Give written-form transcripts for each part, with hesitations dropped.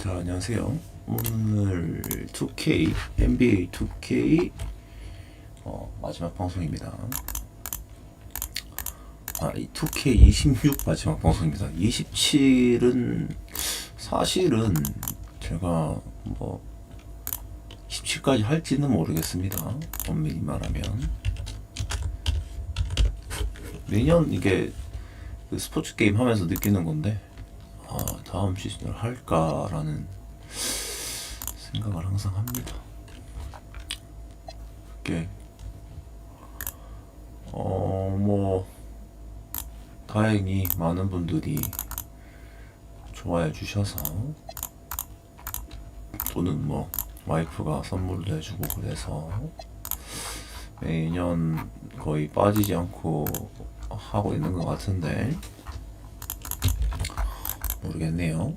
자, 안녕하세요. 오늘 2K NBA 2K 마지막 방송입니다. 이 2K 26 마지막 방송입니다. 27은 사실은 제가 27까지 할지는 모르겠습니다. 엄밀히 말하면 매년 이게 그 스포츠 게임 하면서 느끼는 건데, 다음 시즌을 할까라는 생각을 항상 합니다. 이게 다행히 많은 분들이 좋아해 주셔서, 또는 와이프가 선물도 해주고 그래서 매년 거의 빠지지 않고 하고 있는 것 같은데, 모르겠네요.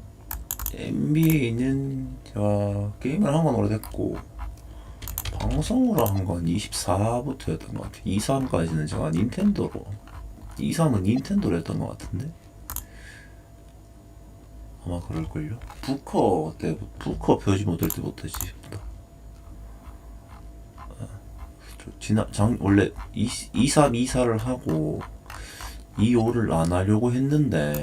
NBA는 제가 게임을 한 건 오래됐고 방송으로 한 건 24부터였던 것 같아요. 23까지는 제가 닌텐도로, 23은 닌텐도로 했던 것 같은데 아마 그럴걸요. 부커 표지 모델 때부터 했지. 원래 23, 24를 하고 25를 안 하려고 했는데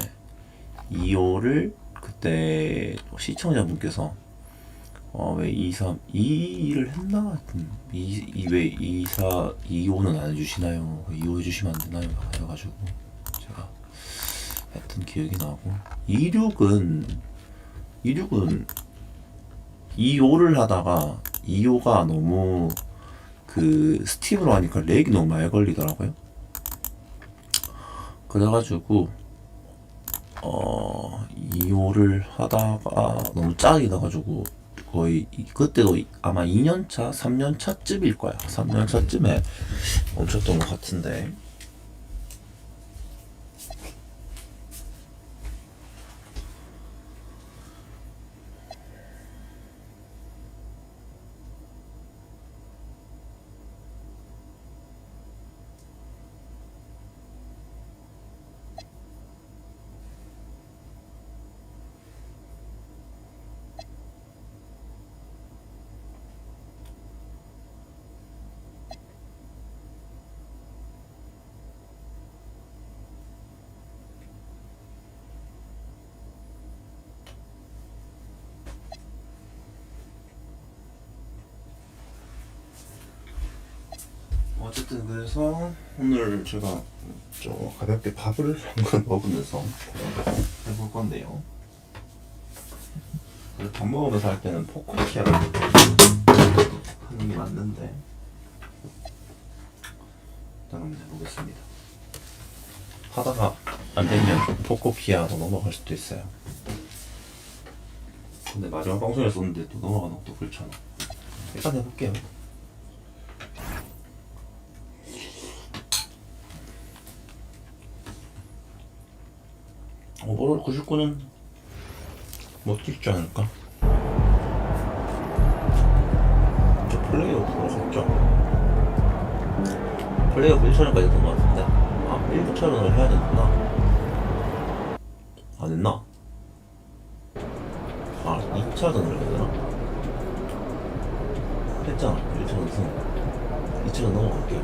25를 그때 시청자분께서 왜 23, 2를 했나? 왜 24, 25는 안 해주시나요? 25 해주시면 안 되나요? 해가지고 제가 했던 기억이 나고, 26은 25를 하다가 25가 너무 그 스팀으로 하니까 렉이 너무 많이 걸리더라고요. 그래가지고 25를 하다가 너무 짝이 나가지고 거의 그때도 아마 2년차, 3년차쯤일 거야. 3년차쯤에 멈췄던 것 같은데, 어쨌든 그래서 오늘 제가 좀 가볍게 밥을 한번 먹으면서 해볼 건데요. 밥 먹으면서 할 때는 포커키아를 하는 게 맞는데, 일단 한번 해보겠습니다. 하다가 안 되면 포커키아로 넘어갈 수도 있어요. 근데 마지막 방송에 썼는데 또 넘어가는 것도 그렇잖아. 일단 해볼게요. 오버롤 99는 못 찍지 않을까? 저 플레이오프로 샀죠? 플레이오프 1차전까지 했던 것 같은데, 1차전을 해야 되구나. 안 했나? 2차전을 해야 되나? 했잖아. 1차전 승. 2차전 넘어갈게요.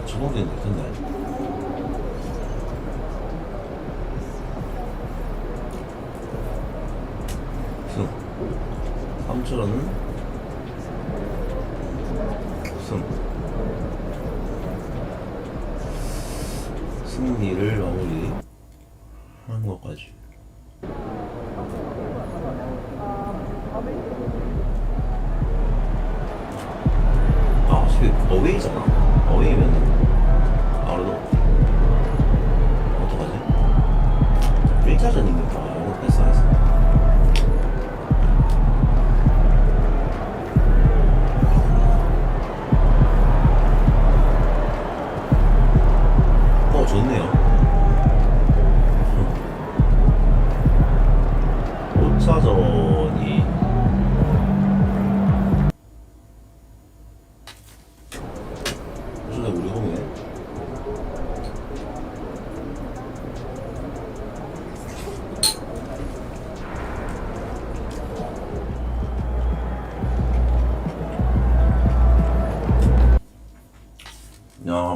저번에는 될 텐데. 승. 3차전은 승. 승리를 마무리 하는 것까지. 지금 어웨이잖아. 어웨이면은 그래도 어떡하지? 1차전이니까 이거 패스하겠습니다. 좋네요. 5차전이 우리 홈이네.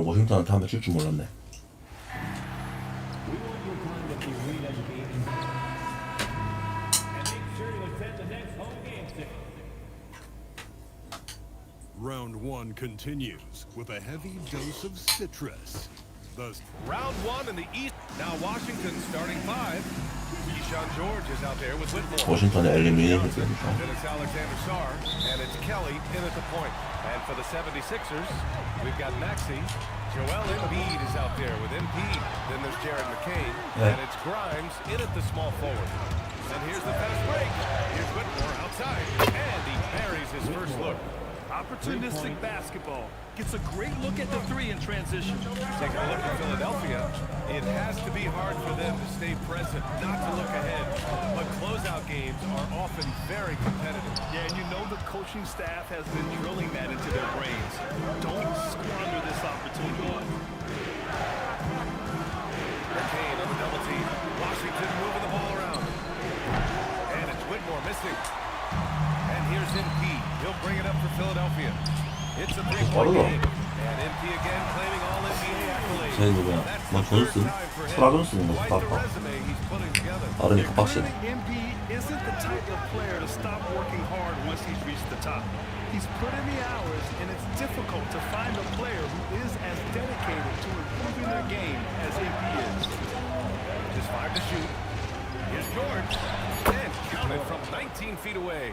워싱턴한테 한번 줄 줄 몰랐네. Round one continues with a heavy dose of citrus. Thus, Round one in the East. Now Washington starting five. Keyshawn George is out there with Whitmore. 워싱턴의 엘리미네이션 되니까. Then it's Alexander Sarr, and it's Kelly in at the point. And for the 76ers, we've got Maxey. Joel Embiid is out there with MP. Then there's Jared McCain, and it's Grimes in at the small forward. And here's the fast break. Here's Whitmore outside, and he buries his first look. Opportunistic basketball. Gets a great look at the three in transition. Taking a look at Philadelphia, it has to be hard for them to stay present, not to look ahead. But closeout games are often very competitive. Yeah, and you know the coaching staff has been drilling that into their brains. Don't squander this opportunity. McCain on the double team. Washington moving the ball around. And it's Whitmore missing. And here's MP. He'll bring it up for Philadelphia. It's a three-point game. And MP again claiming all NBA accolades. 쟤 누구야? 뭐 존슨? 소라 존슨인 거 Quite the 같다. resume he's putting together. 다르니까 확실해. MP isn't the type of player to stop working hard once he's reached the top. He's put in the hours, and it's difficult to find a player who is as dedicated to improving their game as MP is. Just 5 to shoot. Here's George. And counted from 19 feet away.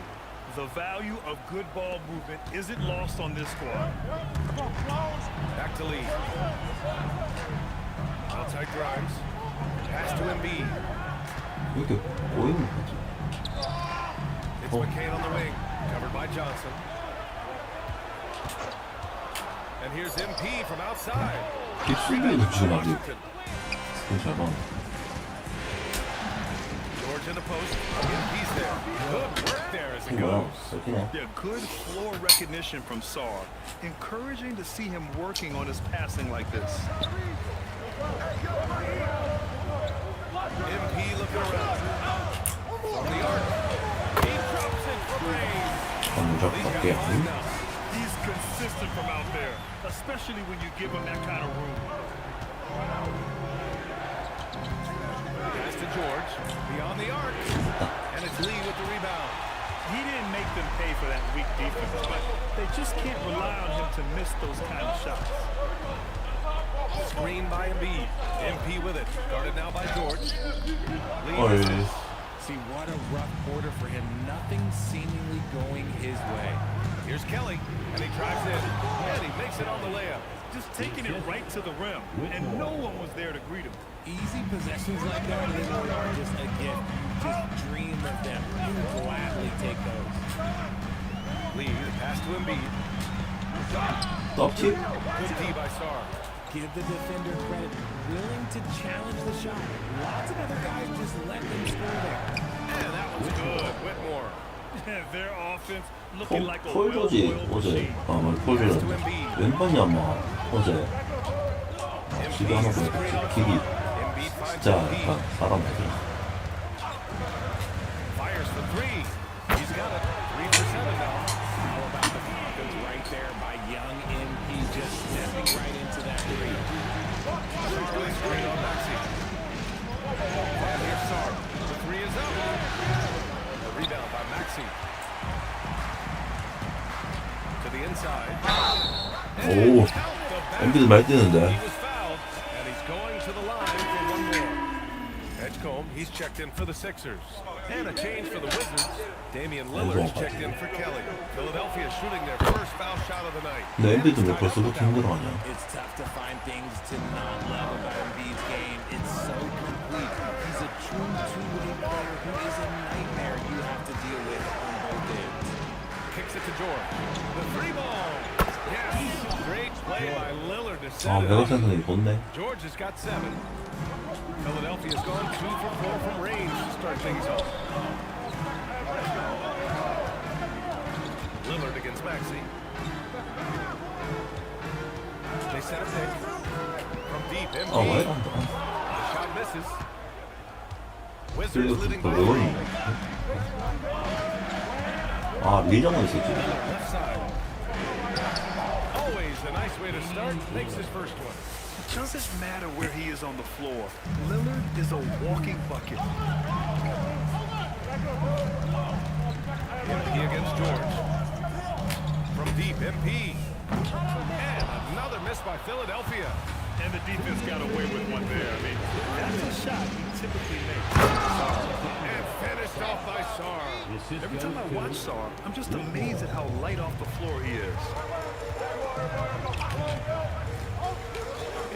The value of good ball movement isn't lost on this squad. Back to Lee. Outside Grimes. Pass to Embiid. 왜 이렇게 보이는 거지? It's McCain on the wing. Covered by Johnson. And here's MP from outside. 빅스비는 지금 아직 Washington. 잘 봐. George in the post. MP's there. Good work there as it 뭐야? goes. 썩히네. Yeah, good floor recognition from Sarr. Encouraging to see him working on his passing like this. MP looking around. From the arc. He drops it from range. 무적밖에 안. He's consistent from out there, especially when you give him that kind of room. Pass to George. Beyond the arc. And it's Lee with the rebound. He didn't make them pay for that weak defense, but they just can't rely on him to miss those kind of shots. Screen by Embiid. MP with it. Guarded now by George. Lee 어이. misses. See, what a rough quarter for him. Nothing seemingly going his way. Here's Kelly. And he drives in. And he makes it on the layup. Just taking it right to the rim, and no one was there to greet him. Easy possessions like that really are just a gift. You just dream of them. You gladly take those. Lee, the pass to Embiid. 떡튀? Good D by Sarr. Give the defender credit. Willing to challenge the shot. Lots of other guys just let them score there. And that one's good. Whitmore. Their offense looking like a 폴 조지 well-oiled 어제 machine. 폴 조지 왼반이 아마 어제 집에 하나 보니까 길이 Embiid finds 진짜 Embiid. 약간 사람 같더라. Fires for three. He's got it. 3 for 7 now. How about the confidence right there by young MP just stepping right into that three. Sarr screen on Maxey. And here's Sarr. The three is up. The rebound by Maxey. To the inside. 오, MB도 많이 뛰는데. He was fouled, and he's going to the line for one more. Edgecombe, he's checked in for the Sixers. And a change for the Wizards. Damian Lillard's checked in for Kelly. Philadelphia shooting their first foul shot of the night. 근데 MB도 왜 벌써 그렇게 힘들어하냐? It's tough to find things to not love about Embiid's game. It's so complete. He's a true two-way player who is a nightmare you have to deal with on both ends. Kicks it to George. The three ball. Yes. Great play by Lillard to 아, set it 외곽 up. 생선이 좋네. George has got 7. Philadelphia's gone 2 for 4 from range to start things off. Lillard against Maxey. They set a pick. From deep, 아, 왜 Embiid. 이런다? The shot misses. Wizards 그리고 leading 또 by 왜 3. 그러냐? 아, 밀정은 있었지. Left side. Oh, always a nice way to start. Makes his first one. It doesn't matter where he is on the floor. Lillard is a walking bucket. MP against George. From deep, MP. And another miss by Philadelphia. And the defense got away with one there. I mean, that's a shot you typically make. And finished off by Sarr. Every time I watch Sarr, I'm just amazed at how light off the floor he is.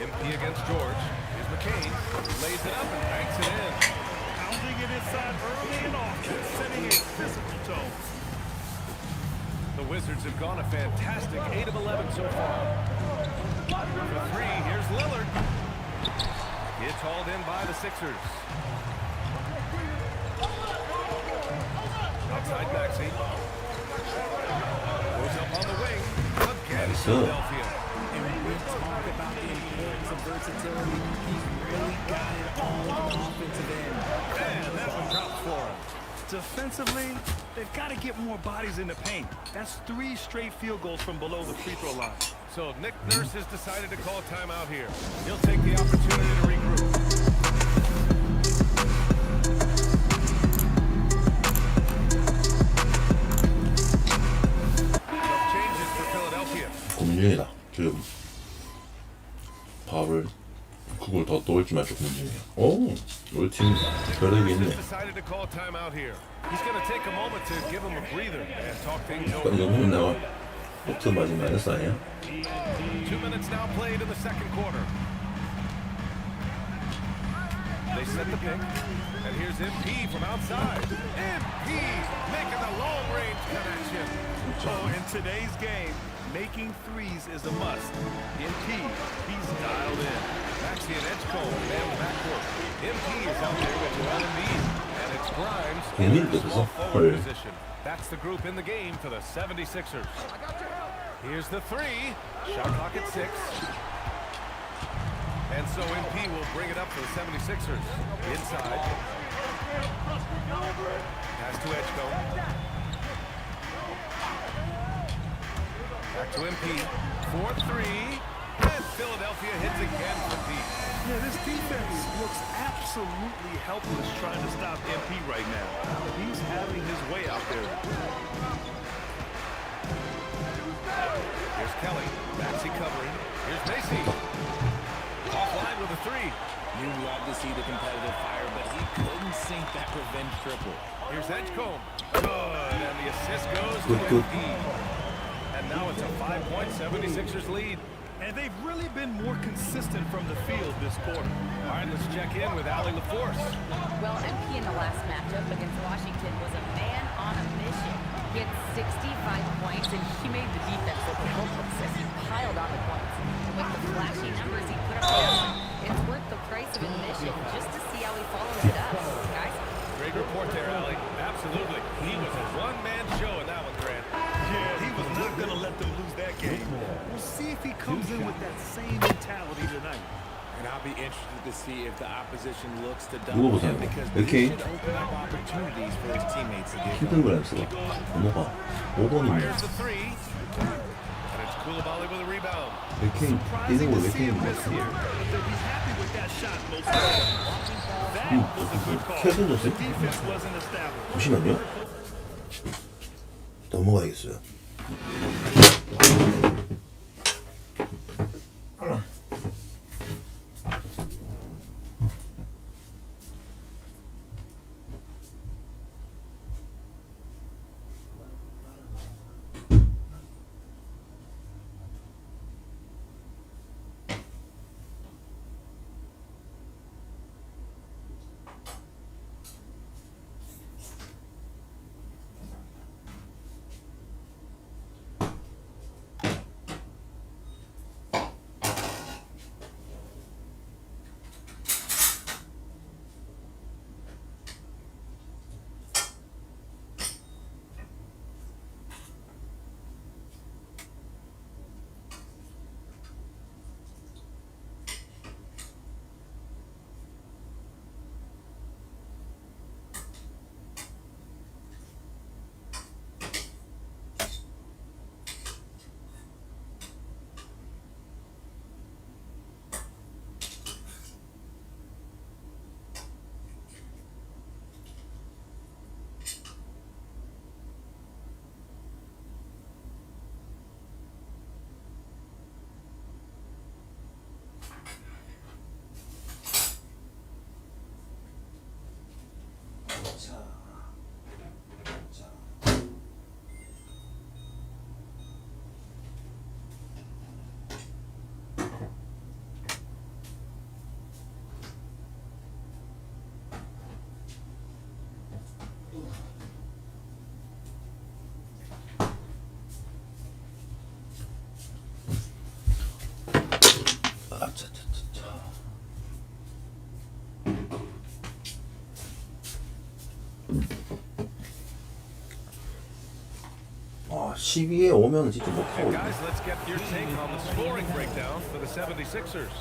MP against George. Here's McCain. Lays it up and banks it in. Pounding it inside early and often, setting a physical tone. The Wizards have gone a fantastic 8 of 11 so far. For three, here's Lillard. It's hauled in by the Sixers. Outside Maxey. Goes up on the wing. Again, Philadelphia. And when we talk about the importance of versatility, he's really got it all on the offensive end. And that one drops for him. Defensively, they've got to get more bodies in the paint. That's 3 straight field goals from below the free throw line. So Nick Nurse has decided to call a timeout here. He'll take the opportunity to regroup. Some changes for Philadelphia. 고민 중이다. 지금 밥을 국을 더 떠올지 말지 고민 중이야. 오, 우리 팀 별의게 있네. Decided to call a timeout here. He's going to take a moment to give him a breather and talk things 이 over. 정도면 내가 포트 맞이 마이너스 아니야? 2 minutes now played in the second quarter. They set the pick, and here's MP from outside. MP making the long-range connection. Oh, in today's game, making threes is a must. MP, he's dialed in. Maxey and Edgecombe man the backcourt. MP is out there with Joel Embiid, and it's Grimes in Embiid the small is forward up. position. That's the group in the game for the 76ers. Here's the three. Shot clock at 6. And so MP will bring it up for the 76ers. Inside. Pass to Edgecombe. Back to MP. 4-3. And Philadelphia hits again from deep. Yeah, this defense looks absolutely helpless trying to stop MP right now. He's having his way out there. Here's Kelly. Maxey covering. Here's Macy. Offline with a 3. You love to see the competitive fire, but he couldn't sink that revenge triple. Here's Edgecombe. Good. And the assist goes Good, to good. MP. And now it's a 5-point 76ers lead. And they've really been more consistent from the field this quarter. All right, let's check in with Allie LaForce. Well, MP in the last matchup against Washington was a man on a mission. He had 65 points, and he made the defense look helpless as he piled on the points. And with the flashy numbers he put up together, it's worth the price of admission just to see how he follows it up. Guys? Great report there, Allie. Absolutely. He was a one-man show in that one, Grant. Yeah, he was not going to let them lose that game. We'll see if he comes in with that same mentality tonight. And I'll be interested to see if the opposition looks to 누구 double 보세요? him because 이렇게 this should open up opportunities for his teammates to get 힘든 going. 거라면서 넘어가 5번이면 Here's the 3. And it's Coulibaly with a rebound. 이렇게 뛰는 거 왜 이렇게 힘든 거 Miss 같아? here, but they'll be happy with that shot most of the time. That was a good call. 캐슨 The 줬어요? defense wasn't established. 잠시만요. 넘어가야겠어요. 아, 12에 오면 진짜 못하고 있네. Guys, let's get your take on the scoring breakdown for the 76ers.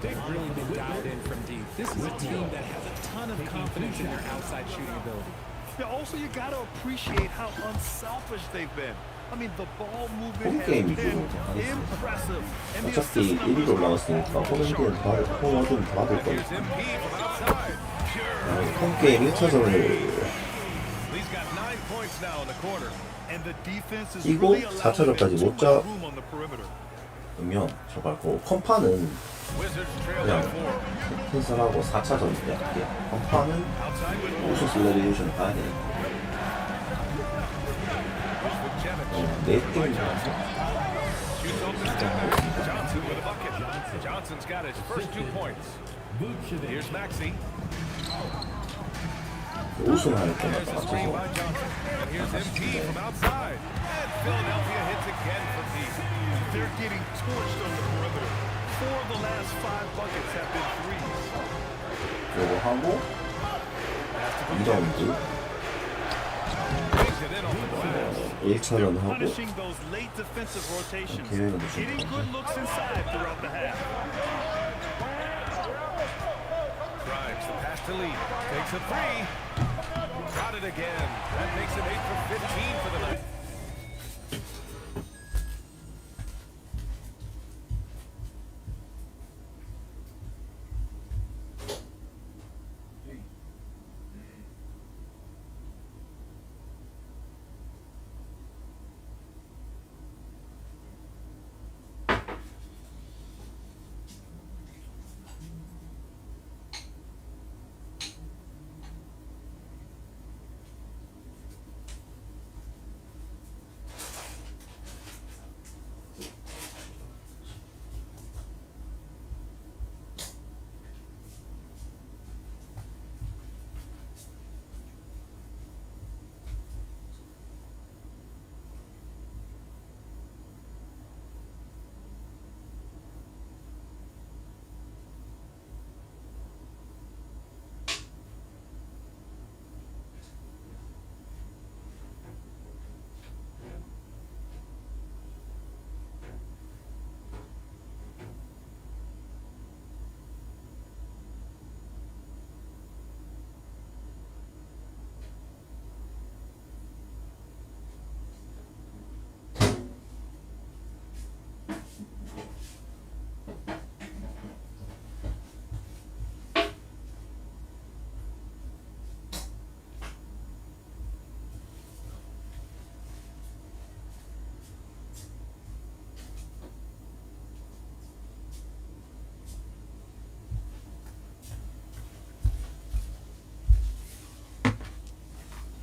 They've really been dialed in from deep. This is a team that has a ton of confidence in their outside shooting ability. Yeah, also, you got to appreciate how unselfish they've been. I mean, the ball movement has 홈게임이죠. been impressive. And the 어차피 assist 1위로 numbers 올라갔으니까 홈게임 홈어든 받을 Here's 거니까. MP from outside. 홈게임 1차전을 He's got 9 points now in the quarter. and the defense is 이거 really allowing 4차전까지 them too 못 much room on the perimeter. 잡으면 저거고 컴파는 Wizards trail by 그냥 4. 캔슬하고 4차전 할게요. 컴파는 Outside with Moore. 우승 셀레브레이션 가야 돼. 내 게임 Shoots open stepper. Johnson with a bucket. Johnson's got his first 2 points. Here's Maxey. 우승할 There's 때마다 a screen 맞춰서 by Johnson. And here's MP from outside. And Philadelphia hits again from deep. They're getting torched on the perimeter. 4 of the last 5 buckets have been threes. 요거 하고 2라운드 Brings it in off the glass. 1차전 하고 Punishing those late defensive rotations. 계획은 좀 Getting good looks inside throughout the half. Grimes, the pass to Lee. Takes a 3. Got it again. That makes it 8 for 15 for the night.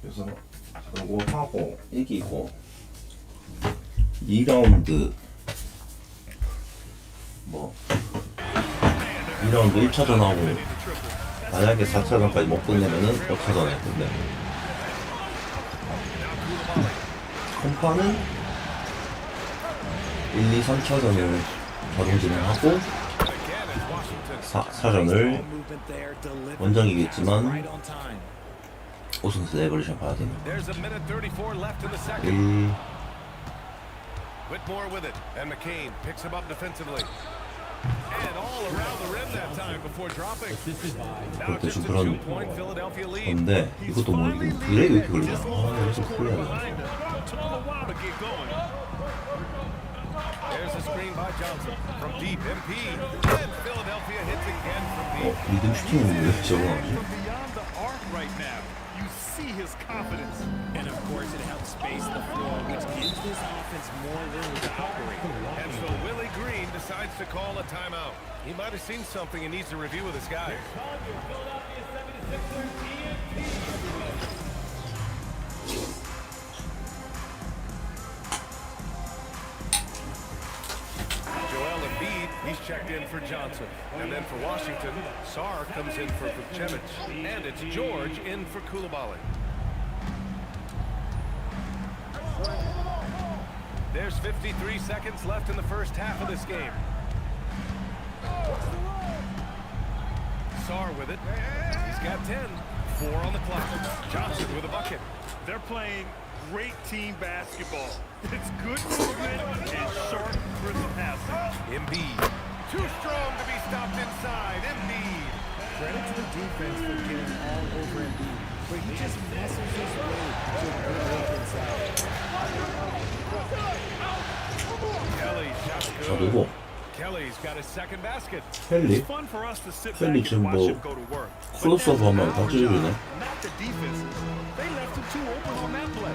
그래서 요거 하고 이기고 2라운드 뭐 2라운드 1차전 하고 만약에 4차전까지 못 끝내면은 5차전에 끝내. 컴파는 1, 2, 3차전을 자동 진행하고 4차전을 원정이겠지만 우승 셀레브레이션 가야 되는 거. There's a minute 34 left in the second. 1 Whitmore with it, and McCain picks him up defensively. And all around the rim that time before dropping. Now 그것도 just 지금 a 그런 2-point Philadelphia lead. 건데 이것도 뭐 이거 딜레이 왜 이렇게 걸리냐? 여기서 풀려야 돼. Took a while to get going. There's a screen by Johnson from deep. MP. And Philadelphia hits again from deep. 리듬 슈팅은 왜 적응하지? From beyond the arc right now, you see his confidence. And of course, it helps space the floor, which gives this offense more room to operate. And so Willie Green decides to call a timeout. He might have seen something and needs to review with his guys. checked in for Johnson. And then for Washington, Sarr comes in for Vucevic. And it's George in for Koulibaly. There's 53 seconds left in the first half of this game. Sarr with it. He's got 10. 4 on the clock. Johnson with a bucket. They're playing great team basketball. It's good movement and sharp, crisp passing. Embiid. Too strong to be stopped inside. Embiid. Credit to the defense for getting all over Embiid, but he just messes his way to a good look inside. Kelly, shot's 자, good. 누구? Kelly's got his second basket. 켈리? It's fun for us to sit 켈리 back 지금 and watch 뭐 him go to work. 클로스업 하면 다 찔리네. Not the defenses. They left him too open on that play.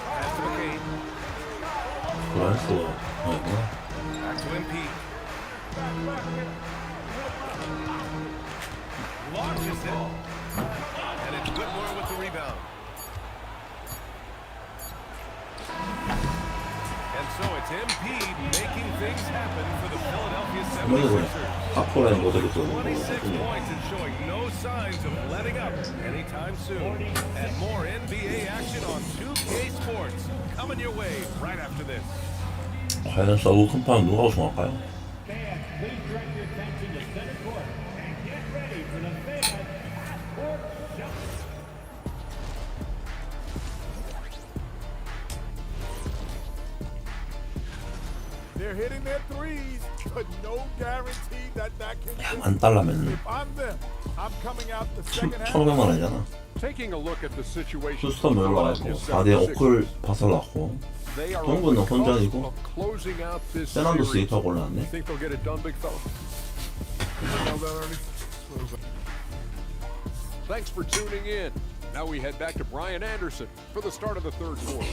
Pass to McCain. 브라이스가 아니구나. Back to Embiid. Launches it. And it's Whitmore with the rebound. And so it's Embiid making things happen for the Philadelphia 오늘은 76ers. 아포라인 모델이 또 26 points and showing no signs of letting up anytime soon. And more NBA action on 2K Sports coming your way right after this. 과연 서브 큰판 누가 우승할까요? They're hitting their threes, but no guarantee that can. 만 달라면 If I'm them, I'm coming out the second half. 1,500만 원이잖아. Taking a look at the situation. 수스턴 올라가고 4대 어클 박살났고 They are 동부는 on the cusp 혼전이고 of closing out this 세난도 series. 스위트하고 올라왔네. Think they'll get it done, big fella? Thanks for tuning in. Now we head back to Brian Anderson for the start of the third quarter.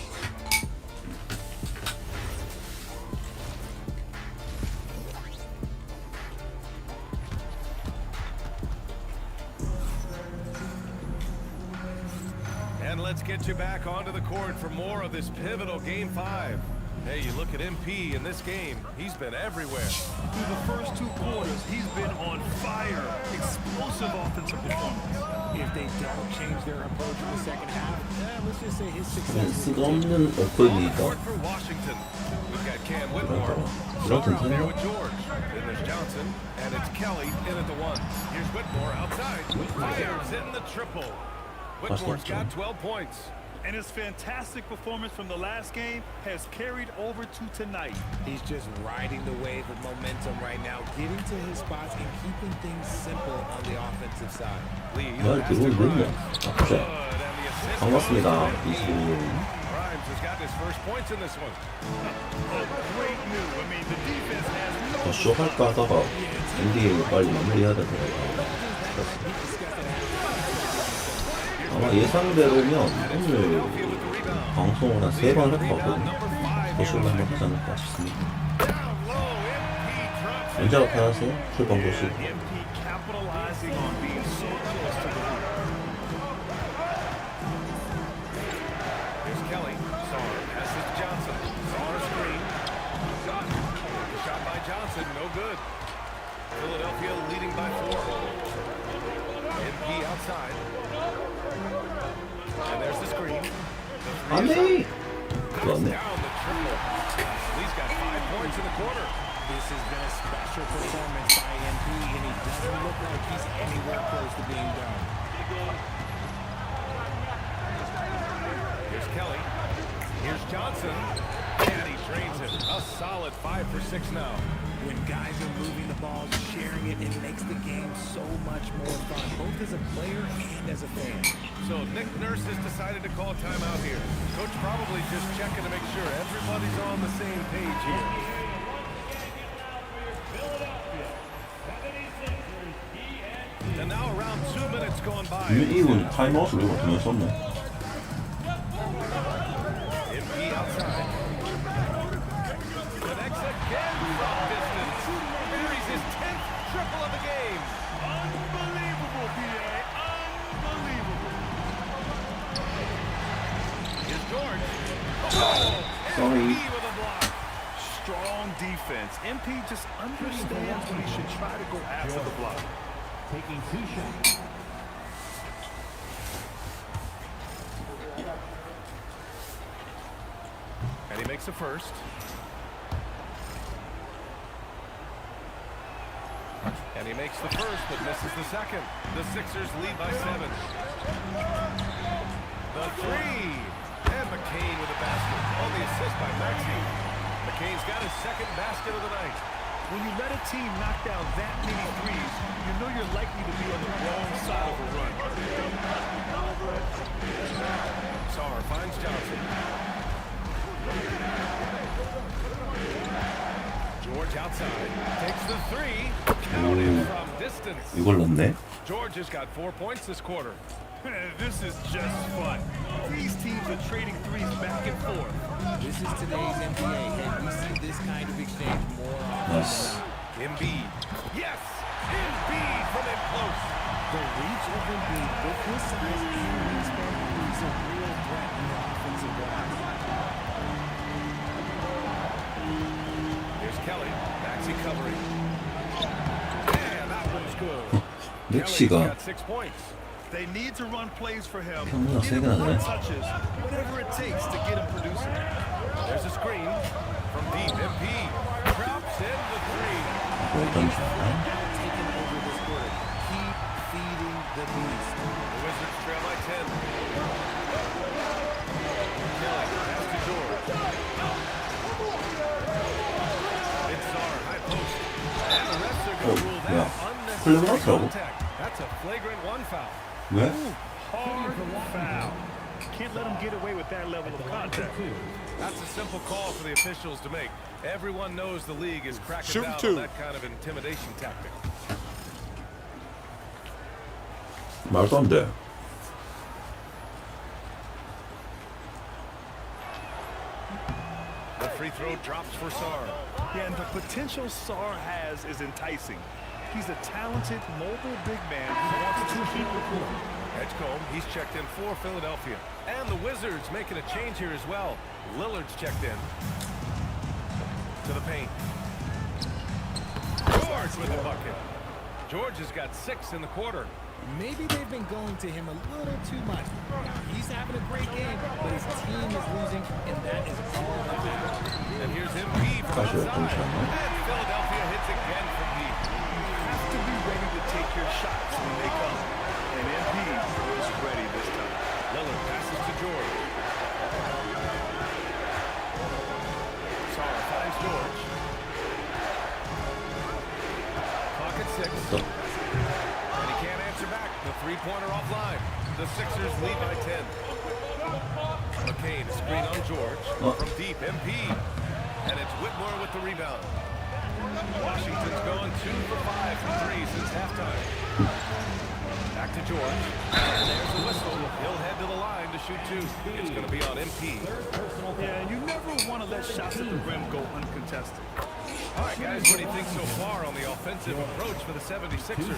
And let's get you back onto the court for more of this pivotal Game 5. Hey, you look at MP in this game, he's been everywhere. Through the first 2 quarters, he's been on fire. Explosive offensive performance. If they don't change their approach in the second half, let's just say his success will 쓸데없는 Court 어클이니까 for Washington. We've got Cam Whitmore. 이런 Sarr out there 괜찮나? with George. Then there's Johnson, and it's Kelly in at the 1. Here's Whitmore outside. Fires in the triple. Whitmore's got 12 points. And his fantastic performance from the last game has carried over to tonight. He's just riding the wave of momentum right now, getting to his spots and keeping things simple on the offensive side. Lee, 야, pass to 들어오는 Grimes. 거냐? Good, 자, and the assist 반갑습니다. goes to 이수근. Grimes has got his first points in this one. A great move. I mean, the defense has no 더 쇼할까 하다가 NBA 빨리 마무리해야 되더라고요. 아마 예상대로면 오늘 방송을 한 3번 할 것 같거든요. 도시를 한번 하지 않을까 싶습니다. 언제가 편하세요? 풀방 도시. MP capitalizing on being so close to the hoop. Here's Kelly. Sarr passes to Johnson. Sarr screen. Shot by Johnson, no good. Philadelphia leading by 4. MP outside. And there's the screen. 안 돼! 그렇네. Down the triple. Lee's got 5 points in the quarter. This has been a special performance by MP, and he doesn't look like he's anywhere close to being done. Here's Kelly. Here's Johnson. And he drains it. A solid 5 for 6 now. When guys are moving the ball, sharing it, it makes the game so much more fun, both as a player and as a fan. So Nick Nurse has decided to call timeout here. Coach probably just checking to make sure everybody's on the same page here. And now around 2 minutes going by. 이분 타임아웃을 누가 두명 썼네. MP outside. Connects again from distance. Buries his 10th triple of the game. Unbelievable, PA. Unbelievable. Here's George. Sorry. MP with a block. Strong defense. MP just understands when he should try to go after the block. Taking 2 shots. And he makes the first. And he makes the first, but misses the second. The Sixers lead by 7. The three. And McCain with a basket. On the assist by Maxey. McCain's got his second basket of the night. When you let a team knock down that many threes, you know you're likely to be on the wrong side of a run. Sarr finds Johnson. George outside. Takes the three. Counted from distance. 이걸 넣네? George has got 4 points this quarter. This is just fun. These teams are trading threes back and forth. This is today's NBA, and we see this kind of exchange more often. 나이스. Embiid. Yes! Embiid from in close. The reach of Embiid with his size and wingspan is a real threat in the offensive glass. Here's Kelly. Maxey covering. And that one's good. Kelly's 맥시가 got 6 points. They need to run plays for him. 평균 Get him 세게 more 나네. touches, whatever it takes to get him producing. There's a screen from deep. MP drops in the three. 이런 줄 Taking over this quarter. Keep feeding the beast. The Wizards trail by 10. Kelly pass to George. It's Sarr, high post. And the refs are going to rule yeah. that 플레이를 unnecessary 하더라고. contact. That's a flagrant 1 foul. 왜? Hard foul. Can't let him get away with that level of contact. That's a simple call for the officials to make. Everyone knows the league is cracking Shoot down 2. on that kind of intimidation tactic. 말도 안 돼. The free throw drops for Sarr. Yeah, and the potential Sarr has is enticing. He's a talented, mobile big man who wants to keep the court. Edgecombe, he's checked in for Philadelphia. And the Wizards making a change here as well. Lillard's checked in. To the paint. George with the bucket. George has got 6 in the quarter. Maybe they've been going to him a little too much. He's having a great game, but his team is losing, and that is all that matters. And here's MP from Pleasure, outside. pleasure. And Philadelphia hits again from deep. You have to be ready to take your shots when they come. And MP was ready this time. Lillard passes to George. Sarr finds George. Clock at 6. And he can't answer back. The three-pointer offline. The Sixers lead by 10. McCain, screen on George. From deep, MP. And it's Whitmore with the rebound. Washington's going 2 for 5 from 3 since halftime. Back to George. And there's the whistle. He'll head to the line to shoot 2. It's going to be on MP. Yeah, and you never want to let shots at the rim go uncontested. All right, guys, what do you think so far on the offensive approach for the 76ers?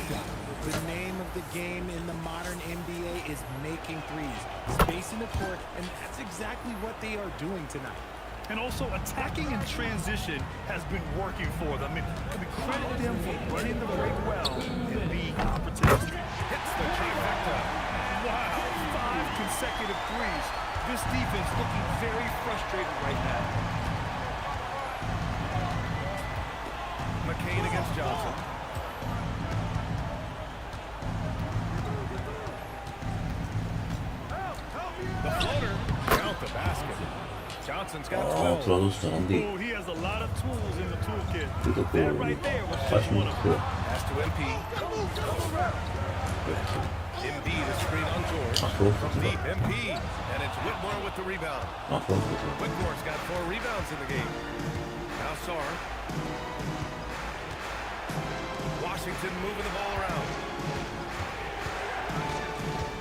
The name of the game in the modern NBA is making threes, spacing the court, and that's exactly what they are doing tonight. And also, attacking in transition has been working for them. I mean, credit them for running the break well and being opportunistic. Hits the trifecta. Wow, 5 consecutive threes. This defense looking very frustrated right now. McCain against Johnson. The floater. Count the basket. Johnson's got 12. 브라더스 잘한디. Oh, he has a lot of tools in the toolkit. 그래도 That right there was just one of them. Pass to MP. Embiid is screen on George. 그럼 From deep, MP. And it's Whitmore with the rebound. 그럼 Whitmore's got 4 rebounds in the game. Now Sarr. Washington moving the ball around.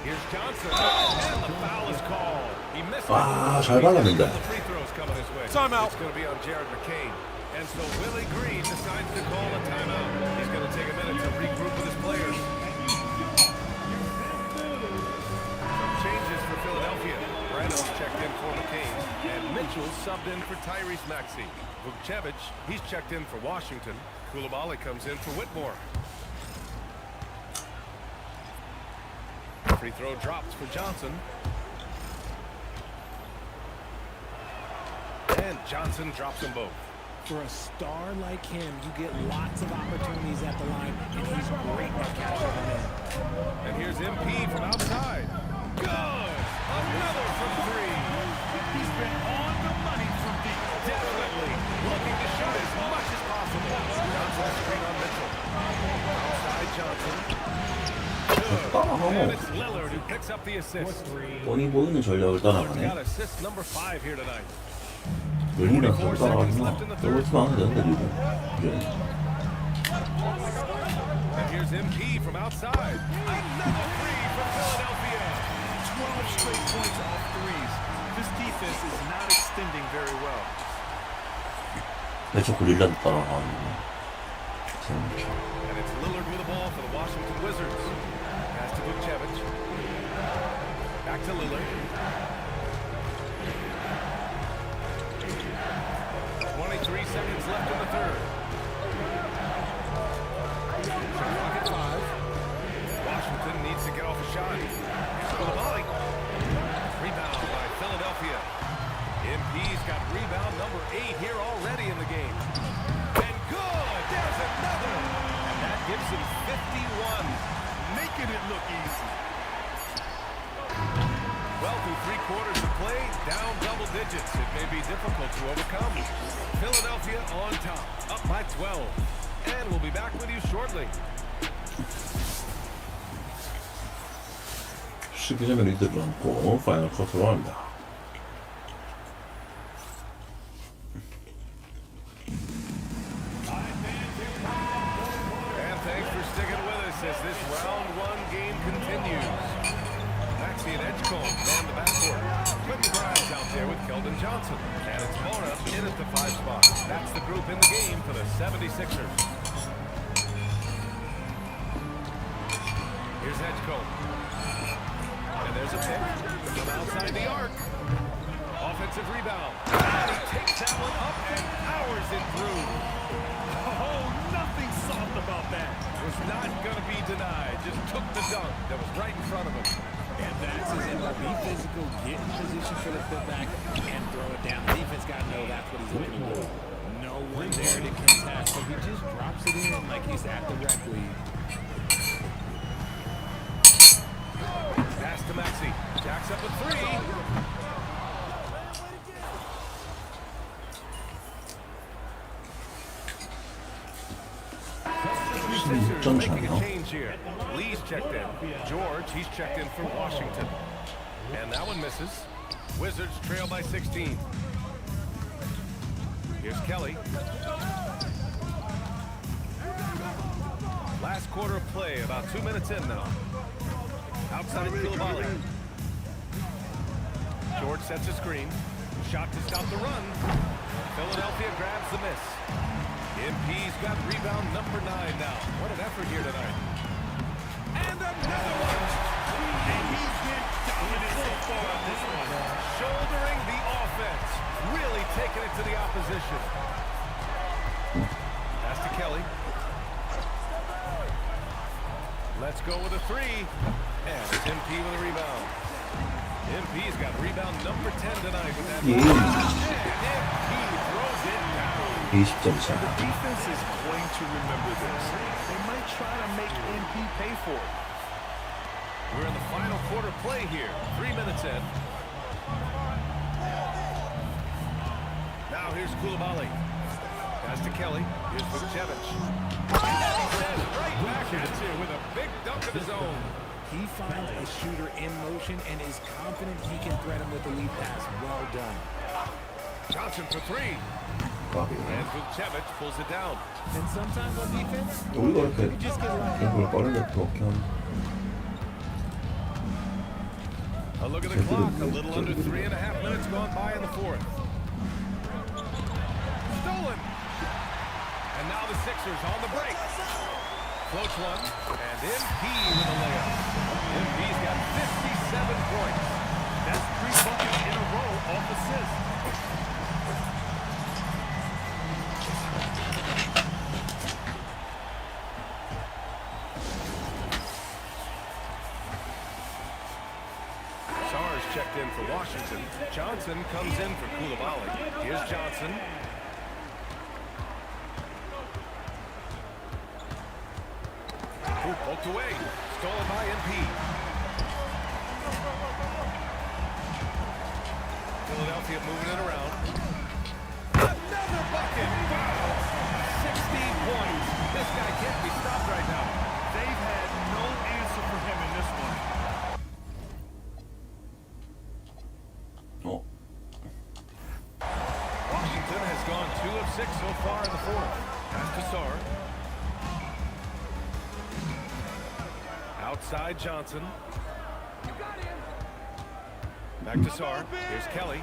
Here's Johnson. And the foul is called. He missed 아, it. 잘 발랐는데. The free throws coming his way. Timeout. It's going to be on Jared McCain. And so Willie Green decides to call a timeout. He's going to take a minute to regroup with his players. Some changes for Philadelphia. Brandon's checked in for McCain. And Mitchell subbed in for Tyrese Maxey. Vukcevic, he's checked in for Washington. Koulibaly comes in for Whitmore. Free throw drops for Johnson. And Johnson drops them both. For a star like him, you get lots of opportunities at the line, and he's great at catching them in. And here's MP from outside. Good! Another from three. He's been on the money from deep. Definitely looking to shoot as much as possible. Johnson screen on Mitchell. Outside Johnson. Good. And it's Lillard who picks up the assist. 뻔히 보이는 전략을 Lillard's 따라가네. got assist number 5 here tonight. 열리면 더 따라가구나. 더블팀 하면 되는데 이거. And here's MP from outside. Another three from Philadelphia. 12 straight points off threes. This defense is not extending very well. 왜 자꾸 릴라드 따라가는 And it's Lillard with the ball for the Washington Wizards. Pass to Vukcevic. Back to Lillard. 23 seconds left in the third. Shot clock at 5. Washington needs to get off a shot. Koulibaly. Rebound by Philadelphia. MP's got rebound number 8 here already in the game. And good! There's another! And that gives him 51. Making it look easy. Well, through 3 quarters of play, down double digits. It may be difficult to overcome. Philadelphia on top, up by 12. And we'll be back with you shortly. 12점의 리드를 안고 파이널 컷으로 합니다. And thanks for sticking with us as this round 1 game continues. Maxey and Edgecombe man the backcourt. Quentin Grimes out there with Keldon Johnson. And it's Mona in at the 5 spot. That's the group in the game for the 76ers. Here's Edgecombe. And there's a pick from outside the arc. Offensive rebound. And he takes that one up and powers it through. Oh, nothing soft about that. Was not going to be denied. Just took the dunk that was right in front of him. And that's his MO. Be physical, get in position for the putback, and throw it down. The defense got to know that's what he's looking to do. No one there to contest, so he just drops it in like he's at the rec league. Pass to Maxey. Jacks up a 3. 16점 Making a 차네요. change here. Lee's checked in. George, he's checked in for Washington. And that one misses. Wizards trail by 16. Here's Kelly. Last quarter of play, about 2 minutes in now. Outside Koulibaly. George sets a screen. Shot to stop the run. Philadelphia grabs the miss. MP's got rebound number 9 now. What an effort here tonight. And another one. And he's been dominant so far on this one. Shouldering the offense. Really taking it to the opposition. Pass to Kelly. Let's go with a 3. And it's MP with a rebound. MP's got rebound number 10 tonight with that. 예. And MP throws it down. 20점 차. The defense is going to remember this. They might try to make MP pay for it. We're in the final quarter play here. 3 minutes in. Now here's Koulibaly. Pass to Kelly. Here's Vukcevic. Right back at you with a big dunk of his own. He finds a shooter in motion and is confident he can threat him with the lead pass. Well done. Johnson for 3. And Vukcevic pulls it down. And sometimes on defense, 우리가 이렇게 you just get lucky. 공을 빠르게 그렇게 하면 A look at the clock. A little under 3.5 minutes gone by in the fourth. Stolen. And now the Sixers on the break. Floats one. And MP with a layup. MP's got 57 points. That's 3 buckets in a row off assists. checked in for Washington. Johnson comes in for Koulibaly. Here's Johnson. Ooh, poked away. Stolen by MP. Philadelphia moving it around. Another bucket! Wow! 16 points. This guy can't be stopped right now. They've had no answer for him in this one. 어? Washington has gone 2 of 6 so far in the fourth. Pass to Sarr. Outside Johnson. Back to Sarr. Here's Kelly.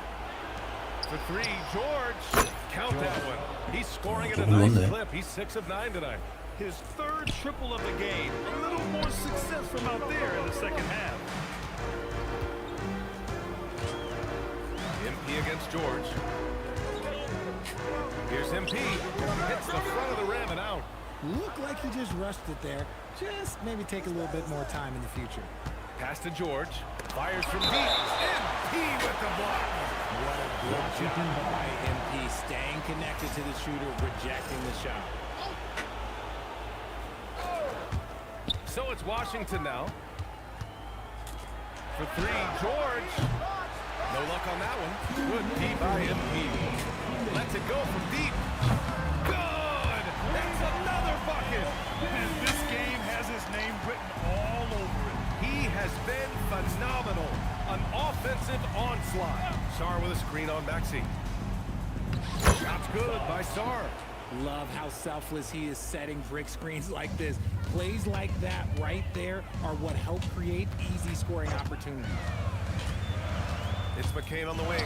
For 3, George. Count that one. He's scoring at a nice clip. He's 6 of 9 tonight. His third triple of the game. A little more success from out there in the second half. MP against George. Here's MP. Hits the front of the rim and out. Looked like he just rushed it there. Just maybe take a little bit more time in the future. Pass to George. Fires from deep. MP with the block. What a good job by MP, staying connected to the shooter, rejecting the shot. So it's Washington now. For 3, George. No luck on that one. Good D by MP. Lets it go from deep. Good! That's another bucket! And this game has his name written all over it. He has been phenomenal. An offensive onslaught. Sarr with a screen on Maxey. Shot's good by Sarr. Love how selfless he is setting brick screens like this. Plays like that right there are what help create easy scoring opportunities. It's McCain on the wing.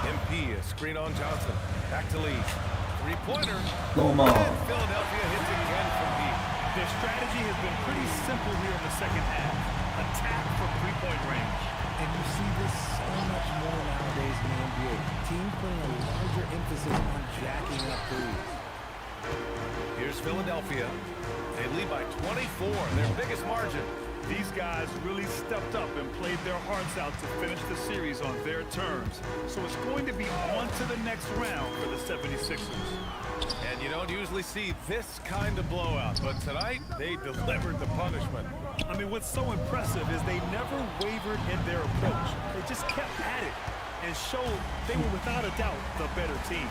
MP, a screen on Johnson. Back to Lee. Three-pointer. 너무 And Philadelphia hits again from deep. Their strategy has been pretty simple here in the second half. Attack from three-point range. And you see this so much more nowadays in the NBA. Teams putting a larger emphasis on jacking up threes. Here's Philadelphia. They lead by 24, their biggest margin. These guys really stepped up and played their hearts out to finish the series on their terms. So it's going to be on to the next round for the 76ers. And you don't usually see this kind of blowout, but tonight they delivered the punishment. I mean, what's so impressive is they never wavered in their approach. They just kept at it and showed they were without a doubt the better team.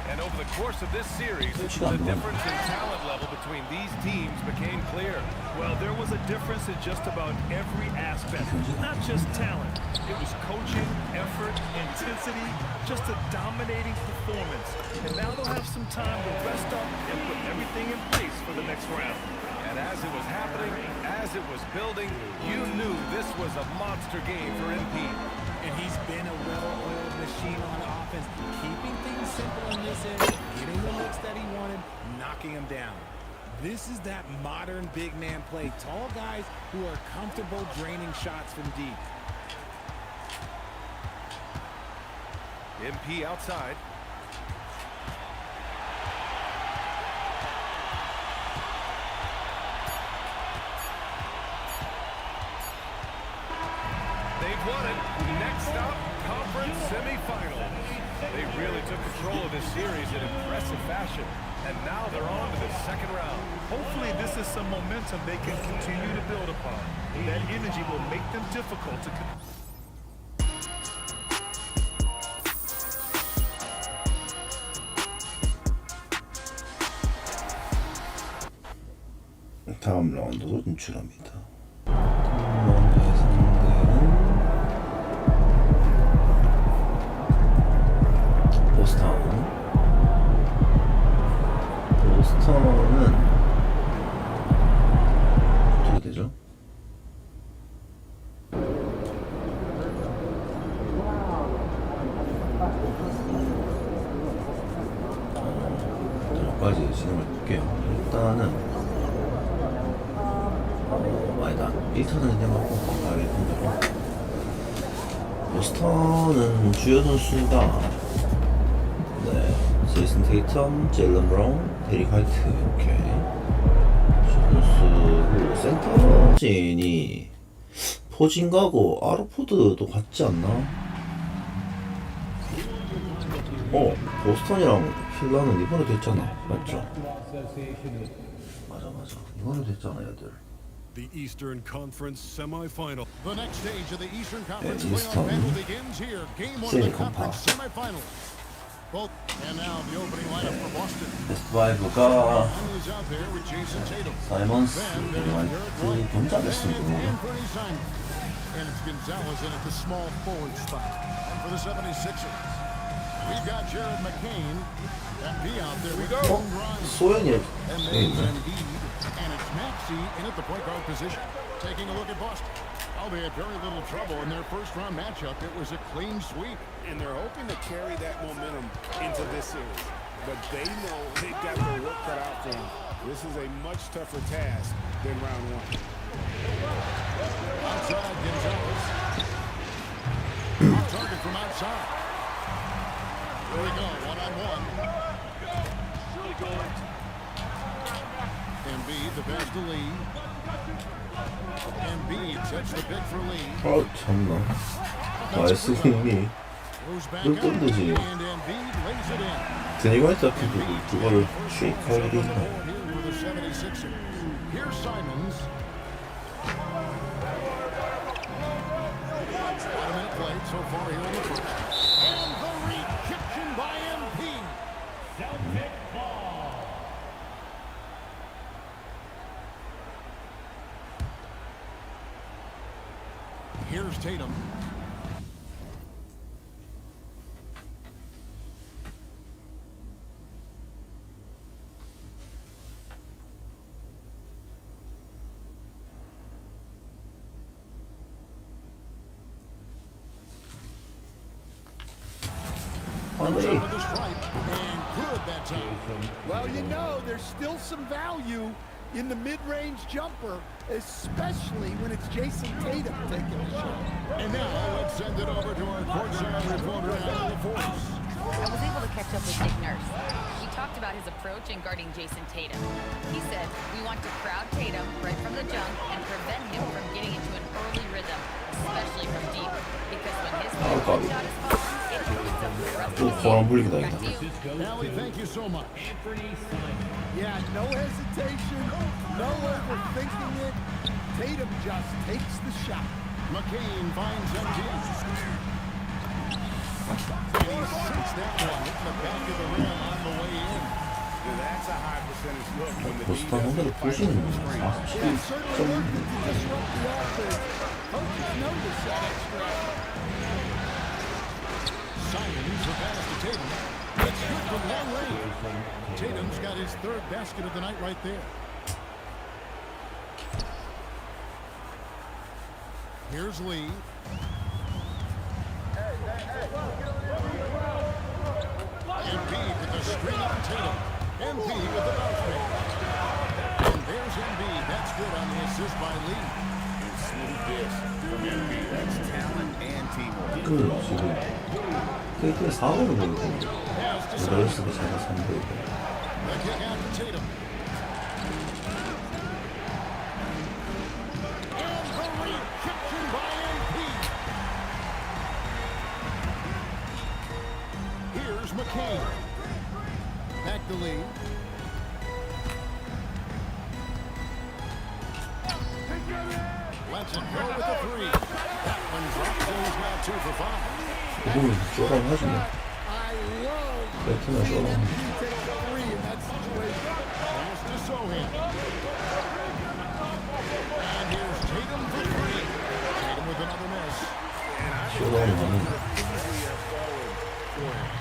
And over the course of this series, the difference in talent level between these teams became clear. Well, there was a difference in just about every aspect, not just talent. It was coaching, effort, intensity, just a dominating performance. And now they'll have some time to rest up and put everything in place for the next round. And as it was happening, as it was building, you knew this was a monster game for MP. And he's been a well-oiled machine on offense, keeping things simple in this end, getting the looks that he wanted, knocking them down. This is that modern big man play. Tall guys who are comfortable draining shots from deep. MP outside. They've won it. Next up, conference semifinals. They really took control of this series in impressive fashion. And now they're on to the second round. Hopefully this is some momentum they can continue to build upon. That energy will make them difficult to 다음 라운드로 진출합니다. 보스턴은 어떻게 되죠? 여기까지 진행을 볼게요. 일단은 아니다. 1차전 진행하고 가겠습니다. 보스턴은 주요 선수가 제이슨 테이텀, 제일런 브라운, 데릭 화이트 이렇게 선수고 센터진이 포진가고 아르포드도 같지 않나? 보스턴이랑 필라는 이번에도 했잖아. 맞죠? 맞아. 이번에도 했잖아, 얘들. The Eastern Conference semifinal. The next stage of the Eastern Conference Eastern. playoff battle begins here. Game 1 of the conference semifinals. Both and now the opening lineup for Boston. 베스트 5가 Who's out there with Jason Tatum? 사이먼스, Then 데리만트, 동작 됐습니다. and Bernie Simon. And it's Gonzalez in at the small forward spot. And for the 76ers, we've got Jared McCain. And B out there with Grimes. 소연이 And there's Embiid. And it's Maxey in at the point guard position. Taking a look at Boston. Oh, they had very little trouble in their first round matchup. It was a clean sweep. And they're hoping to carry that momentum into this series. But they know they've got their work cut out for them. This is a much tougher task than round 1. Outside Gonzalez. On target from outside. Here we go, one-on-one. Embiid, the pass to Lee. Embiid sets the pick for Lee. 참나. 나이스 공이 Moves back 늘 up, 던지지. and Embiid lays it in. 드니마이트 앞에 그거를 쉐이크할 일이 있나? Here for the 76ers. Here's Simons. 5-minute play so far here in the first. And the rejection by MP. Celtic ball. Here's Tatum. 아무리 With the stripe and good that time. Well, you know, there's still some value in the mid-range jumper, especially when it's Jason Tatum taking the shot. And now let's send it over to our courtside reporter, Allie Force. I was able to catch up with Nick Nurse. He talked about his approach in guarding Jason Tatum. He said, we want to crowd Tatum right from the jump and prevent him from getting into an early rhythm, especially from deep. Because when his three-point shot is falling, it opens up the rest of the 또 game. 불기다 Back to you. Allie, thank you so much. Anthony Simon. Yeah, no hesitation, no overthinking it. Tatum just takes the shot. McCain finds Embiid. And he sinks that one in the back of the rim on the way in. That's a high percentage look when the 보스턴 오늘 보시는 분 And certainly working to disrupt the offense. Coaches notice that extra. Simons a pass to Tatum. It's good from long range. Tatum's got his third basket of the night right there. Here's Lee. Embiid with the screen on Tatum. Embiid with the bounce pass. And there's Embiid. That's good on the assist by Lee. smooth dish from Embiid. That's talent and teamwork. 그 지금 KT의 4월을 보고 있거든요. 럴스가 제가 3월이고 The kick out to Tatum. And the rejection by Embiid. Here's McCain. Back to Lee. Lets it go with the three. That one dropped. He's now 2 for 5. 그거는 쪼랑하지 뭐. I love 베트남 seeing 쪼랑. Embiid take a three in that situation. Pass to Sohan. And here's Tatum for 3. Tatum with another miss. 쪼랑이 많은데. Easier forward for him.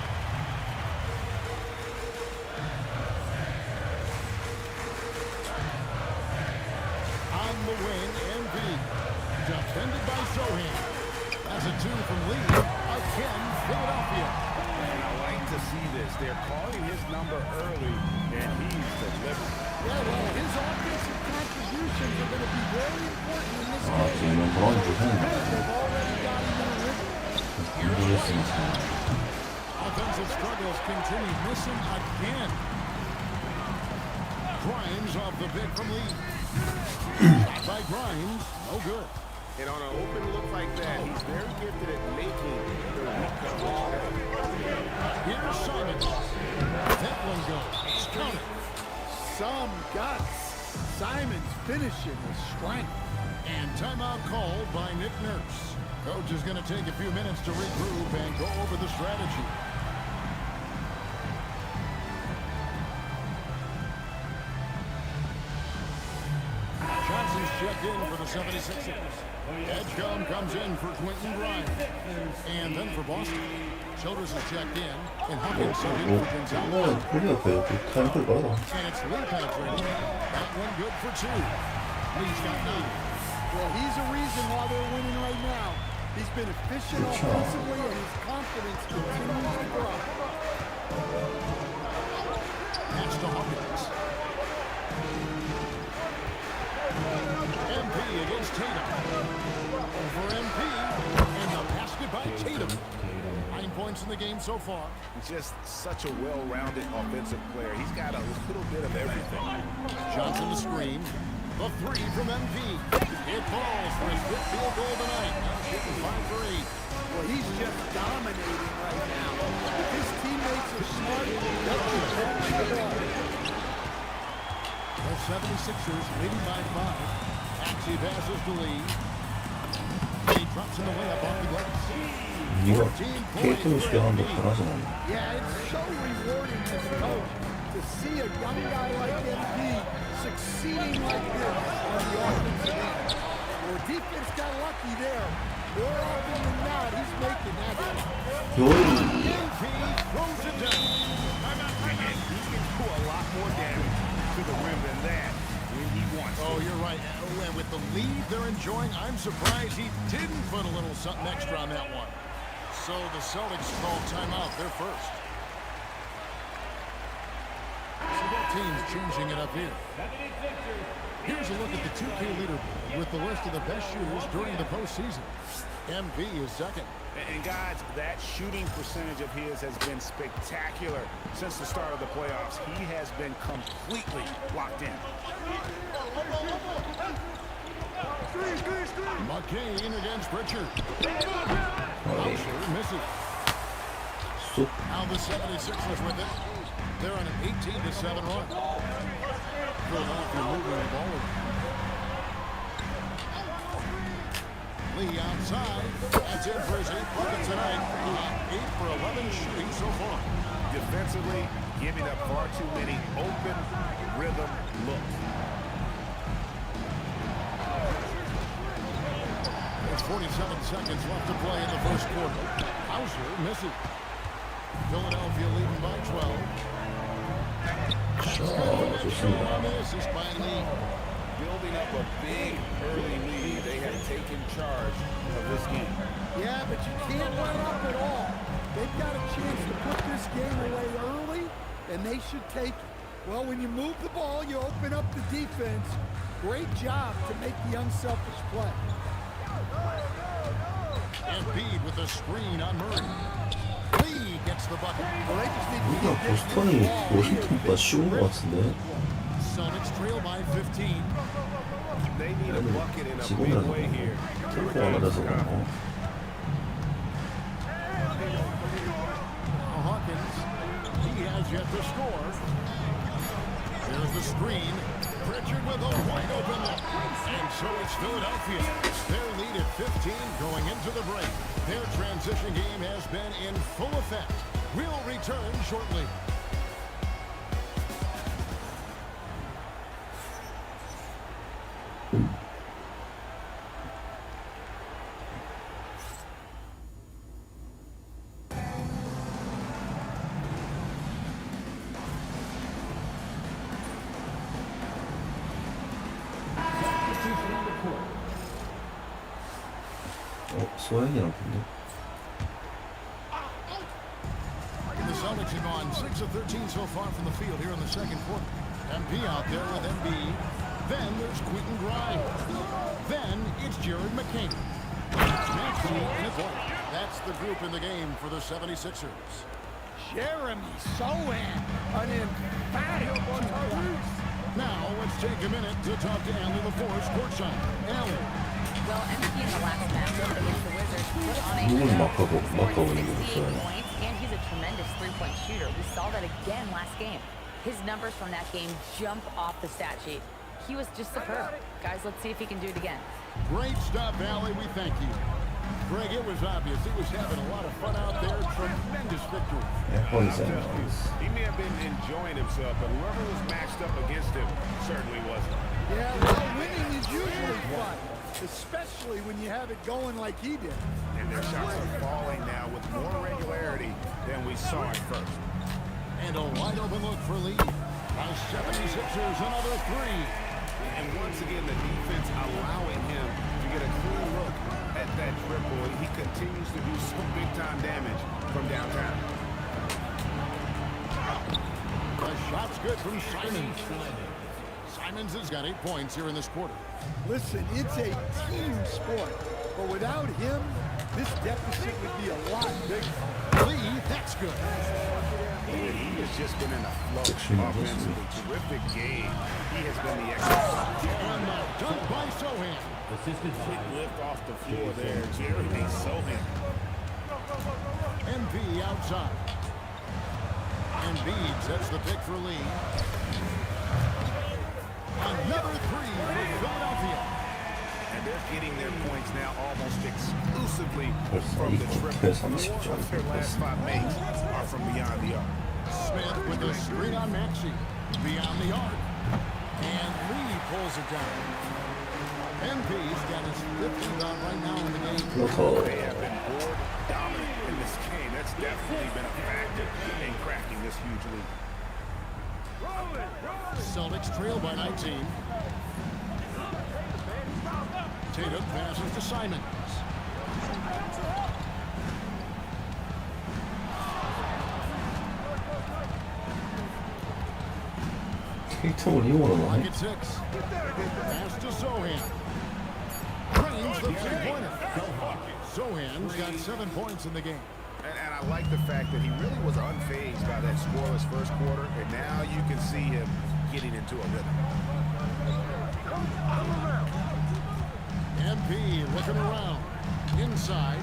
On the wing, Embiid. Defended by Sohan. That's a 2 from Lee. Again, Philadelphia. And I like to see this. They're calling his number early, and he's delivered. Yeah, well, his offensive contributions are going to be very important in this 아, game. 지금 브라운 조선인데. They've already got him in a rhythm. 모르겠습니다. Offensive struggles continue. Missing again. Grimes off the pick from Lee. Shot by Grimes. No good. And on an open look like that, he's very gifted at making the weak coverage. Here's Simon. That one goes. It's counted. Some guts. Simon's finishing with strength. And timeout called by Nick Nurse. Coach is going to take a few minutes to regroup and go over the strategy. Johnson's checked in for the 76ers. Edgecombe comes in for Quentin Grimes. And then for Boston, Childress is checked in, and Hawkins is in for Gonzalez. And it's Lee penetrating. That one good for two. Lee's got 9. Well, he's a reason why they're winning right now. He's been efficient offensively, and his confidence continues to grow. Pass to Hawkins. MP against Tatum. Over MP, and the basket by Tatum. 9 points in the game so far. Just such a well-rounded offensive player. He's got a little bit of everything. Johnson the screen. The 3 from MP. It falls for his 5th field goal tonight. Now shooting 5 for 8. Well, he's just dominating right now. If his teammates are smart, they'll keep passing the ball. The 76ers leading by 5. Axie passes to Lee. He drops in the way up off the glass. 이거 케이트로 시작하는 거 변하진 않네. Yeah, it's so rewarding as a coach to see a young guy like MP succeeding like this on the offensive end. Well, defense got lucky there. More often than not, he's making that happen. MP throws it down. I'm not thinking he can do a lot more damage to the rim than that when he wants. Oh, you're right. And with the lead they're enjoying, I'm surprised he didn't put a little something extra on that one. So the Celtics call timeout. They're first. So both teams changing it up here. Here's a look at the 2K leaderboard with the list of the best shooters during the postseason. MP is second. And guys, that shooting percentage of his has been spectacular since the start of the playoffs. He has been completely locked in. McCain against Richard. Misses. Now the 76ers with it. They're on an 18-7 run. Philadelphia moving the ball. Lee outside. That's in for his 8th bucket tonight. 8 for 11 shooting so far. Defensively, giving up far too many open rhythm looks. There's 47 seconds left to play in the first quarter. Hauser misses. Philadelphia leading by 12. Assist by Lee. Building up a big early lead. They have taken charge of this game. Yeah, but you can't let up at all. They've got a chance to put this game away early, and they should take it. Well, when you move the ball, you open up the defense. Great job to make the unselfish play. Embiid with a screen on Murray. Lee gets the bucket. Well, they just need to 우리가 보스턴이 워싱턴보다 쉬운 것 같은데. Celtics trail by 15. They need a bucket in a big way here. 템포가 낮아서 그런가. Hawkins, he has yet to score. There's the screen. Pritchard with a wide open look. And so it's Philadelphia. Their lead at 15 going into the break. Their transition game has been in full effect. We'll return shortly. 소연이랑 근데. The Celtics have gone 6 of 13 so far from the field here in the second quarter. MP out there with Embiid. Then there's Quentin Grimes. Then it's Jared McCain. Maxey and it's all. That's the group in the game for the 76ers. Jeremy Sohan, an emphatic two-point. Now let's take a minute to talk to Allen LaForce courtside. Allen. Well, MP in the last matchup against the Wizards put on a 누굴 clinic, 막하고 scoring 있는 68 거였어요. points, and he's a tremendous three-point shooter. We saw that again last game. His numbers from that game jump off the stat sheet. He was just superb. Guys, let's see if he can do it again. Great stuff, Allie. We thank you. Greg, it was obvious. He was having a lot of fun out there. Tremendous victory. He may have been enjoying himself, but whoever was matched up against him certainly wasn't. Yeah, well, winning is usually fun, especially when you have it going like he did. And their shots are falling now with more regularity than we saw at first. And a wide open look for Lee. By 76ers, another three. And once again, the defense allowing him to get a clean look at that triple. He continues to do some big-time damage from downtown. The shot's good from Simons. Simons has got 8 points here in this quarter. Listen, it's a team sport, but without him, this deficit would be a lot bigger. Lee, that's good. He has just been in a flow offensively. Terrific game. He has been the expert. And the dunk by Sohan. Assistant Big lift off the floor there. Jeremy Sohan. MP outside. And Embiid sets the pick for Lee. Another three for Philadelphia. And they're getting their points now almost exclusively from the triple. 4 of their last 5 makes are from beyond the arc. Smith with the screen on Maxey. Beyond the arc. And Lee pulls it down. MP's got his 5th rebound right now in the game. They have been board dominant in this game. That's definitely been a factor in cracking this huge lead. Celtics trail by 19. Tatum passes to Simons. 케이트를 이용으로 넣어. Pocket 6. Pass to Sohan. Drains the three-pointer. Sohan's got 7 points in the game. And I like the fact that he really was unfazed by that scoreless first quarter, and now you can see him getting into a rhythm. MP looking around. Inside.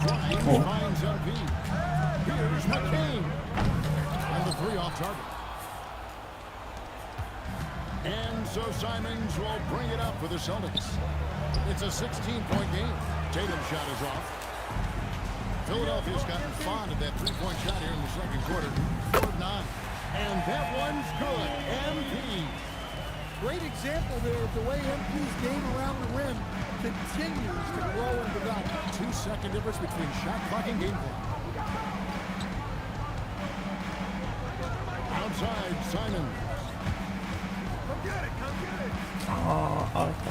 Grimes finds MP. Here's McCain. And the three off target. And so Simons will bring it up for the Celtics. It's a 16-point game. Tatum's shot is off. Philadelphia's gotten fond of that three-point shot here in the second quarter. 4-9. And that one's good. MP. Great example there of the way MP's game around the rim continues to grow and develop. 2-second difference between shot clock and game clock. Outside, Simons. 알았다.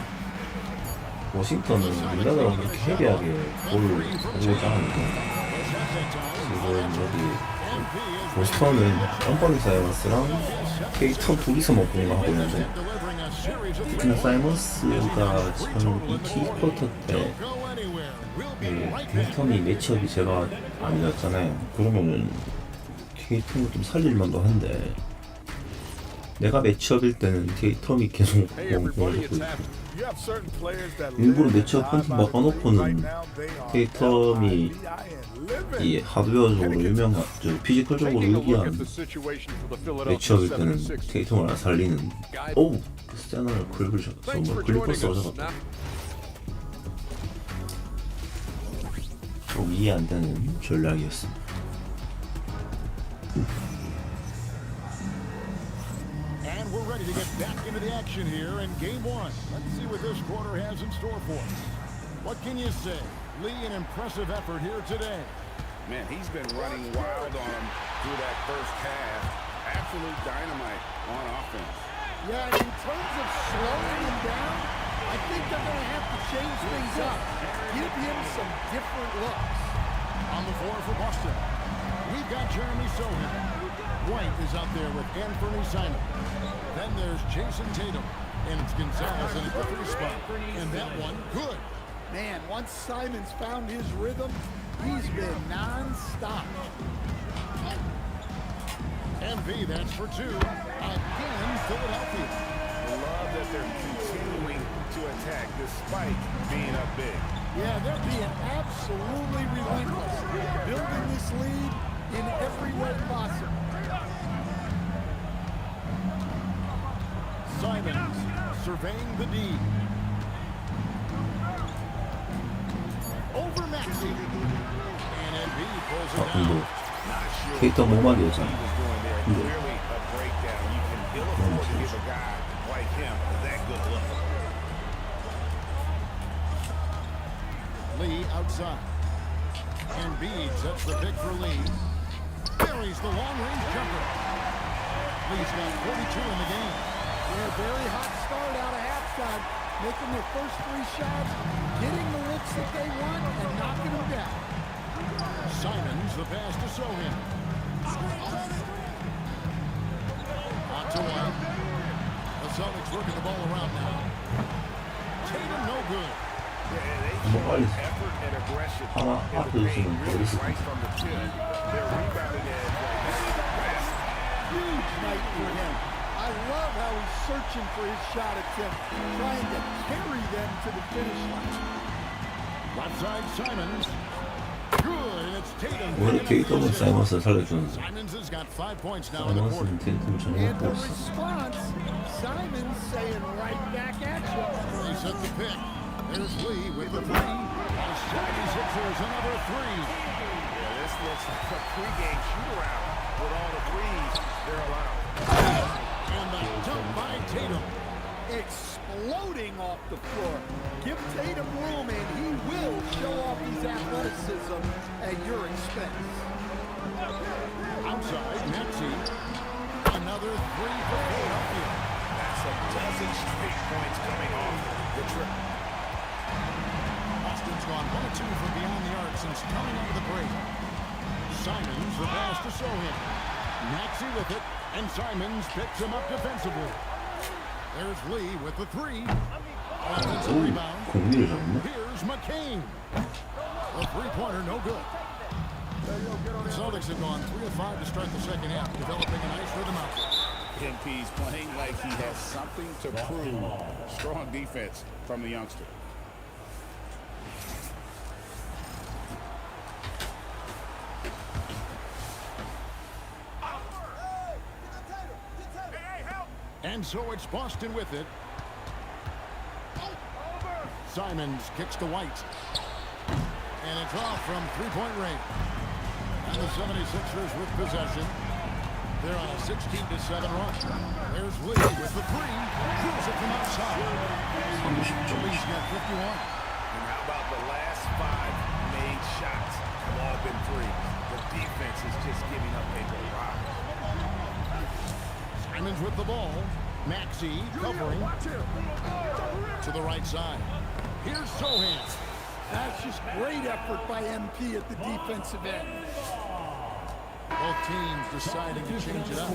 워싱턴은 밀라드랑 그렇게 헤비하게 볼을 하고자 하는데 지금 여기 보스턴은 엠퍼니 사이먼스랑 케이턴 둘이서 먹고 하고 있는데 특히나 사이먼스가 지금 이 T쿼터 때 케이턴이 매치업이 제가 아니었잖아요. 그러면은 케이턴을 좀 살릴만도 한데 내가 매치업일 때는 테이텀이 계속 공을 잡고 있고 일부러 매치업 한 팀 바꿔놓고는 테이텀이 이 하드웨어적으로 유명한 피지컬적으로 유리한 매치업일 때는 테이텀을 안 살리는 오우 그 스탠을 클리퍼스가 잡았다. 좀 이해 안 되는 전략이었습니다. We're ready to get back into the action here in game one. Let's see what this quarter has in store for us. What can you say? Lee, an impressive effort here today. Man, he's been running wild on him through that first half. Absolute dynamite on offense. Yeah, in terms of slowing him down, I think they're going to have to change things up. Give him some different looks. On the floor for Boston, we've got Jeremy Sohan. White is out there with Anthony Simons. Then there's Jason Tatum. And it's Gonzalez in the three spot. And that one, good. Man, once Simons found his rhythm, he's been non-stop. MV, that's for two. Again, Philadelphia. love that they're continuing to attack despite being up big. Yeah, they're being absolutely relentless, building this lead in every way possible. Simons surveying the D. Over Maxey. And Embiid pulls it 근데 down. 캐릭터 모막이었잖아. 근데 Clearly a breakdown. You can ill afford to give a guy like him that good look. Lee outside. Embiid sets the pick for Lee. Buries the long-range jumper. Lee's got 42 in the game. Yeah, very hot start out of halftime, making their first 3 shots, getting the looks that they want, and knocking them down. Simons, the pass to Sohan. Out to White. The Celtics working the ball around now. Tatum no good. 뭐 빨리 Effort and aggression 하나 in 앞에 the paint, 있으면 더 really 있을 것 right 같아. from the tip. Their rebounding edge right now. Huge night for him. I love how he's searching for his shot attempt, trying to carry them to the finish line. Left side Simons. Good. It's Tatum. 오늘 캐릭터는 사이먼스를 살려주는데 Simons has got 5 points now in the quarter. 사이먼스는 캐릭터를 전혀 And 못 the 봤어. response, Simons saying right back at you. They set the pick. There's Lee with the 3. The 76ers another 3. Yeah, this looks like a pregame shoot-around with all the threes they're allowed. And the dunk by Tatum. Exploding off the floor. Give Tatum room and he will show off his athleticism at your expense. Outside, Maxey. Another 3 for Philadelphia. That's a dozen straight points coming off the trip. Austin's gone 1 of 2 from beyond the arc since coming into the break. Simons, the pass to Sohan. Maxey with it, and Simons picks him up defensively. There's Lee with the 3. Offensive 오, rebound. 공미를 잡네. Here's McCain. The 3-pointer, no good. The Celtics have gone 3 of 5 to start the second half, developing a nice rhythm out there. MP's playing like he has something to prove. Strong defense from the youngster. And so it's Boston with it. Simons kicks to White. And it's off from 3-point range. And the 76ers with possession. They're on a 16-7 run. There's Lee with the 3. Drills it from outside. Lee's got 51. And how about the last 5 made shots have all been threes? The defense is just giving up a barrage. Simons with the ball. Maxey covering to the right side. Here's Sohan. That's just great effort by MP at the defensive end. Both teams deciding to change it up.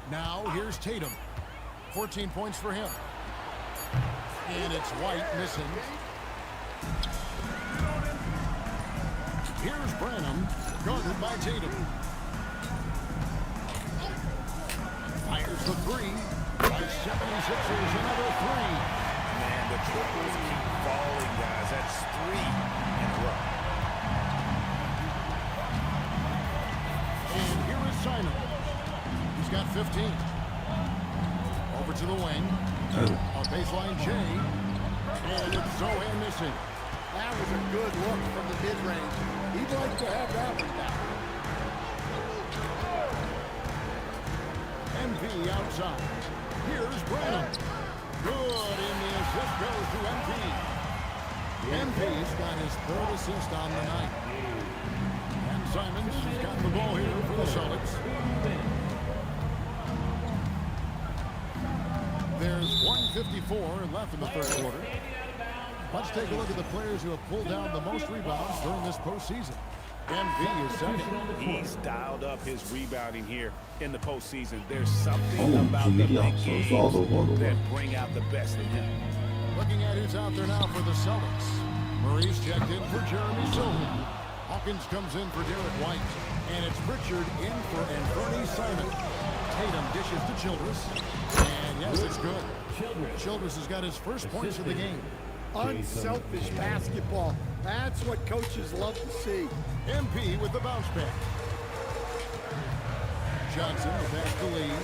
Now here's Tatum. 14 points for him. And it's White missing. Here's Branham, guarded by Tatum. Fires the 3. By 76ers, another 3. Man, the triples keep falling, guys. That's 3 in a row. And here is Simon. He's got 15. Over to the wing. On baseline J. And it's Sohan missing. That was a good look from the mid-range. He'd like to have that one back. MP outside. Here's Branham. Good, and the assist goes to MP. MP's got his 3rd assist on the night. And Simons has got the ball here for the Celtics. There's 1:54 left in the 3rd quarter. Let's take a look at the players who have pulled down the most rebounds during this postseason. MP is second. He's dialed up his rebounding here in the postseason. There's something about the big games that bring out the best in him. Looking at who's out there now for the Celtics. Murray's checked in for Jeremy Sohan. Off Hawkins comes in for Derek White. And it's Pritchard in for Anthony Simon. Tatum dishes to Childress. And yes, it's good. Childress has got his first points of the game. Unselfish basketball. That's what coaches love to see. MP with the bounce back. Johnson will pass the lead.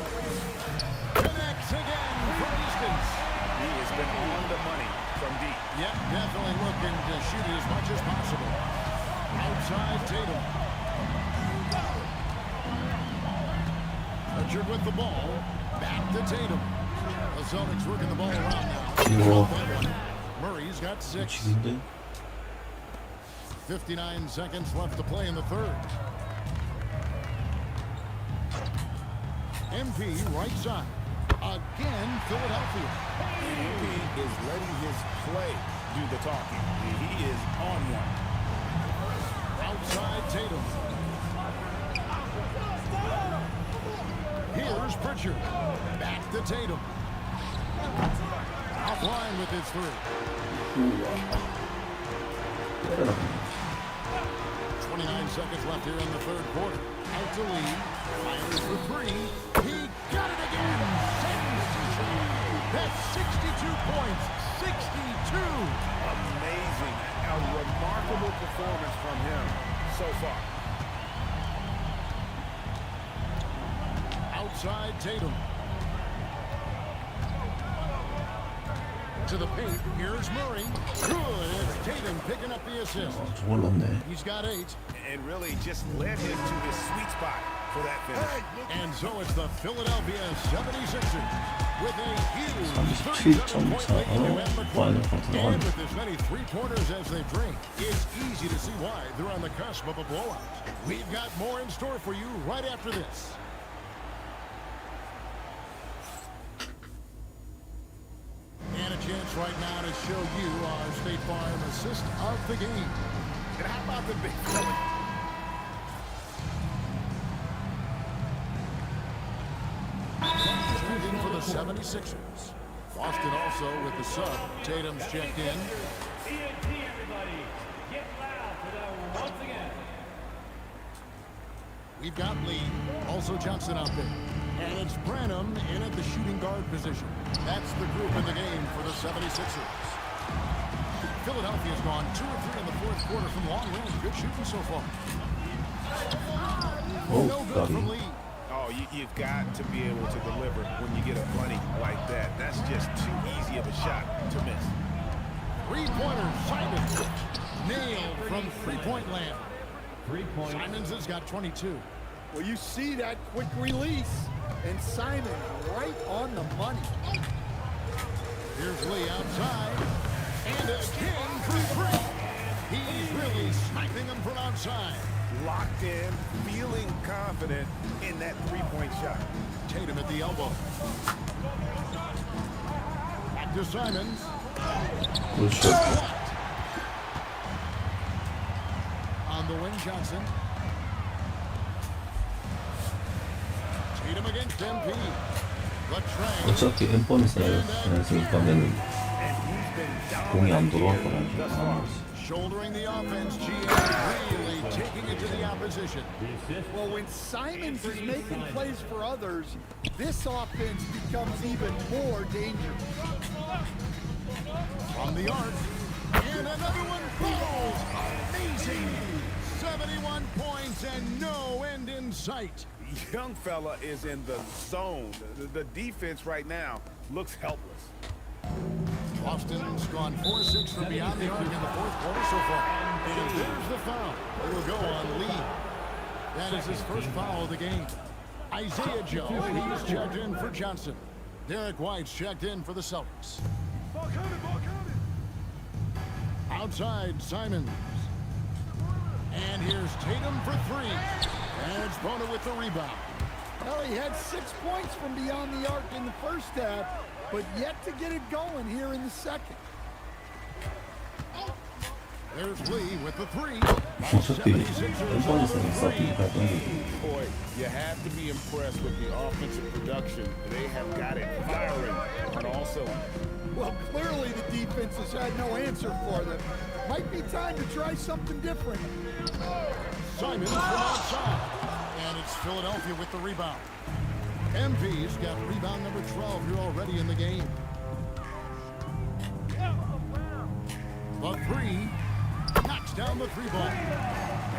Connects again for distance. He has been on the money from deep. Yep, definitely looking to shoot it as much as possible. Outside Tatum. Pritchard with the ball. Back to Tatum. The Celtics working the ball around now. Murray's got 6. 59 seconds left to play in the third. MP right side. Again, Philadelphia. MP is letting his play do the talking. He is on one. Outside Tatum. Here's Pritchard. Back to Tatum. Offline with his 3. 29 seconds left here in the third quarter. Out to lead. Fires for 3. He got it again. That's 62 points. 62. Amazing. A remarkable performance from him so far. Outside Tatum. To the paint. Here's Murray. Good. Tatum picking up the assist. 저걸 넣네. He's got 8. And really just led him to his sweet spot for that finish. And so it's the Philadelphia 76ers with a huge 37-point lead to end the quarter. And with as many three-pointers as they bring, it's easy to see why they're on the cusp of a blowout. We've got more in store for you right after this. And a chance right now to show you our State Farm assist of the game. And how about the big fella? In for the 76ers. Boston also with the sub. Tatum's checked in. TNT, everybody. Get loud for that once again. We've got Lee. Also Johnson out there. And it's Branham in at the shooting guard position. That's the group in the game for the 76ers. Philadelphia's gone 2 or 3 in the fourth quarter from long range. Good shooting so far. No good from Lee. Oh, you've got to be able to deliver when you get a bunny like that. That's just too easy of a shot to miss. Three-pointer, Simon. Nailed from three-point land. 3 points. Simons has got 22. Well, you see that quick release, and Simon right on the money. Here's Lee outside. And again for 3. He's really sniping him from outside. Locked in, feeling confident in that three-point shot. Tatum at the elbow. Back to Simons. Good shot. On the wing, Johnson. Tatum against MP. The train. 어차피 N번이 쌓였으니까는 공이 안 돌아갈 거라는 Shouldering the offense, really taking it to the opposition. Well, when Simons is making plays for others, this offense becomes even more dangerous. From the arc, and another one falls. Amazing. 71 points and no end in sight. Young fella is in the zone. The defense right now looks helpless. Boston's gone 4-6 from beyond the arc in the fourth quarter so far. And there's the foul. It will go on Lee. That is his first foul of the game. Isaiah Joe, he's checked in for Johnson. Derek White's checked in for the Celtics. Outside, Simons. And here's Tatum for 3. And it's Bona with the rebound. Well, he had 6 points from beyond the arc in the first half, but yet to get it going here in the second. There's Lee with the 3. 어차피 N번이 쌓였으니까 Boy, you have to be impressed with the offensive production. They have got it firing on all cylinders. Well, clearly the defense has had no answer for them. Might be time to try something different. Simons from outside. And it's Philadelphia with the rebound. MP's got rebound number 12 here already in the game. The three knocks down the three ball.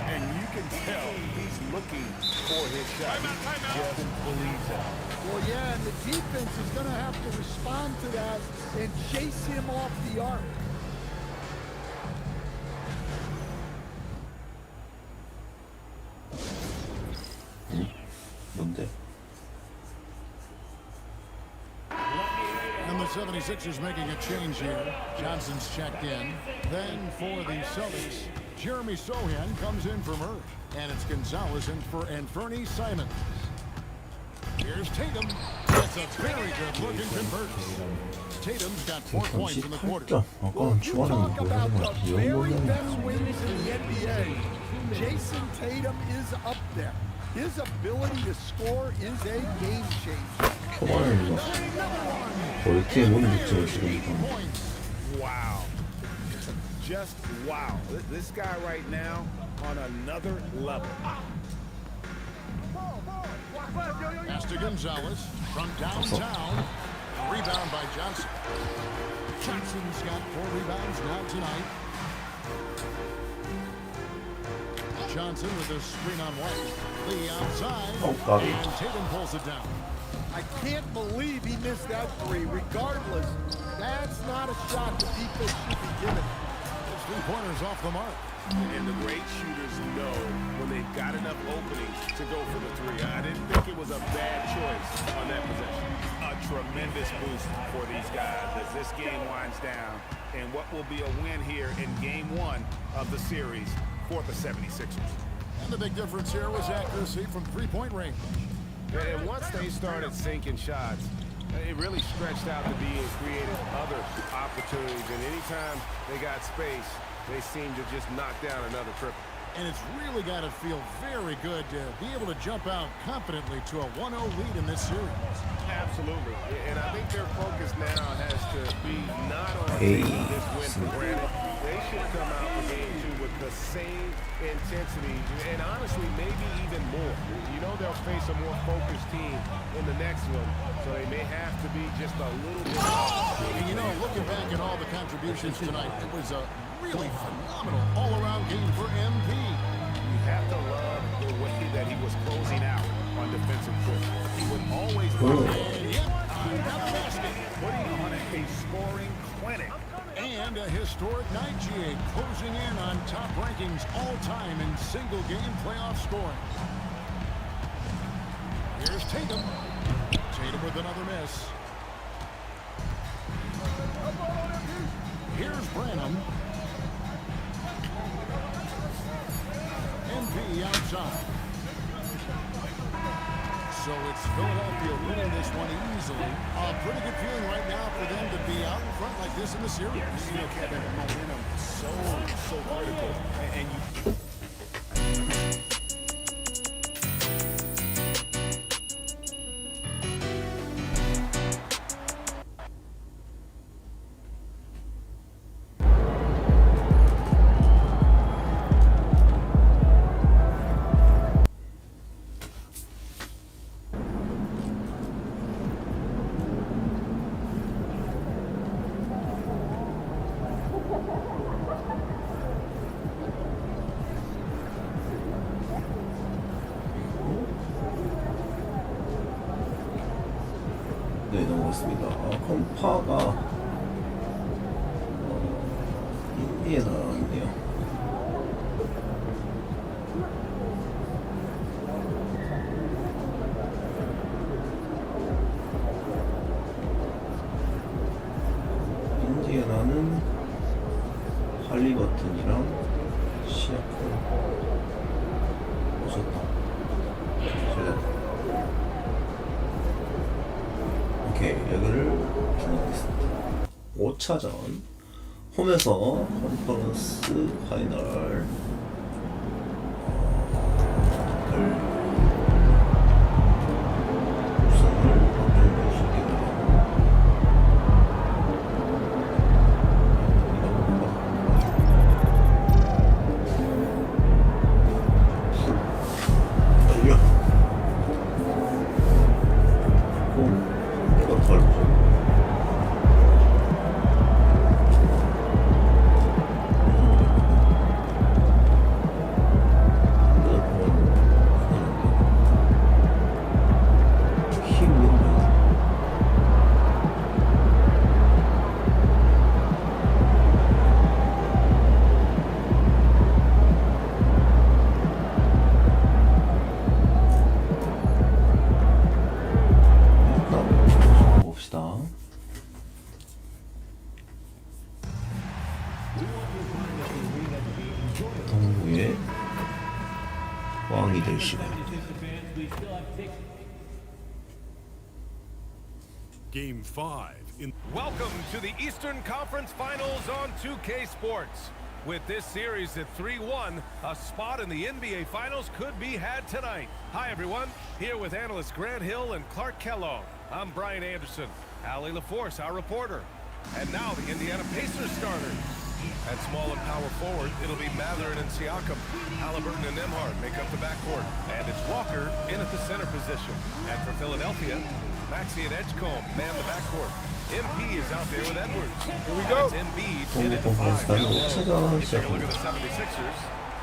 And you can tell he's looking for his shot. He just believes that. Well, yeah, and the defense is going to have to respond to that and chase him off the arc. 뭔데? And the 76ers making a change here. Johnson's checked in. Then for the Celtics, Jeremy Sohan comes in for Murray. And it's Gonzalez in for Fernie Simons. Here's Tatum. That's a very good look and converts. Tatum's got 4 points in the quarter. Well, you talk about the very best wings in the NBA. Jason Tatum is up there. His ability to score is a game changer. 초반에 거의 팀의 모든 득점을 지금 Wow. Just wow. This guy right now on another level. Pass to Gonzalez from downtown. Rebound by Johnson. Johnson's got 4 rebounds now tonight. Johnson with a screen on White. Lee outside. And Tatum pulls it down. I can't believe he missed that three. Regardless, that's not a shot the defense should be given. 3-pointers off the mark. And the great shooters know when they've got enough openings to go for the three. I didn't think it was a bad choice on that possession. A tremendous boost for these guys as this game winds down. And what will be a win here in game 1 of the series for the 76ers. And the big difference here was accuracy from 3-point range. And once they started sinking shots, it really stretched out to be and created other opportunities. And anytime they got space, they seemed to just knock down another triple. And it's really got to feel very good to be able to jump out confidently to a 1-0 lead in this series. Absolutely. And I think their focus now has to be not on taking this win for granted. They should come out for game 2 with the same intensity and honestly maybe even more. You know they'll face a more focused team in the next one, so they may have to be just a little bit off. And you know, looking back at all the contributions tonight, it was a really phenomenal all-around game for MP. You have to love the way that he was closing out on defensive court. He would always putting on a scoring clinic. And a historic night, GA, closing in on top rankings all-time in single-game playoff scoring. Here's Tatum. Tatum with another miss. Here's Branham. MP outside. So it's Philadelphia winning this one easily. A pretty good feeling right now for them to be out in front like this in the series. You know, Kevin, momentum so critical. And you... 네, 넘어갔습니다. 컴파가 인디애나네요. 인디애나는 할리버튼이랑 시아클 오셨다. 오케이, 여기를 넘어가겠습니다. 5차전 홈에서 컨퍼런스 파이널 우승을 확정할 수 있게 되네요. 넣고 이거 걸고. 동부의 왕이 될 시간. Game 5 in Welcome to the Eastern Conference Finals on 2K Sports. With this series at 3-1, a spot in the NBA Finals could be had tonight. Hi, everyone. Here with analysts Grant Hill and Clark Kellogg. I'm Brian Anderson. Allie LaForce, our reporter. And now the Indiana Pacers starters. At small and power forward, it'll be Matherin and Siakam. Halliburton and Nembhard make up the backcourt. And it's Walker in at the center position. And for Philadelphia, Maxey and Edgecombe man the backcourt. MP is out there with Edwards. Here we go. Embiid in at the 5. Take a look at the 76ers.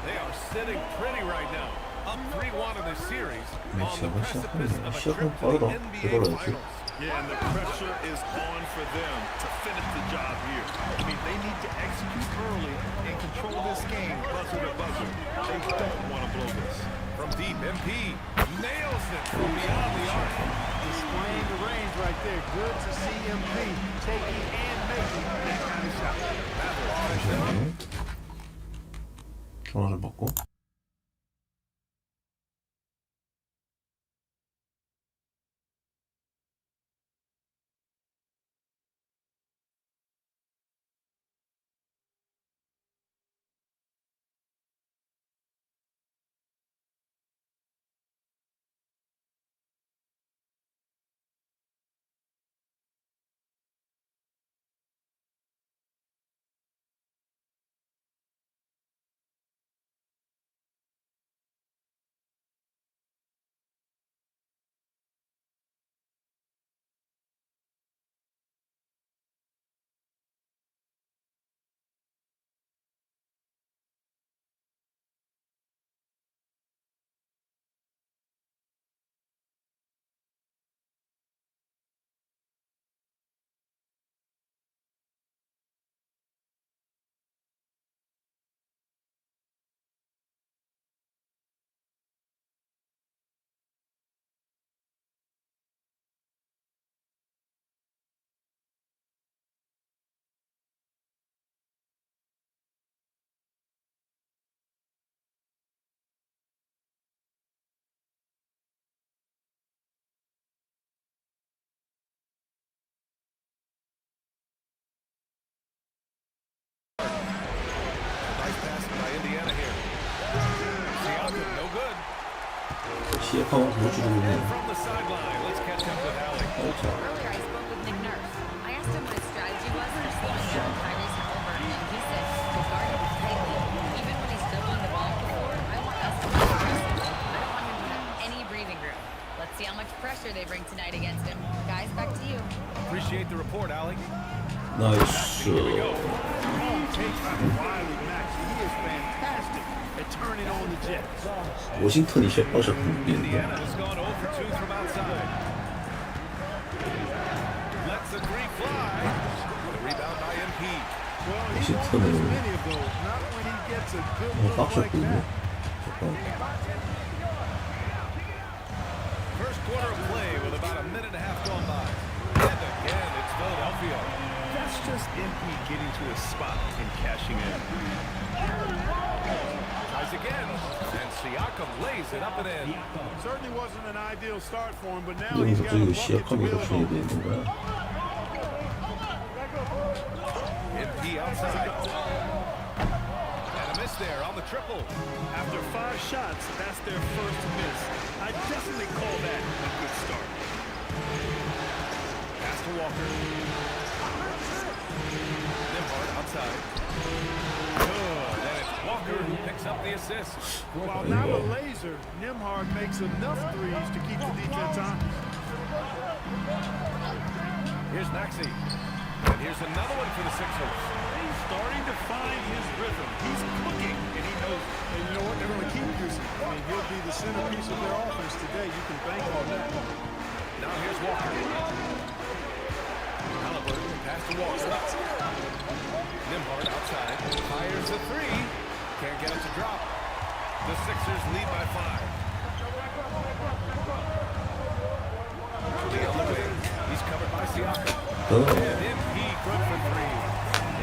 They are sitting pretty right now. Up 3-1 in this series on the precipice of a trip to the NBA Finals. Yeah, and the pressure is on for them to finish the job here. I mean, they need to execute early and control this game buzzer to buzzer. They don't want to blow this. From deep, MP nails it from beyond the arc. Displaying the range right there. Good to see MP taking and making that kind of shot. 전화를 받고. 시약하고 보여주고 있네요. From the sideline, let's catch up with Allie. Earlier, I spoke with Nick Nurse. I asked him what his strategy was for slowing down Tyrese Halliburton, and he said to guard him tightly. Even when he's dribbling the ball before, I want us to be aggressive. I don't want him to have any breathing room. Let's see how much pressure they bring tonight against him. Guys, back to you. Appreciate the report, Allie. 나이스. Turning on the Jets. 워싱턴이 셰퍼셔 분위기인데. Indiana has gone 0 for 2 from outside. Lets the three fly. The rebound by MP. 워싱턴은 빡쳤군요. First quarter of play with about a minute and a half gone by. And again, it's Philadelphia. That's just MP getting to his spot and cashing in. Again, and Siakam lays it up and in. Certainly wasn't an ideal start for him, but now 너 he's got a 갑자기 bucket to 시약함이 build 덮쳐야 on. 되는 거야? MP outside. And a miss there on the triple. After 5 shots, that's their first miss. I definitely call that a good start. Pass to Walker. Nembhard outside. Good. And it's Walker who picks up the assist. While not a laser, Nembhard makes enough threes to keep the defense honest. Here's Maxey. And here's another one for the Sixers. He's starting to find his rhythm. He's cooking, and he knows it. And you know what? They're going to keep using. I mean, he'll be the centerpiece of their offense today. You can bank on that. Now here's Walker. Halliburton pass to Walker. Nembhard outside. Fires the three. Can't get it to drop. The Sixers lead by 5. Lee on the wing. He's covered by Siakam. And MP good for 3.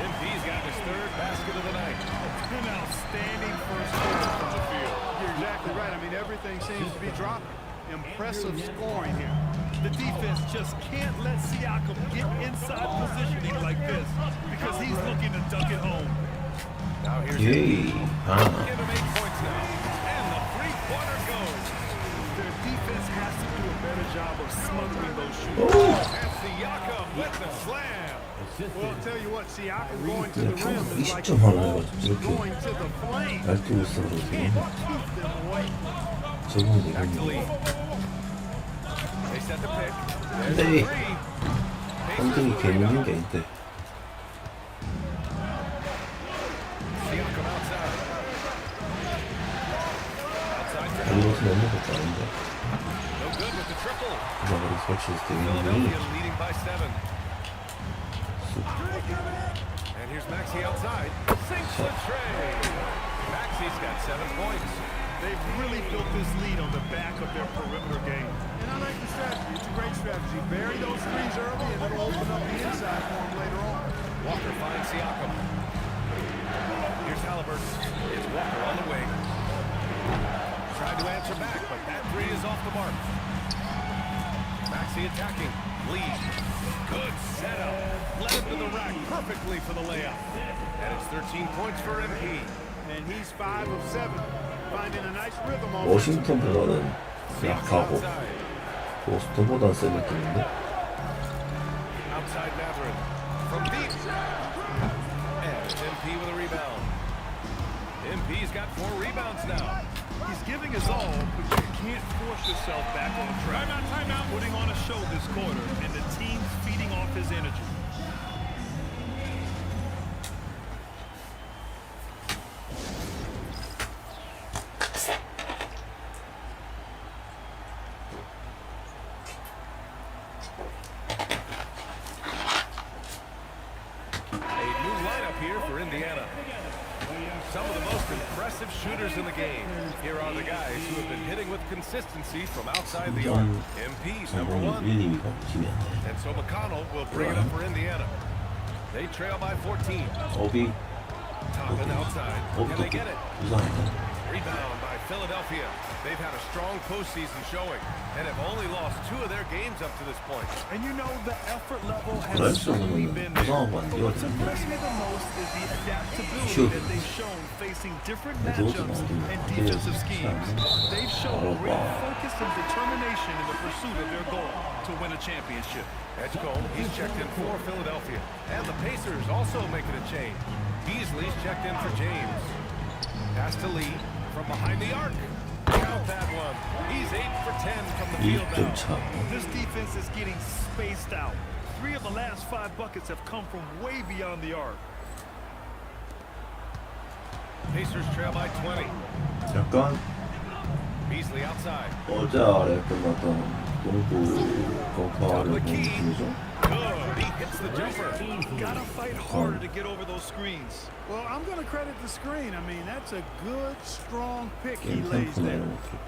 MP's got his 3rd basket of the night. An outstanding first quarter from the field. You're exactly right. I mean, everything seems to be dropping. Impressive scoring here. The defense just can't let Siakam get inside positioning like this because he's looking to dunk it home. Now here's Yay. Give him 8 points now. And the three-pointer goes. Their defense has to do a better job of smothering those 오! shooters. And Siakam with the slam. Well, I'll tell you what, Siakam going to the 그냥 rim 평균 is like 20점 하는 애가 이렇게 going to the flame. 날뛰고 있어 그러지. Can't keep them away. 적응이 Back to Lee. 되겠네. They set the pick. There's 근데 the 3. 깜짝이 개미는 게 있대. Siakam outside. Outside for 달려서 못 먹었다 아닌데. no good with the triple. 그냥 설치했을 때 Philadelphia 이미 leading by 7. And here's Maxey outside. Sinks the tray. Maxey's got 7 points. They've really built this lead on the back of their perimeter game. And I like the strategy. It's a great strategy. Bury those threes early, and it'll open up the inside for them later on. Walker finds Siakam. Here's Halliburton. It's Walker on the wing. Tried to answer back, but that 3 is off the mark. Maxey attacking. Lee. Good setup. Led him to the rack perfectly for the layup. And it's 13 points for MP. And he's 5 of 7. Finding a nice rhythm on 워싱턴보다는 Siakam 약하고 outside. 보스턴보다는 센 느낌인데. Outside Mathurin. From deep. And it's MP with a rebound. MP's got 4 rebounds now. He's giving his all, but you can't force yourself back on track. Timeout. Putting on a show this quarter, and the team's feeding off his energy. Some of the most impressive shooters in the game. Here are the guys who have been hitting with consistency from outside the arc. MP's number 1. And so McConnell will bring it up for Indiana. They trail by 14. 어비 Toppin outside. Can they get it? 이상하다. Rebound by Philadelphia. They've had a strong postseason showing and have only lost 2 of their games up to this point. And you know the effort level 그럴 has 수 certainly 있는 been there. 무서운 건 But what's 이거지. impressed me the most is the adaptability Sure. that they've shown facing different those matchups are and the defensive ideas. schemes. They've shown Oh, great wow. focus and determination in the pursuit of their goal to win a championship. Edgecombe, he's checked in for Philadelphia. And the Pacers also making a change. Beasley's checked in for James. Pass to Lee from behind the arc. Count that one. He's 8 for 10 from the field now. 1점 차. This defense is getting spaced out. 3 of the last 5 buckets have come from way beyond the arc. Pacers trail by 20. 약간 Beasley outside. 어제 아래 끝났던 농구 거파를 본 느낌이죠. Good. He hits the jumper. Gotta fight harder to get over those screens. Well, I'm going to credit the screen. I mean, that's a good, strong pick he 게임 lays 템포나 there. 이런 것들.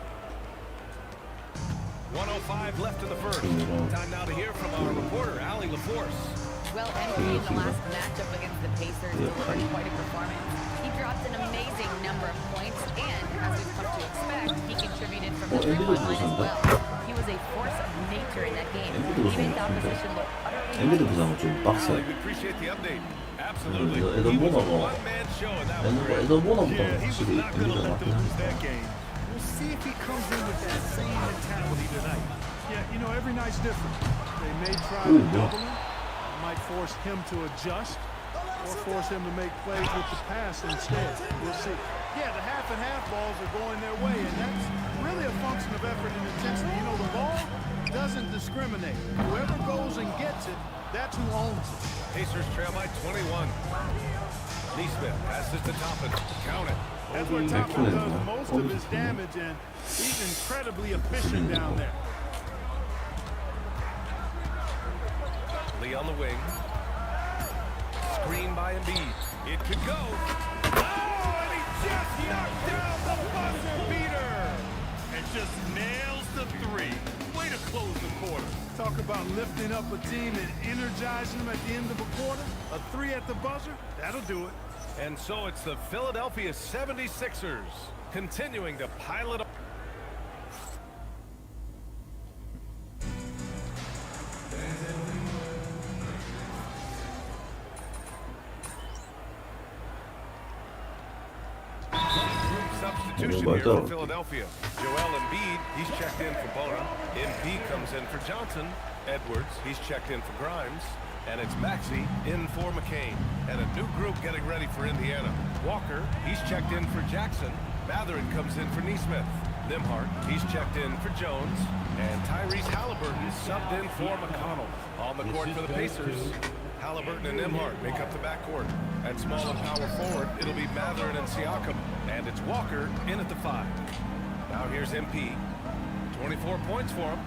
1:05 left in the first. Time now to hear from our reporter, Allie LaForce. Well, MP in the last matchup against the Pacers delivered quite a performance. He dropped an amazing number of points, and as we've come to expect, he contributed from the three-point line as well. He was a force of nature in that game. He made the opposition look utterly 엔비드 부상은 좀 Allie, 빡세. we appreciate the update. Absolutely. 애들 He was a 보나가 one-man show in that one. 애들 보나보다 Yeah, he was 확실히 not going to 엔비드가 let 낫긴 them lose 하니까. that game. We'll see if he comes in with that same mentality tonight. Yeah, you know, every night's different. They may try Ooh, to yeah. double him, might force him to adjust, or force him to make plays with the pass instead. We'll see. Yeah, the half and half balls are going their way, and that's really a function of effort and intensity. You know, the ball doesn't discriminate. Whoever goes and gets it, that's who owns it. Pacers trail by 21. Neesmith passes to Toppin. Count it. That's where Toppin does most of his damage, and he's incredibly efficient down there. Lee on the wing. Screen by Embiid. It could go. Oh, and he just knocked down the buzzer beater. And just nails the three. Way to close the quarter. Talk about lifting up a team and energizing them at the end of a quarter. A three at the buzzer, that'll do it. And so it's the Philadelphia 76ers continuing to pile it up. Substitution here for Philadelphia. Joel Embiid, he's checked in for Bona. MP comes in for Johnson. Edwards, he's checked in for Grimes. And it's Maxey in for McCain. And a new group getting ready for Indiana. Walker, he's checked in for Jackson. Matherin comes in for Neesmith. Nimhart, he's checked in for Jones. And Tyrese Halliburton subbed in for McConnell. On the court for the Pacers. Halliburton and Nimhart make up the backcourt. At small and power forward, it'll be Matherin and Siakam. And it's Walker in at the 5. Now here's MP. 24 points for him.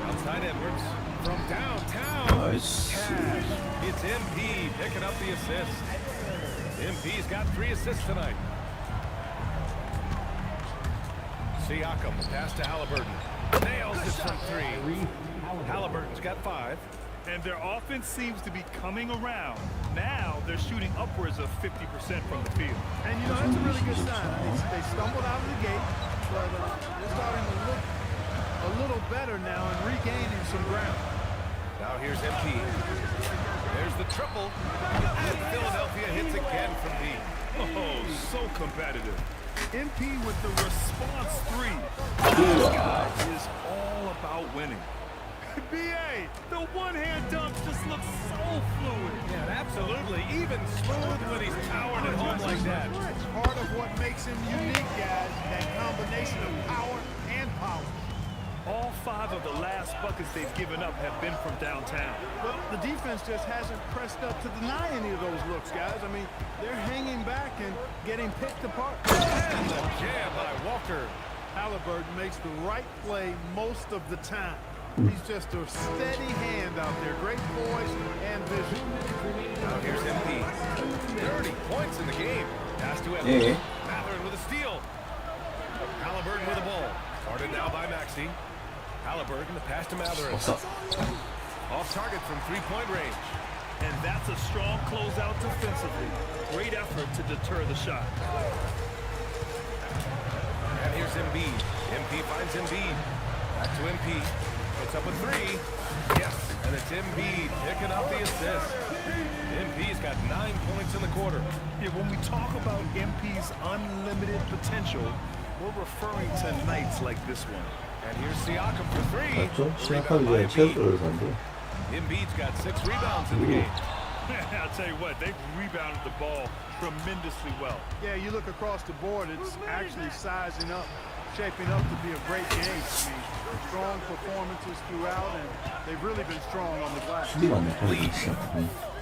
Outside Edwards. From downtown. Nice. Cash. It's MP picking up the assist. MP's got 3 assists tonight. Siakam, pass to Halliburton. Nails it from 3. Halliburton's got 5. And their offense seems to be coming around. Now they're shooting upwards of 50% from the field. And, you know, that's a really good sign. They stumbled out of the gate, but they're starting to look a little better now and regaining some ground. Now here's MP. There's the triple. And Philadelphia hits again from deep. Oh, so competitive. MP with the response 3. This guy is all about winning. BA, the one-hand dunk just looks so fluid. Yeah, absolutely. Even smooth when he's powered at home like that. It's part of what makes him unique, guys. That combination of power and power. All 5 of the last buckets they've given up have been from downtown. Well, the defense just hasn't pressed up to deny any of those looks, guys. I mean, they're hanging back and getting picked apart. And the jam by Walker. Halliburton makes the right play most of the time. He's just a steady hand out there. Great voice and vision. Now here's MP. 30 points in the game. Pass to Edwards. Matherin with a steal. Halliburton with a ball. Guarded now by Maxey. Halliburton, the pass to Matherin. Off target from 3-point range. And that's a strong closeout defensively. Great effort to deter the shot. And here's Embiid. MP finds Embiid. Back to MP. Puts up a 3. Yes, and it's Embiid picking up the assist. MP's got 9 points in the quarter. Yeah, when we talk about MP's unlimited potential, we're referring to nights like this one. And here's Siakam for 3. 맞죠? 시작하기 전에 체육들을 사는데. Embiid's got 6 rebounds in the game. I'll tell you what, they've rebounded the ball tremendously well. Yeah, you look across the board, it's actually sizing up, shaping up to be a great game. I mean, strong performances throughout, and they've really been strong on the glass. 수비 맞네.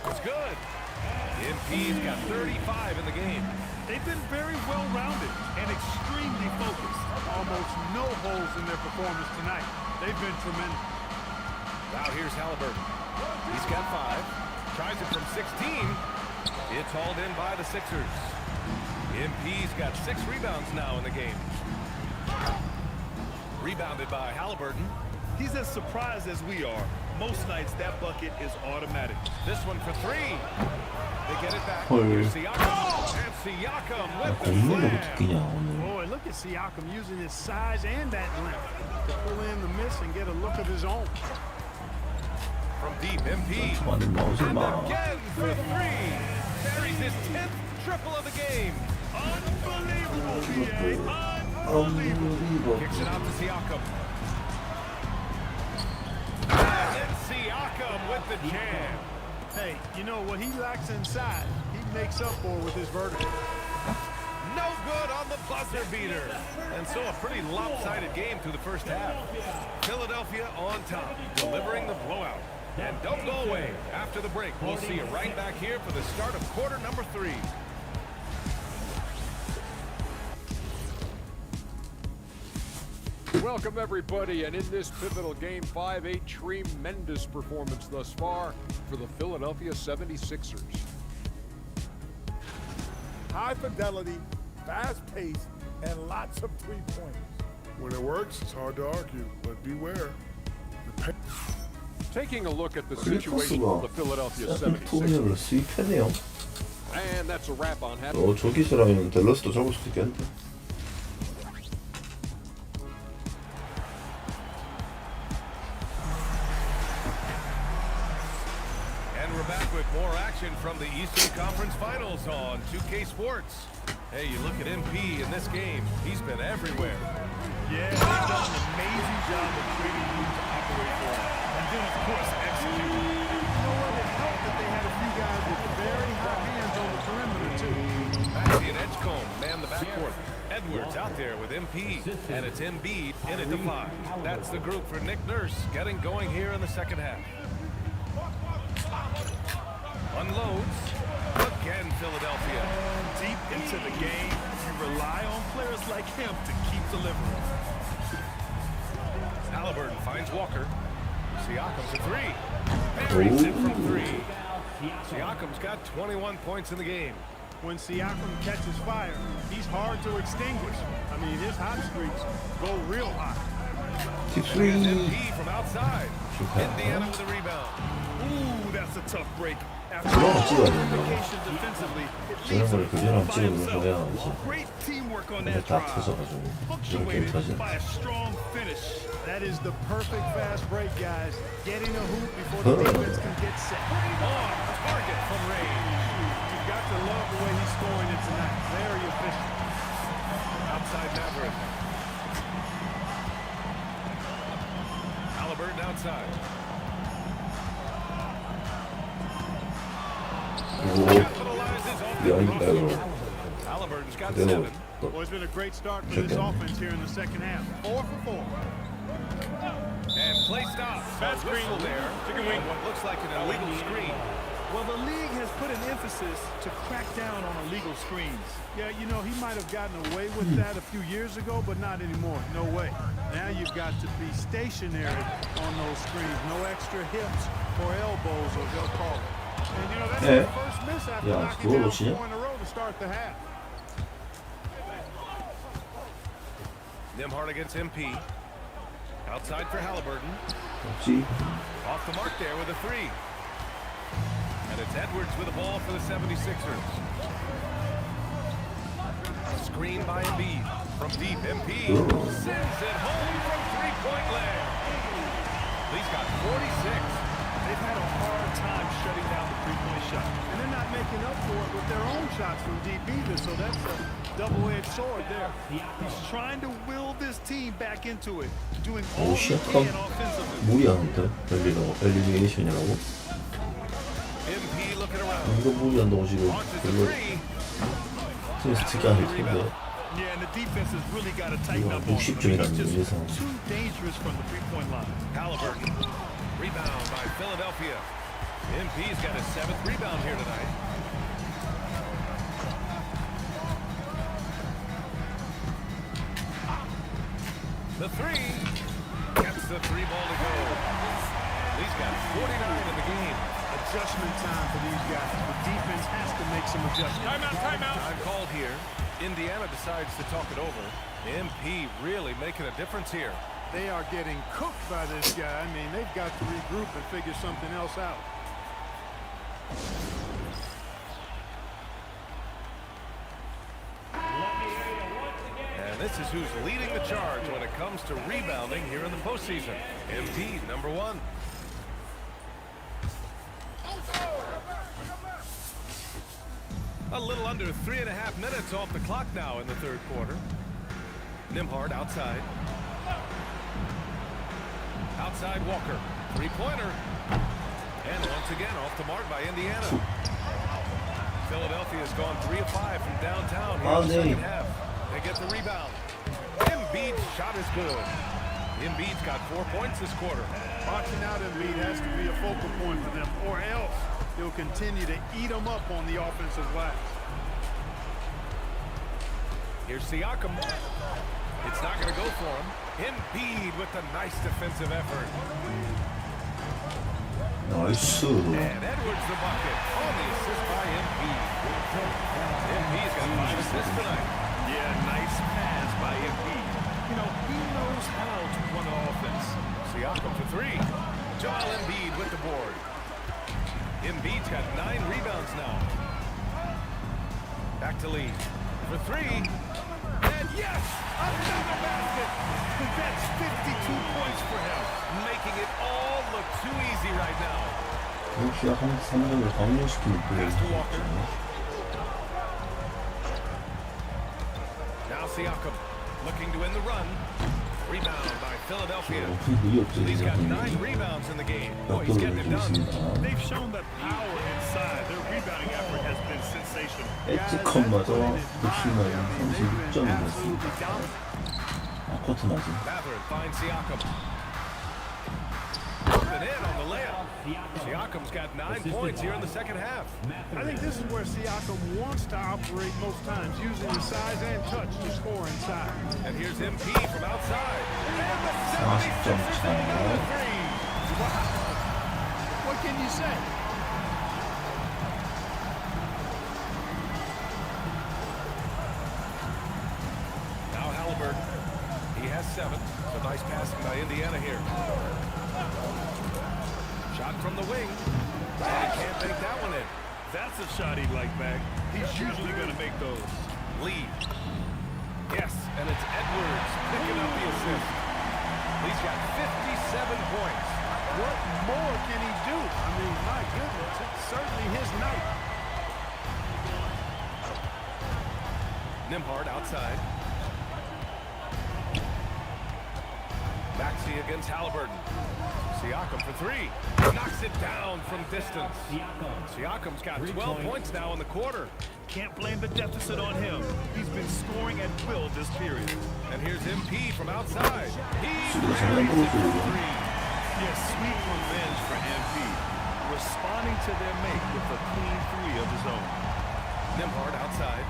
It's good. MP's got 35 in the game. They've been very well-rounded and extremely focused. Almost no holes in their performance tonight. They've been tremendous. Now here's Halliburton. He's got 5. Tries it from 16. It's hauled in by the Sixers. MP's got 6 rebounds now in the game. Rebounded by Halliburton. He's as surprised as we are. Most nights that bucket is automatic. This one for 3. They get it back. Here's Siakam. And Siakam with the slam. Oh, and look at Siakam using his size and that length to pull in the miss and get a look of his own. From deep, MP. And again for 3. Carries his 10th triple of the game. Unbelievable, PA. Unbelievable. Kicks it out to Siakam. And Siakam with the jam. Hey, you know what he lacks inside, he makes up for with his vertical. no good on the buzzer beater. And so a pretty lopsided game through the first half. Philadelphia on top, delivering the blowout. And don't go away. After the break, we'll see you right back here for the start of quarter number 3. Welcome, everybody, and in this pivotal Game 5, a tremendous performance thus far for the Philadelphia 76ers. High fidelity, fast pace, and lots of three-pointers. When it works, it's hard to argue, but beware. Taking a look at the situation of the Philadelphia 76ers. 투혼을 수입했네요. And that's a wrap on half. 저 기세라면 댈러스도 잡을 수도 있겠는데. We're back with more action from the Eastern Conference Finals on 2K Sports. Hey, you look at MP in this game, he's been everywhere. Yeah, they've done an amazing job of creating room to operate for him. And then, of course, execute. You know what? It helped that they had a few guys with very hot hands on the perimeter, too. Maxey and Edgecombe man the backcourt. Edwards out there with MP, and it's Embiid in at the 5. That's the group for Nick Nurse getting going here in the second half. Unloads. Again, Philadelphia. Deep into the game, you rely on players like him to keep delivering. Halliburton finds Walker. Siakam's a 3. Buries it from 3. Siakam's got 21 points in the game. When Siakam catches fire, he's hard to extinguish. I mean, his hot streaks go real hot. Here's MP from outside. Indiana with a rebound. Ooh, that's a tough break. After 그거는 찍어야 된다. defensively, it 저런 leaves 걸 him 그전에 by 찍으면 himself. 뭐야 이제. Great teamwork on 근데 that 다 drive. 터져가지고 이런 게임 Punctuated 터지네. by a strong finish. That is the perfect fast break, guys. Getting a hoop before the defense can get set. On target from range. You've got to love the way he's scoring it tonight. Very efficient. Outside Maverick. Halliburton outside. Capitalizes off the cross. Halliburton's got 7. Well, it's been a great start for this offense here in the second half. 4 for 4. And play stop. Bad screen there. On what looks like an illegal screen. Well, the league has put an emphasis to crack down on illegal screens. Yeah, you know, he might have gotten away with that a few years ago, but not anymore. No way. Now you've got to be stationary on those screens. No extra hips or elbows, or they'll call it. And, you know, that's the first miss after knocking down 4 in a row to start the half. Nembhard against MP. Outside for Halliburton. Off the mark there with a 3. And it's Edwards with the ball for the 76ers. Screen by Embiid. From deep, MP sends it home from three-point land. He's got 46. They've had a hard time shutting down the three-point shot. And they're not making up for it with their own shots from deep either, so that's a double-edged sword there. He's trying to will this team back into it, doing all he can offensively. 무리하는데? 엘리미네이션이라고? MP looking around. 이거 무리한다고 지금 별로 특이 않을 텐데. Yeah, and the defense has really got to tighten up on him. 60점이라는 He's just 예상. too dangerous from the three-point line. Halliburton. Rebound by Philadelphia. MP's got his 7th rebound here tonight. The 3. Gets the 3 ball to go. He's got 49 in the game. Adjustment time for these guys. The defense has to make some adjustments. Timeout. Time called here. Indiana decides to talk it over. MP really making a difference here. They are getting cooked by this guy. I mean, they've got to regroup and figure something else out. And this is who's leading the charge when it comes to rebounding here in the postseason. MP, number 1. A little under 3.5 minutes off the clock now in the third quarter. Nembhard outside. Outside Walker. Three-pointer. And once again off the mark by Indiana. Philadelphia's gone 3 of 5 from downtown here Ah, in the nee. second half. They get the rebound. Embiid's shot is good. Embiid's got 4 points this quarter. Boxing out Embiid has to be a focal point for them, or else he'll continue to eat them up on the offensive glass. Here's Siakam. It's not going to go for him. Embiid with a nice defensive effort. 나이스. And Edwards the bucket on the assist by Embiid. Embiid's got 5 assists tonight. Yeah, nice pass by Embiid. You know, he knows how to run an offense. Siakam for 3. Joel Embiid with the board. Embiid's got 9 rebounds now. Back to Lee for 3. And yes, another basket. That's 52 points for him. Making it all look too easy right now. 역시 한 3점을 강요시키는 Pass to 플레이였죠. Walker. Now Siakam looking to end the run. Rebound by Philadelphia. He's got 9 rebounds in the game. Boy, he's getting it done. They've shown that power inside. Their rebounding effort has been sensational. 엣지컷마저 욕심을 36점이 됐습니다. 코트 맞은. Matherin finds Siakam. Open in on the layup. Siakam's got 9 points here in the second half. I think this is where Siakam wants to operate most times, using his size and touch to score inside. And here's MP from outside. And the 40점 76ers 차. another 3. Wow. What can you say? Now Halliburton. He has 7. So nice passing by Indiana here. Shot from the wing. And he can't make that one in. That's a shot he'd like back. He's usually going to make those. Lee. Yes, and it's Edwards picking up the assist. He's got 57 points. What more can he do? I mean, my goodness, it's certainly his night. Nimhard outside. Maxey against Halliburton. Siakam for 3. Knocks it down from distance. Siakam's got 12 points now in the quarter. Can't blame the deficit on him. He's been scoring at will this period. And here's MP from outside. He 잘한 buries it for 거죠. 3. Yes, sweet revenge for MP. Responding to their mate with a clean 3 of his own. Nimhard outside.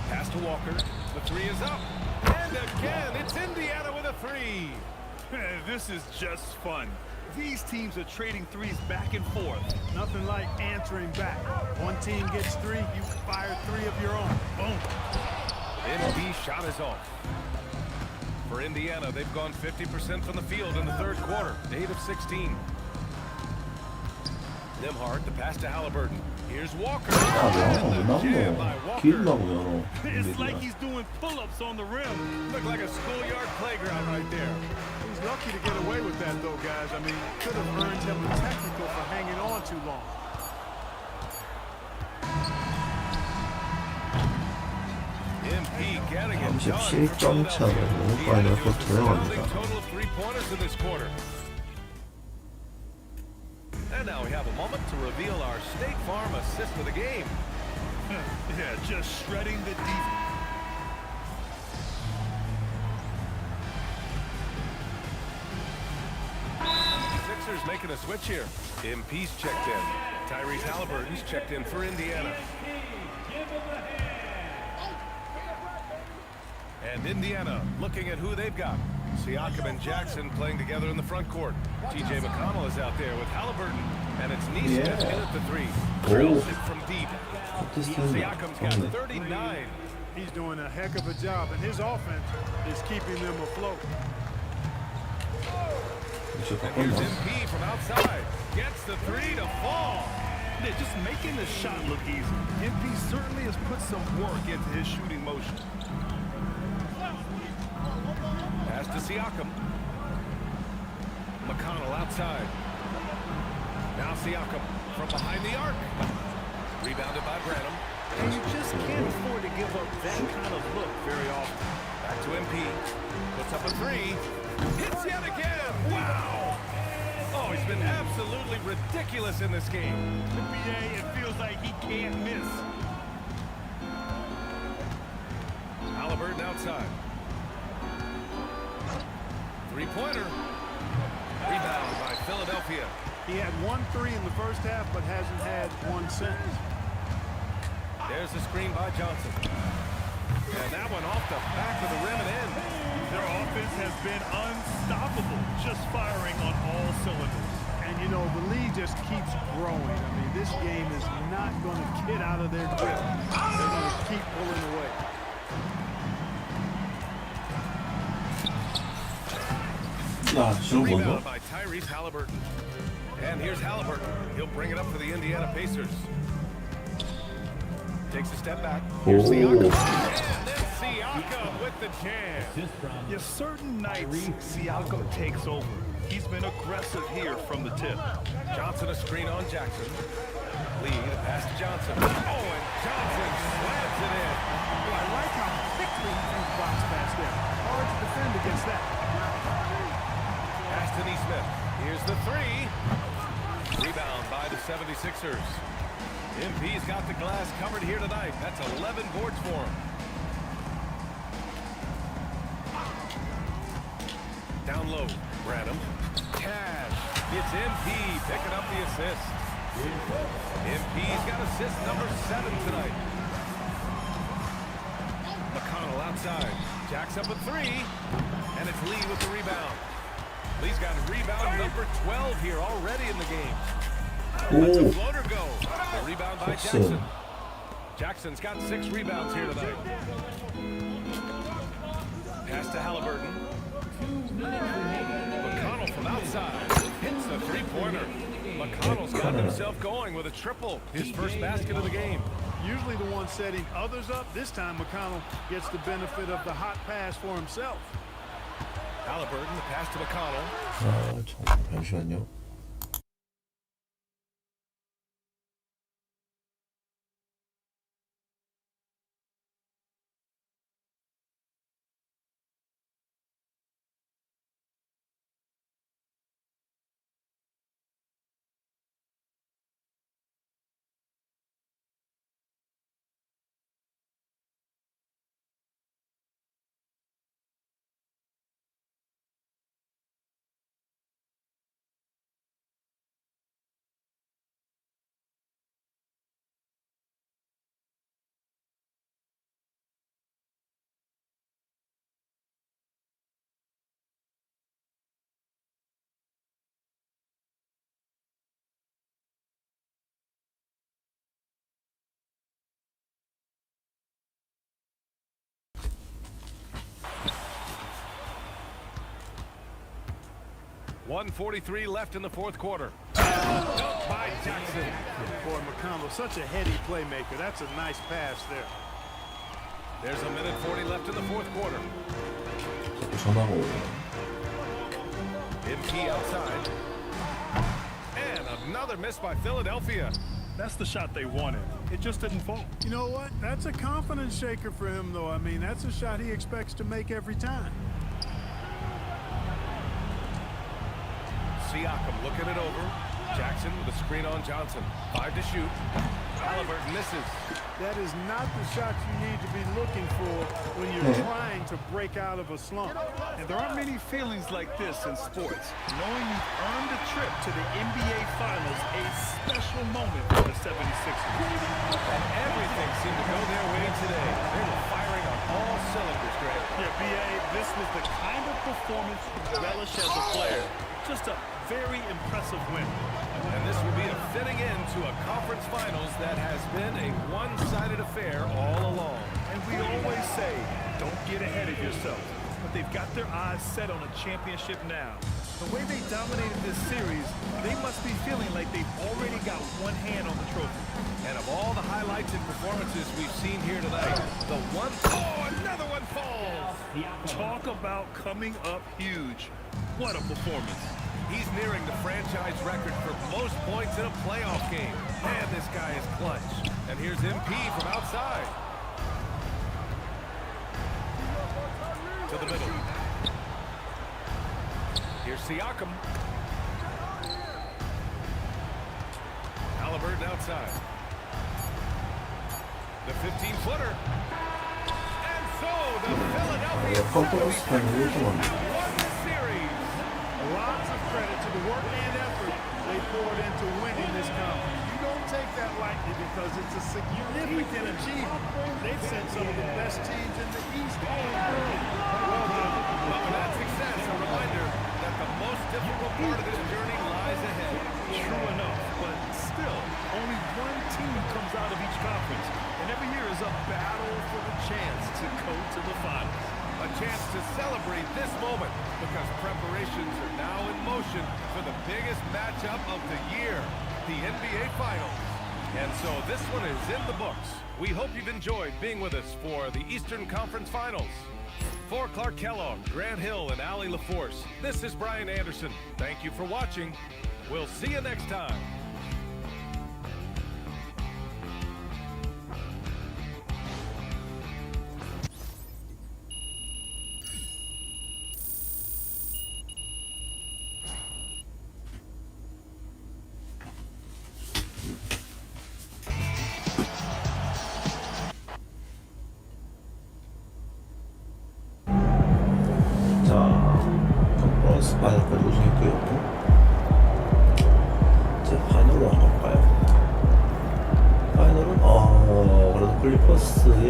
Pass to Walker. The 3 is up. And again, it's Indiana with a 3. This is just fun. These teams are trading threes back and forth. Nothing like answering back. One team gets 3, you fire 3 of your own. Boom. MP's shot is off. For Indiana, they've gone 50% from the field in the third quarter. 8 of 16. Nimhard, the pass to Halliburton. Here's Walker. And the jam by Walker. It's like he's doing pull-ups on the rim. Looked like a schoolyard playground right there. He's lucky to get away with that, though, guys. I mean, could have earned him a technical for hanging on too long. MP getting it done. 37점 차로 너무 빨리 넣고 들어갑니다. Total of 3-pointers in this quarter. And now we have a moment to reveal our State Farm assist of the game. Yeah, just shredding the defense. Sixers making a switch here. MP's checked in. Tyrese Halliburton's checked in for Indiana. And Indiana looking at who they've got. Siakam and Jackson playing together in the front court. TJ McConnell is out there with Halliburton. And it's Neesmith in at the 3. Drills it from deep. Siakam's got 39. He's doing a heck of a job, and his offense is keeping them afloat. And here's MP from outside. Gets the 3 to fall. They're just making the shot look easy. MP certainly has put some work into his shooting motion. Pass to Siakam. McConnell outside. Now Siakam from behind the arc. Rebounded by Branham. And you just can't afford to give up that kind of look very often. Back to MP. Puts up a 3. Hits yet again. Wow. Oh, he's been absolutely ridiculous in this game. NBA, it feels like he can't miss. Halliburton outside. Three-pointer. Rebound by Philadelphia. He had 1 3 in the first half, but hasn't had one since. There's the screen by Johnson. And that one off the back of the rim and in. Their offense has been unstoppable, just firing on all cylinders. And, you know, the league just keeps growing. I mean, this game is not going to get out of their grip. They're going to keep pulling away. Rebound by Tyrese Halliburton. And here's Halliburton. He'll bring it up for the Indiana Pacers. Takes a step back. Here's Siakam. And then Siakam with the jam. Yeah, certain nights, Siakam takes over. He's been aggressive here from the tip. Johnson a screen on Jackson. Lead, pass to Johnson. Oh, and Johnson slams it in. I like how quickly he threw the box pass there. Hard to defend against that. Pass to Neesmith. Here's the three. Rebound by the 76ers. MP's got the glass covered here tonight. That's 11 boards for him. Down low, Branham. Cash. It's MP picking up the assist. MP's got assist number 7 tonight. McConnell outside. Jacks up a 3. And it's Lee with the rebound. Lee's got rebound number 12 here already in the game. Let's a floater go. The rebound by Jackson. Jackson's got 6 rebounds here tonight. Pass to Halliburton. McConnell from outside. Hits the three-pointer. McConnell's got himself going with a triple. His first basket of the game. Usually the one setting others up. This time McConnell gets the benefit of the hot pass for himself. Halliburton, the pass to McConnell. 잠시만요. .143 left in the fourth quarter. Dunked by Jackson. Boy, McConnell, such a heady playmaker. That's a nice pass there. There's a minute 40 left in the fourth quarter. 전화가 오네. MP outside. And another miss by Philadelphia. That's the shot they wanted. It just didn't fall. You know what? That's a confidence shaker for him, though. I mean, that's a shot he expects to make every time. Siakam looking it over. Jackson with a screen on Johnson. 5 to shoot. Halliburton misses. That is not the shot you need to be looking for when you're trying to break out of a slump. And there aren't many feelings like this in sports. Knowing you've earned a trip to the NBA Finals, a special moment for the 76ers. And everything seemed to go their way today. They were firing on all cylinders, Greg. Yeah, B.A., this was the kind of performance you relish as a player. Just a very impressive win. And this will be a fitting end to a conference finals that has been a one-sided affair all along. And we always say, don't get ahead of yourself. But they've got their eyes set on a championship now. The way they dominated this series, they must be feeling like they've already got one hand on the trophy. And of all the highlights and performances we've seen here tonight, the one... Oh, another one falls! Talk about coming up huge. What a performance. He's nearing the franchise record for most points in a playoff game. Man, this guy is clutch. And here's MP from outside. To the middle. Here's Siakam. outside. The 15-footer. And so the Philadelphia 컨퍼런스 타임이 이렇게 많네. won the series. Lots of credit to the work and effort they poured into winning this conference. You don't take that lightly because it's a significant achievement. They've sent some of the best teams in the East on early. Well done. But with that success, a reminder that the most difficult part of this journey lies ahead. True enough, but still, only one team comes out of each conference, and every year is a battle for the chance to go to the finals. A chance to celebrate this moment because preparations are now in motion for the biggest matchup of the year, the NBA Finals. And so this one is in the books. We hope you've enjoyed being with us for the Eastern Conference Finals. For Clark Kellogg, Grant Hill, and Allie LaForce, this is Brian Anderson. Thank you for watching. We'll see you next time. 컨퍼런스 파이널까지 우승했고요. 이제 파이널로 한번 가요. 파이널은 그래도 클리퍼스의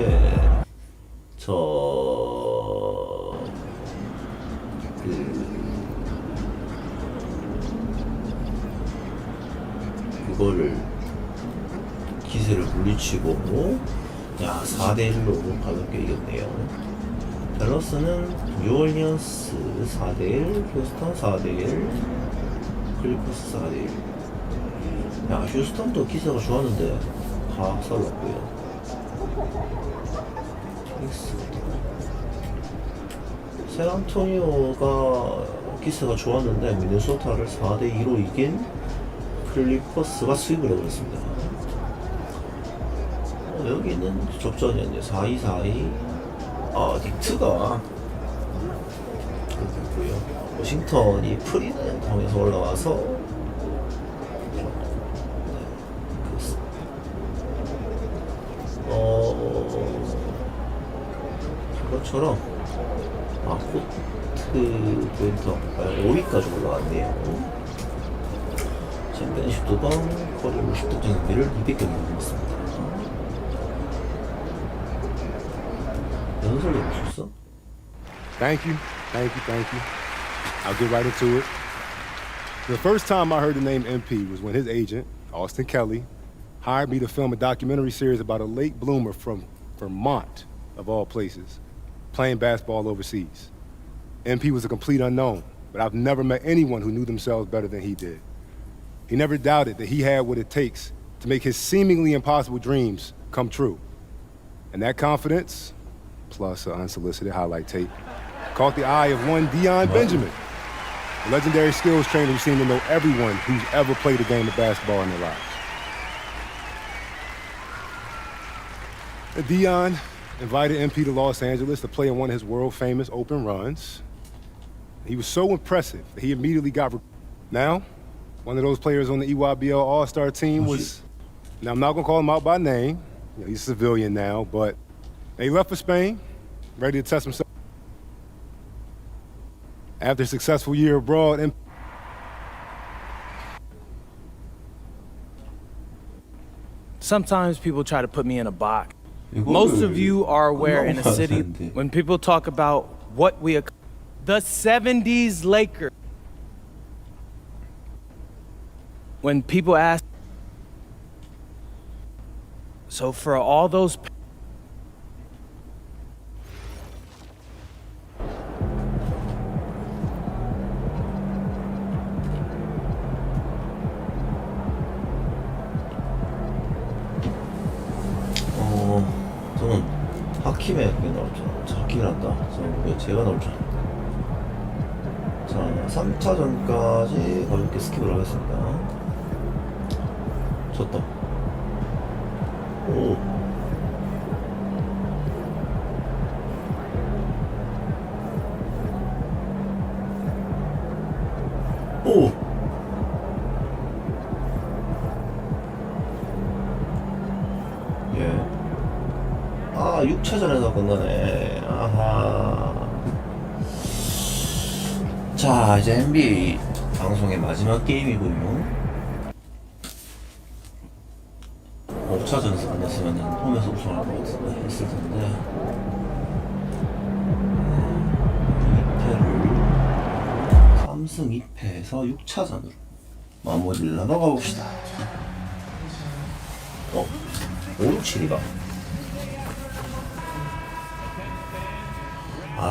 그거를 기세를 물리치고 4대1로 가볍게 이겼네요. 댈러스는 뉴올리언스 4대1, 휴스턴 4대1, 클리퍼스 4대1. 휴스턴도 기세가 좋았는데 다 학살났고요. 샌안토니오가 기세가 좋았는데 미네소타를 4대2로 이긴 클리퍼스가 스윕을 해버렸습니다. 여기는 접전이었네요. 4-2, 4-2. 닉트가 그렇고요. 워싱턴이 프리는 통해서 올라와서 그것처럼 코트 포인트 5위까지 올라왔네요. 챔피언십 2번, 커리 50득점 경기를 200경기 넘었습니다. 연설이 없었어? Thank you. I'll get right into it. The first time I heard the name MP was when his agent, Austin Kelly, hired me to film a documentary series about a late bloomer from Vermont, of all places, playing basketball overseas. MP was a complete unknown, but I've never met anyone who knew themselves better than he did. He never doubted that he had what it takes to make his seemingly impossible dreams come true. And that confidence, plus an unsolicited highlight tape, caught the eye of one Deion Benjamin, a legendary skills trainer who seemed to know everyone who's ever played a game of basketball in their lives. Deion invited MP to Los Angeles to play in one of his world-famous open runs. He was so impressive that he immediately got... Now, one of those players on the EYBL All-Star team was... Now, I'm not going to call him out by name. He's a civilian now, but he left for Spain, ready to test himself. After a successful year abroad, sometimes people try to put me in a box. Most of you are aware in a city, when people talk about what we... The 70s Lakers. When people ask... So for all those... 저는 하킴에 그게 나올 줄 알았죠. 하킴이란다. 저는 왜 제가 나올 줄 알았는데. 자, 3차전까지 가볍게 스킵을 하겠습니다. 졌다. 오. 오. 6차전에서 끝나네. 아하. 자, 이제 NBA 방송의 마지막 게임이군요. 5차전에서 끝냈으면 홈에서 우승할 것 같은데 했을 텐데 2패를 3승 2패에서 6차전으로 마무리를 나눠가 봅시다. 567이가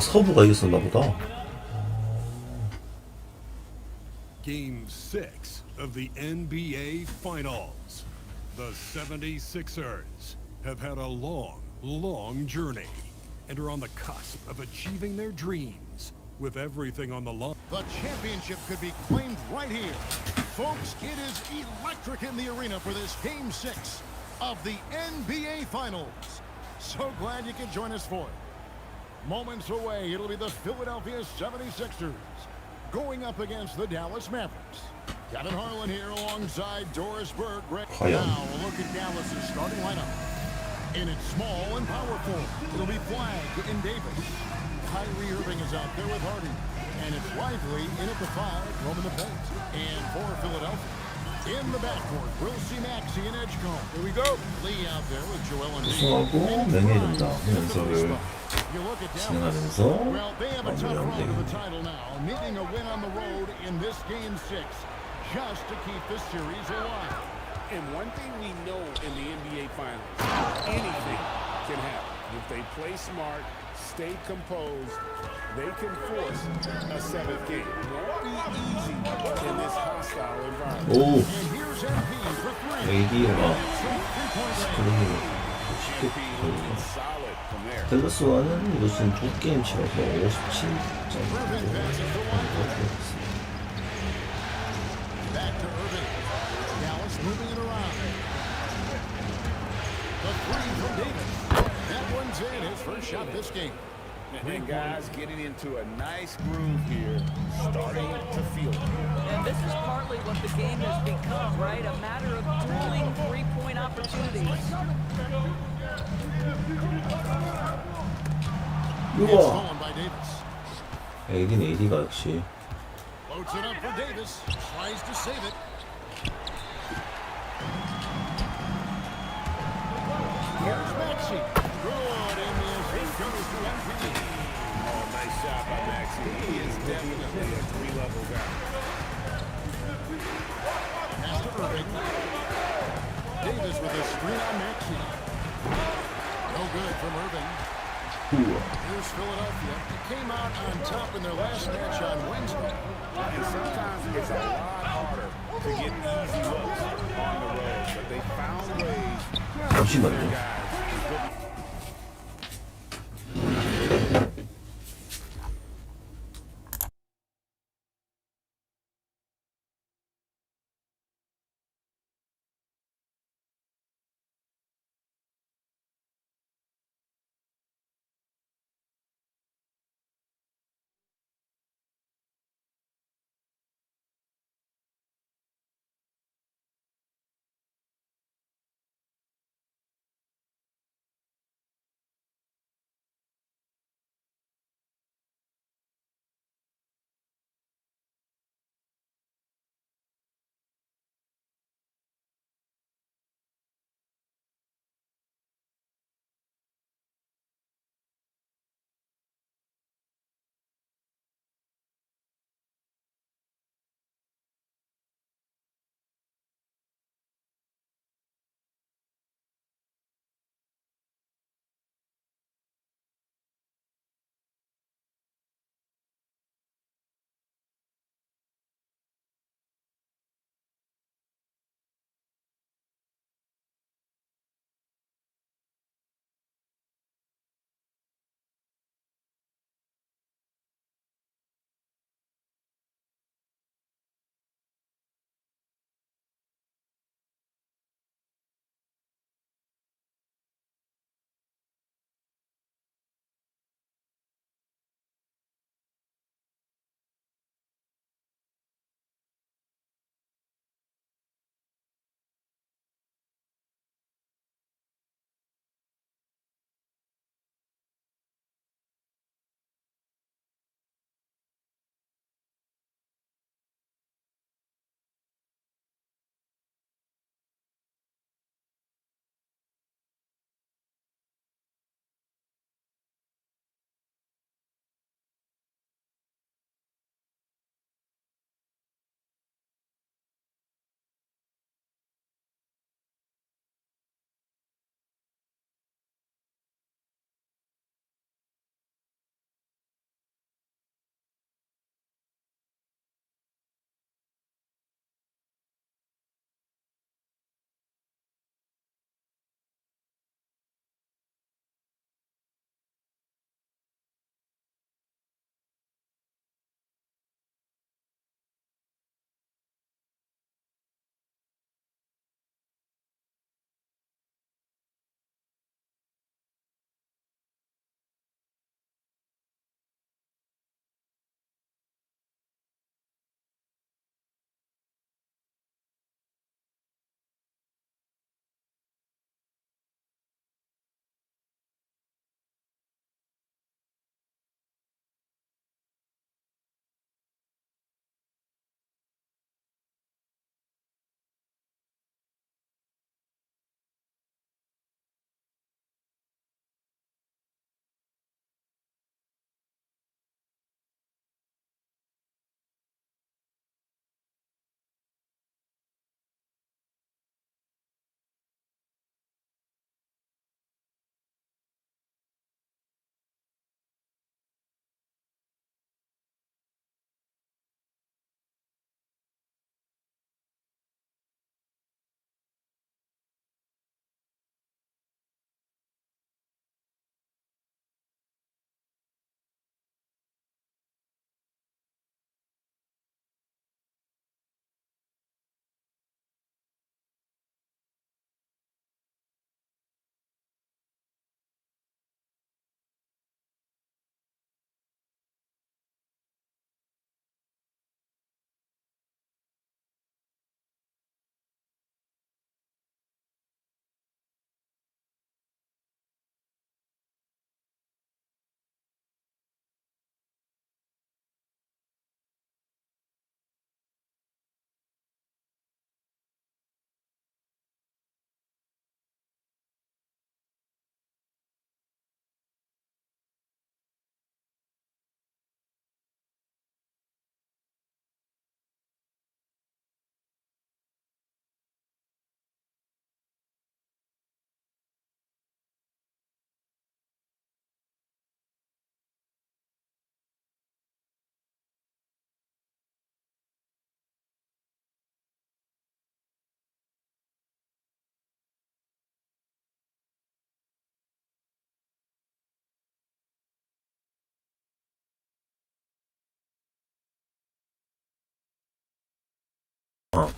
서부가 이겼었나 보다. Game 6 of the NBA Finals. The 76ers have had a long journey and are on the cusp of achieving their dreams with everything on the line. The championship could be claimed right here. Folks, it is electric in the arena for this Game 6 of the NBA Finals. So glad you could join us for it. Moments away, it'll be the Philadelphia 76ers going up against the Dallas Mavericks. Kevin Harlan here alongside Doris Burke. Now a look at Dallas's starting lineup. In its small and powerful, it'll be Flagg and Davis. Kyrie Irving is out there with Harden. And it's Lively in at the 5, roaming the paint. And for Philadelphia, in the backcourt, we'll see Maxey and Edgecombe. Here we go. Lee out there with Joel and 우승하고 명예이름다 연설을 you look at 진행하면서 well, they have a tough road to the title now, needing a win on the road in this Game 6 just to keep the series alive. And one thing we know in the NBA Finals, anything can happen. If they play smart, stay composed, they can force a 7th game. It won't be easy in this hostile environment. 오, And here's MP for 3. AD가 스크린을 쉽게 MP 걸리네. looking solid from there. 댈러스와는 이것은 2게임 치러서 57점 Back to Irving. Dallas moving it around. The 3 from Davis. That one's in, his first shot this game. And guys getting into a nice groove here, starting to feel it. And this is partly what the game has become, right? A matter of dueling three-point opportunities. It's stolen by Davis. AD는 AD가 역시 Floats it up for Davis. Tries to save it. Here's Maxey. Good, and he goes to MP. Oh, nice shot by Maxey. He is definitely a 3-level guy. Pass to Irving. Davis with a screen on Maxey. No good from Irving. Here's Philadelphia. They came out on top in their last match on Wednesday. And sometimes it's a lot harder to get easy looks on the road, but they found ways. 잠시만요. Guys,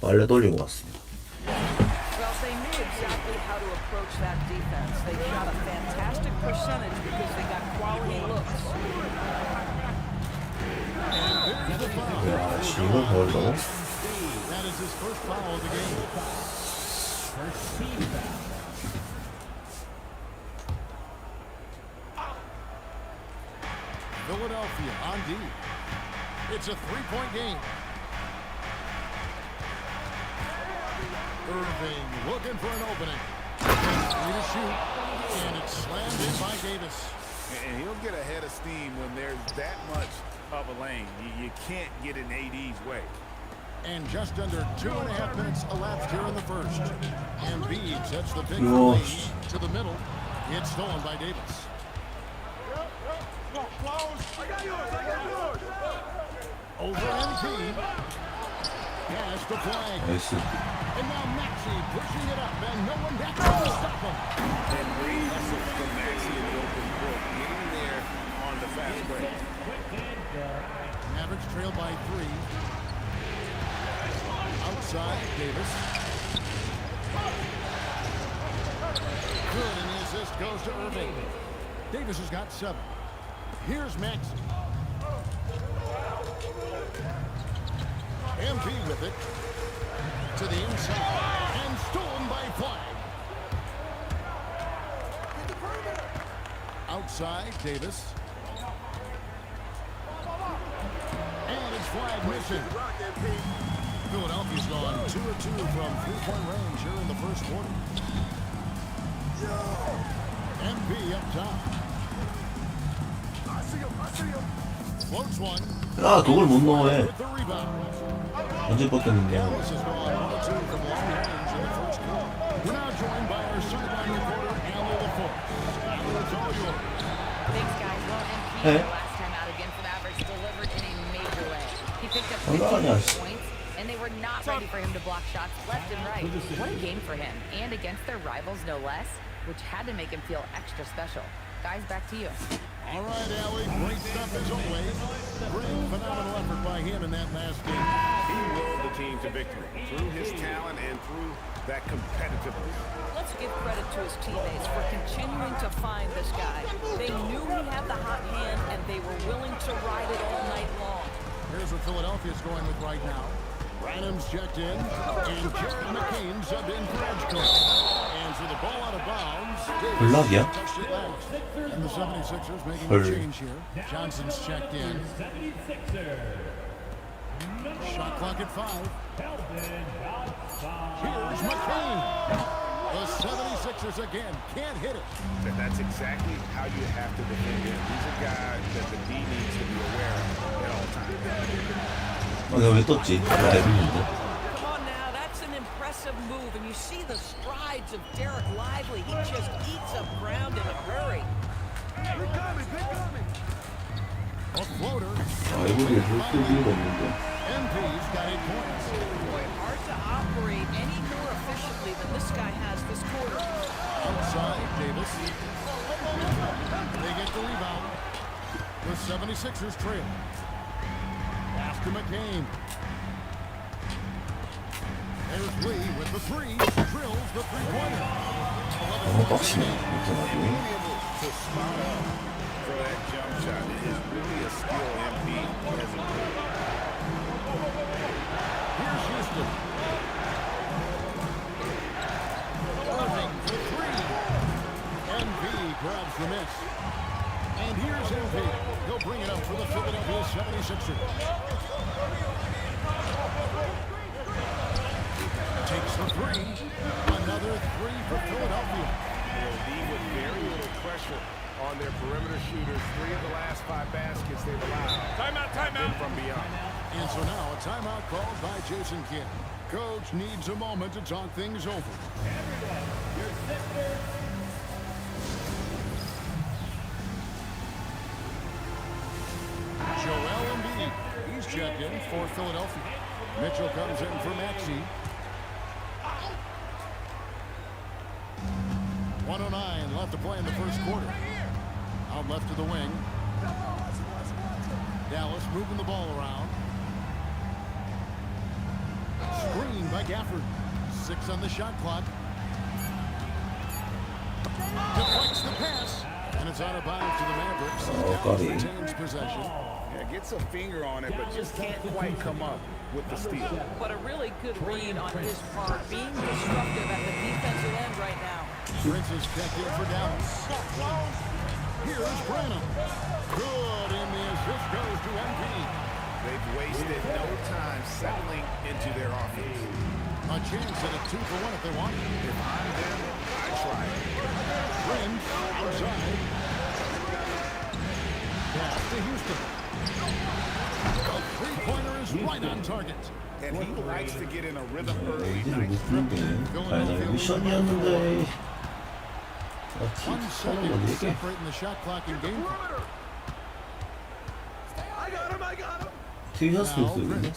빨래 돌리고 왔습니다. Well, they knew exactly how to approach that defense. They shot a fantastic percentage because they got quality looks. 야, 이걸 벌써? That is his first foul of the game. Philadelphia on D. It's a three-point game. Irving looking for an opening. Free to shoot, and it's slammed in by Davis. And he'll get ahead of steam when there's that much of a lane. You can't get in AD's way. And just under 2.5 minutes elapsed here in the first. Embiid sets the big lead to the middle. It's stolen by Davis. Over MP. Pass the flag. 나이스. And now Maxey pushing it up, and no one back to stop him. And great hustle from Maxey in the open court, getting there on the fast break. Mavericks trail by 3. Outside, Davis. Good, and the assist goes to Irving. Davis has got 7. Here's Maxey. MP with it. To the inside. And stolen by Flag. Outside, Davis. And it's Flag missing. Philadelphia's gone 2 of 2 from three-point range here in the first quarter. MP up top. Floats one. 야, 그걸 못 넣어해. With the rebound. 언제 뻗겼는데? Dallas has gone 1 of 2 from long range in the first quarter. We're now joined by our sideline reporter, Allie LaForce. Allie, it's all yours. Thanks, guys. Well, MP, Hey. the last time out against the Mavericks, delivered in a major way. He picked up Hola, 15 points, and they were not ready for him to block shots left and right. What a game for him, and against their rivals, no less, which had to make him feel extra special. Guys, back to you. All right, Allie, great stuff as always. Great, phenomenal effort by him in that last game. He willed the team to victory through his talent and through that competitiveness. Let's give credit to his teammates for continuing to find this guy. They knew he had the hot hand, and they were willing to ride it all night long. Here's what Philadelphia's going with right now. Branham's checked in, and Jared McCain subbed in for Edgecombe. And for the ball out of bounds, 블락이야? touched it last. And the 76ers making a change here. Johnson's checked in. Shot clock at 5. Here's McCain. The 76ers again can't hit it. That's exactly how you have to defend him. He's a guy that the D needs to be aware of at all times. 내가 왜 떴지? 나 알겠는데. Come on now, that's an impressive move, and you see the strides of Derek Lively. He just eats up ground in a hurry. A floater. 아, 이거를 볼수 이유가 없는데. MP's got 8 points. Boy, hard to operate any more efficiently than this guy has this quarter. Outside, Davis. They get the rebound. The 76ers trail. Pass to McCain. There's Lee with the 3. Drills the three-pointer. 너무 빡치네, 이렇게 To spot up for that jump shot is really a skill MP has improved. Here's Houston. Irving for 3. NB grabs the miss. And here's NB. He'll bring it up for the Philadelphia 76ers. Takes the 3. Another 3 for Philadelphia. D with very little pressure on their perimeter shooters. 3 of the last 5 baskets they've allowed. Timeout. From beyond. And so now a timeout called by Jason Kidd. Coach needs a moment to talk things over. Joel Embiid, he's checked in for Philadelphia. Mitchell comes in for Maxey. 1:09 left to play in the first quarter. Out left to the wing. Dallas moving the ball around. Screen by Gafford. 6 on the shot clock. Deflects the pass. And it's out of bounds to the Mavericks. Dallas retains possession. Yeah, gets a finger on it, but just can't quite come up with the steal. But a really good read on his part, being disruptive at the defensive end right now. Prince is checked in for Dallas. Here's Branham. Good, and the assist goes to MP. They've wasted no time settling into their offense. A chance at a 2 for 1 if they want it. If I'm them, I try it. Prince outside. Pass to Houston. A three-pointer is right on target. And he likes to get in a rhythm early. 얘기를 못 듣는데 아니 미션이었는데 1 second separating the shot clock in game. 튀겼을 수 있네.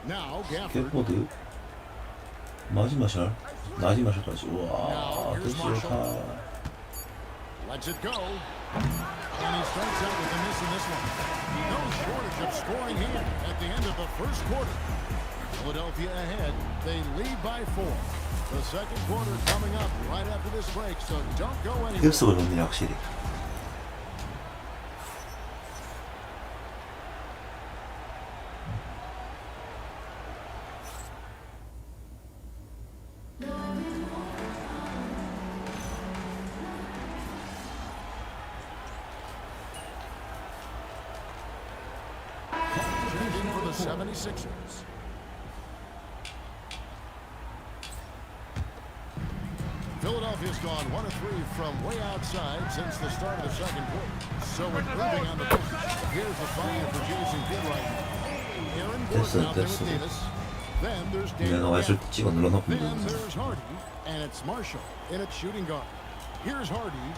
Now Gafford. 겟보드 마지막 샷까지. 우와 됐어. Lets it go. And he starts out with a miss in this one. No shortage of scoring here at the end of the first quarter. Philadelphia ahead. They lead by 4. The second quarter coming up right after this break, so don't go anywhere. 흡수가 좋네 확실히. Changing for the 76ers. Philadelphia's gone 1 of 3 from way outside since the start of the second quarter. So with Irving on the bench, here's the fire for Jason Kidd right now. Aaron Gordon out there with Davis. Then there's Daniel. Then there's Hardy, and it's Marshall in its shooting guard. Here's Hardy,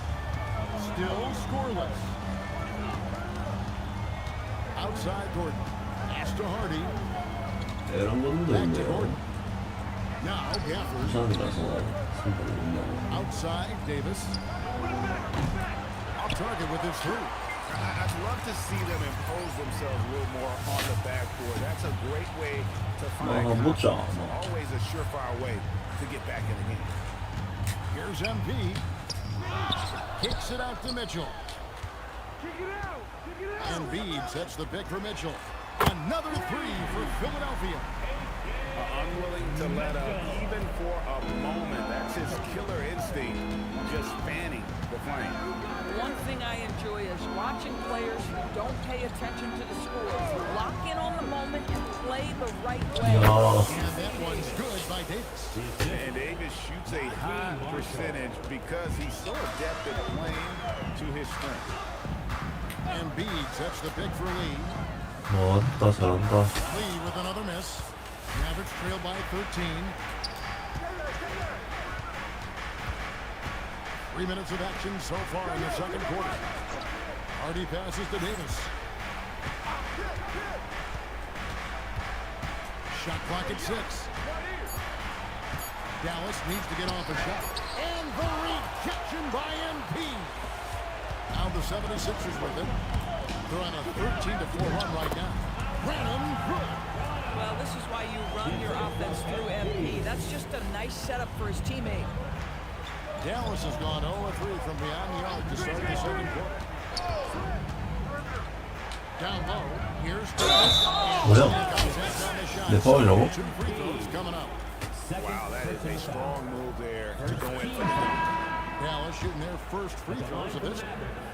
still scoreless. Outside Gordon, pass to Hardy. Back to Gordon. Now Gafford. Outside Davis. Off target with his 3. I'd love to see them impose themselves a little more on the backboard. That's a great way to find confidence. Always a surefire way to get back in the game. Here's MP. Kicks it out to Mitchell. And Embiid sets the pick for Mitchell. Another 3 for Philadelphia. Unwilling to let up even for a moment. That's his killer instinct, just fanning the flame. One thing I enjoy is watching players who don't pay attention to the scores. Lock in on the moment and play the right way. And that one's good by Davis. And Davis shoots a high percentage because he's so adept at playing to his strength. Embiid sets the pick for Lee. 잘한다. Lee with another miss. Mavericks trail by 13. 3 minutes of action so far in the second quarter. Hardy passes to Davis. Shot clock at 6. Dallas needs to get off a shot. And the rejection by MP. Now the 76ers with it. They're on a 13-4 run right now. Branham good. Well, this is why you run your offense through MP. That's just a nice setup for his teammate. Dallas has gone 0-3 from beyond the arc to start the second quarter. Down low, here's Davis. 내 파울이라고? 2 free throws coming up. Wow, that is a strong move there to go in for the Dallas shooting their first free throws of this.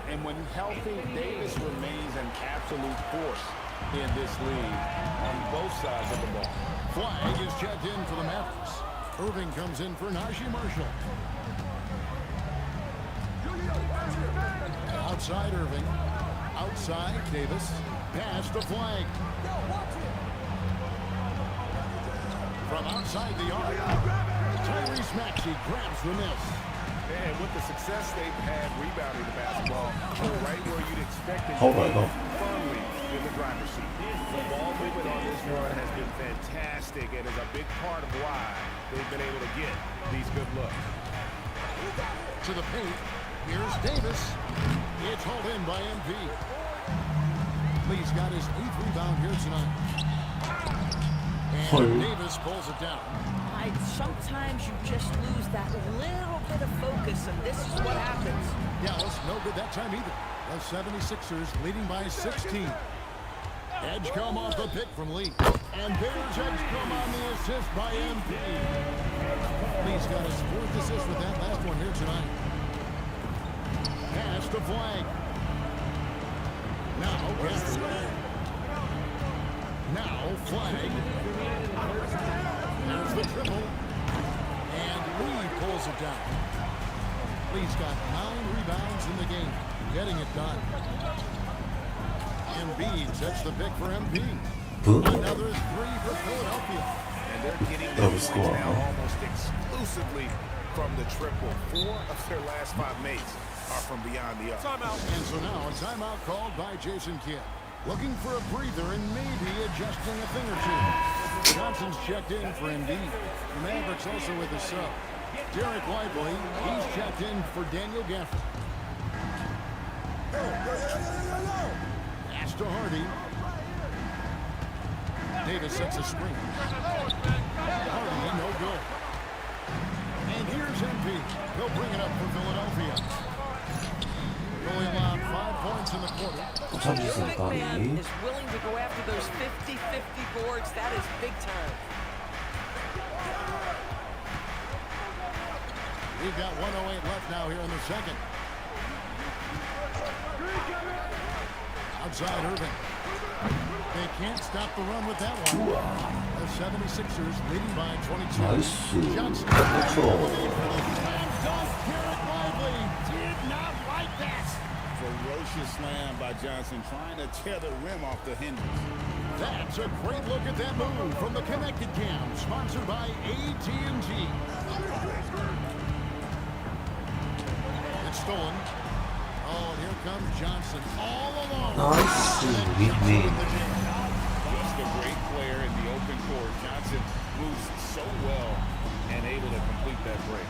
And when healthy, Davis remains an absolute force in this league on both sides of the ball. Flag is checked in for the Mavericks. Irving comes in for Najee Marshall. Outside Irving. Outside Davis. Pass to Flag. From outside the arc, Tyrese Maxey grabs the miss. And with the success they've had rebounding the basketball, they're right where you'd expect it to Hold on, be, firmly in the driver's seat. The ball movement on this run has been fantastic and is a big part of why they've been able to get these good looks. To the paint, here's Davis. It's hauled in by MP. Lee's got his 8th rebound here tonight. And Davis pulls it down. Sometimes you just lose that little bit of focus, and this is what happens. Dallas no good that time either. The 76ers leading by 16. Edge come off the pick from Lee. And there's edge come on the assist by MP. Lee's got his 4th assist with that last one here tonight. Pass to Flag. Now Gafford. Now Flag. There's the triple. And Lee pulls it down. Lee's got 9 rebounds in the game. Getting it done. Embiid sets the pick for MP. Another 3 for Philadelphia. And they're getting their points now almost exclusively from the triple. 4 of their last 5 mates are from beyond the arc. Timeout. And so now a timeout called by Jason Kidd. Looking for a breather and maybe adjusting a thing or two. Johnson's checked in for Embiid. The Mavericks also with a sub. Derek Lively, he's checked in for Daniel Gafford. Pass to Hardy. Davis sets a screen. Hardy, no good. And here's MP. They'll bring it up for Philadelphia. Only allowed 5 points in the quarter. Your big man is willing to go after those 50-50 boards. That is big time. We've got 1:08 left now here in the second. Outside Irving. They can't stop the run with that one. The 76ers leading by 22. 나이스. Johnson. Did not like that. Ferocious slam by Johnson, trying to tear the rim off the hinges. That's a great look at that move from the Connected Cam, sponsored by AT&T. It's stolen. Oh, and here comes Johnson all alone. 나이스. 윈윈. Just a great player in the open court. Johnson moves so well and able to complete that break.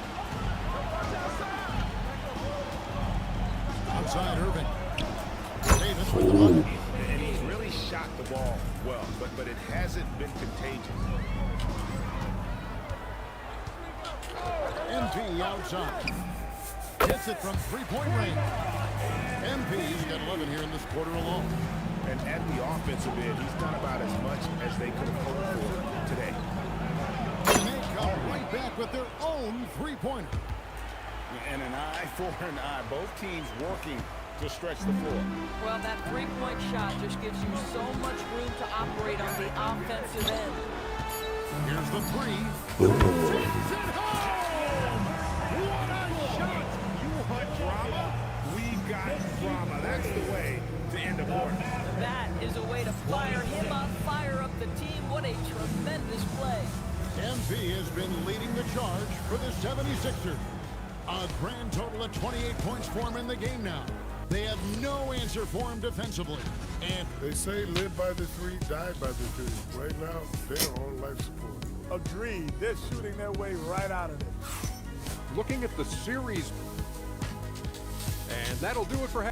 Outside Irving. Davis with the bucket. And he's really shot the ball well, but it hasn't been contagious. MP outside. Hits it from three-point range. MP's got 11 here in this quarter alone. And at the offensive end, he's done about as much as they could have hoped for today. And they come right back with their own three-pointer. And an eye for an eye. Both teams working to stretch the floor. Well, that three-point shot just gives you so much room to operate on the offensive end. Here's the three. What a shot! You want drama? We've got drama. That's the way to end a quarter. That is a way to fire him up, fire up the team. What a tremendous play. MP has been leading the charge for the 76ers. A grand total of 28 points for him in the game now. They have no answer for him defensively. And they say live by the three, die by the three. Right now, they're on life support. Agreed. They're shooting their way right out of it. Looking at the series, and that'll do it for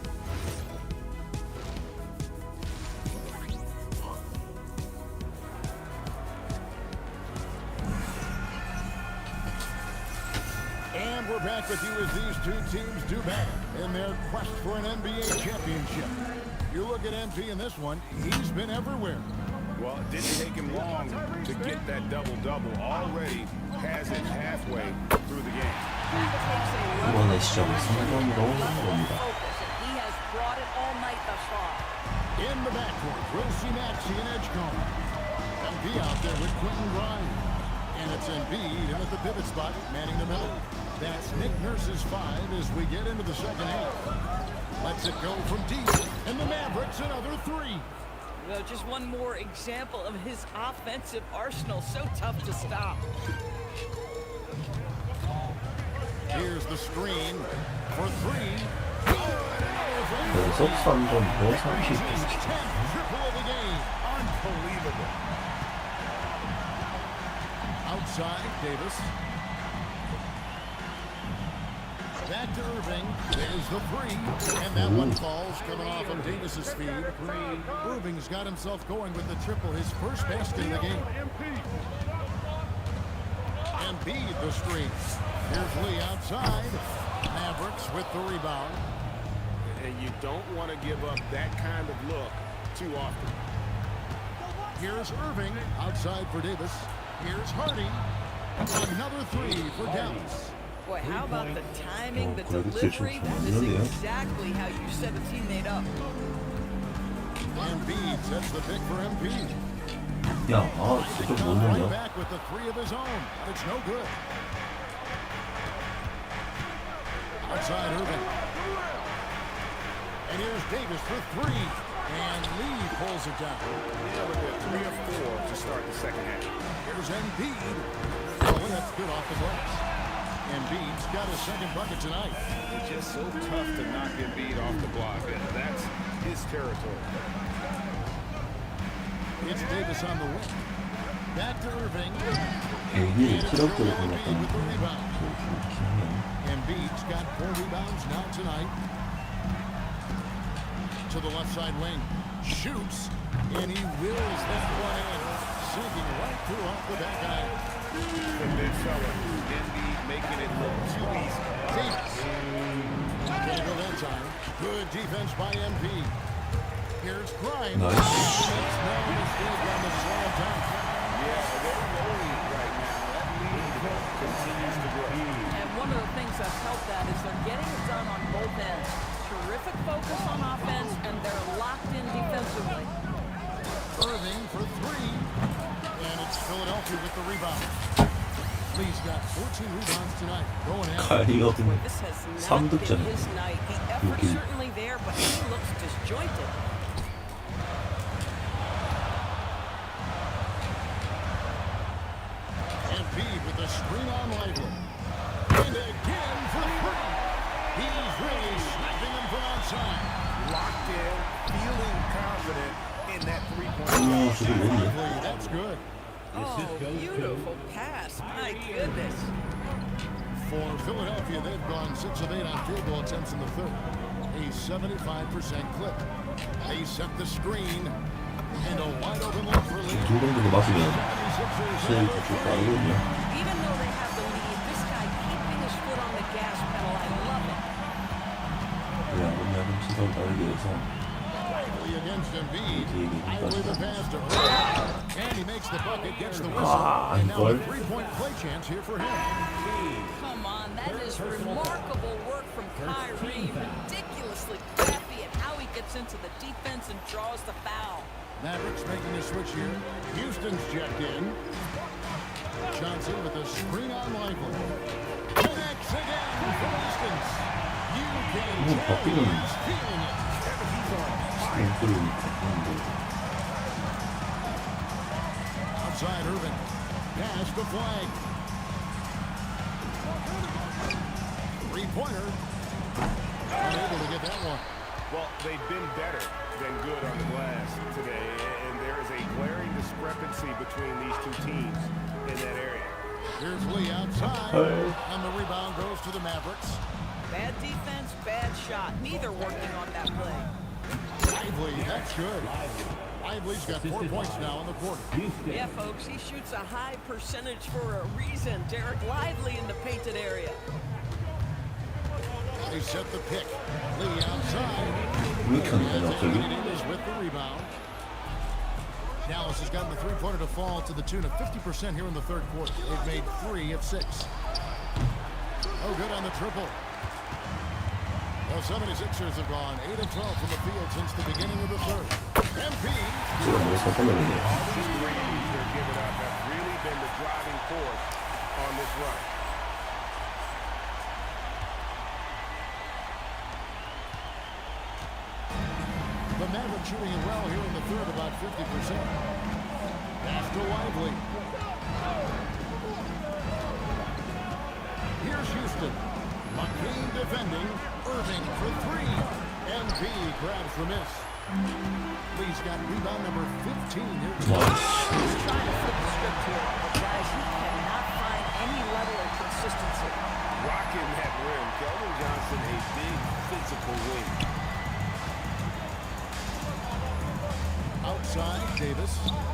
And we're back with you as these two teams do battle in their quest for an NBA championship. You look at MP in this one, he's been everywhere. Well, it didn't take him long to get that double-double. Already has it halfway through the game. 이번에 시작은 3점으로 옵니다. He has brought it all night thus far. In the backcourt, we'll see Maxey and Edgecombe. MP out there with Quentin Grimes. And it's Embiid in at the pivot spot, manning the middle. That's Nick Nurse's 5 as we get into the second half. Lets it go from deep, and the Mavericks another 3. Just one more example of his offensive arsenal. So tough to stop. Here's the screen for 3. 여기서 3점으로 30점. Triple of the game. Unbelievable. Outside, Davis. Back to Irving. There's the three. And that one falls coming off of Davis's feed. Irving's got himself going with the triple, his first basket of the game. Embiid the screen. Here's Lee outside. Mavericks with the rebound. And you don't want to give up that kind of look too often. Here's Irving outside for Davis. Here's Hardy. Another three for Dallas. Boy, how about the timing, the delivery? That is exactly how you set a teammate up. Embiid sets the pick for Embiid. 야, 진짜 못 넣냐? Back with the three of his own. It's no good. Outside Irving. And here's Davis for three. And Lee pulls it down. Yeah, with a 3 of 4 to start the second half. Here's Embiid. Oh, that's good off the glass. Embiid's got his second bucket tonight. It's just so tough to knock Embiid off the block, and that's his territory. It's Davis on the wing. Back to Irving. Embiid 트럭으로 공략하는 Embiid's got 4 rebounds now tonight. To the left side wing. Shoots. And he wills that one in. Sinking right through off the back iron. The big fella. Embiid making it look too easy. Davis. Can't go that time. Good defense by Embiid. Here's Grimes. Nice. No mistake on the slam dunk. Yeah, they're rolling right now. That lead continues to grow. And one of the things that's helped that is they're getting it done on both ends. Terrific focus on offense, and they're locked in defensively. Irving for three. And it's Philadelphia with the rebound. Lee's got 14 rebounds tonight. Going ahead. 가이어든 This has not been 3득점. his night. The effort's certainly there, but he looks disjointed. Embiid with the screen on Lively. And again for three. He's really sniping him from outside. Locked in, feeling confident in that three-point 저게 왜 이래? Lively, that's good. Oh, beautiful pass. My goodness. For Philadelphia, they've gone 6 of 8 on field goal attempts in the third. A 75% clip. They set the screen. And a wide open look for Lee. 두 정도로 맞으면 수익이 좀 빠르거든요. Even though they have the lead, this guy keeping his foot on the gas pedal, I love it. 그래, 왜냐하면 시선 다르게 해서 Lively against Embiid. Lively the pass to Irving. And he makes the bucket, gets the whistle. And now a three-point play chance here for him. Come on, that is remarkable work from Kyrie. Ridiculously crafty at how he gets into the defense and draws the foul. Mavericks making a switch here. Houston's checked in. Johnson with a screen on Lively. Connects again for distance. You can tell he's feeling it. Outside Irving. Pass the flag. Three-pointer. Unable to get that one. Well, they've been better than good on the glass today, and there is a glaring discrepancy between these two teams in that area. Here's Lee outside, and the rebound goes to the Mavericks. Bad defense, bad shot. Neither working on that play. Lively, that's good. Lively's got 4 points now in the quarter. Yeah, folks, he shoots a high percentage for a reason. Derek Lively in the painted area. They set the pick. Lee outside. Davis with the rebound. Dallas has gotten the three-pointer to fall to the tune of 50% here in the third quarter. They've made 3 of 6. Oh, good on the triple. The 76ers have gone 8 of 12 from the field since the beginning of the third. MP. All these threes they're giving up have really been the driving force on this run. The Mavericks shooting it well here in the third, about 50%. Pass to Lively. Here's Houston. McCain defending. Irving for 3. MB grabs the miss. Lee's got rebound number 15 here. He's trying to flip the script here. But guys, he cannot find any level of consistency. rocking that rim. Keldon Johnson, a big physical wing. Outside, Davis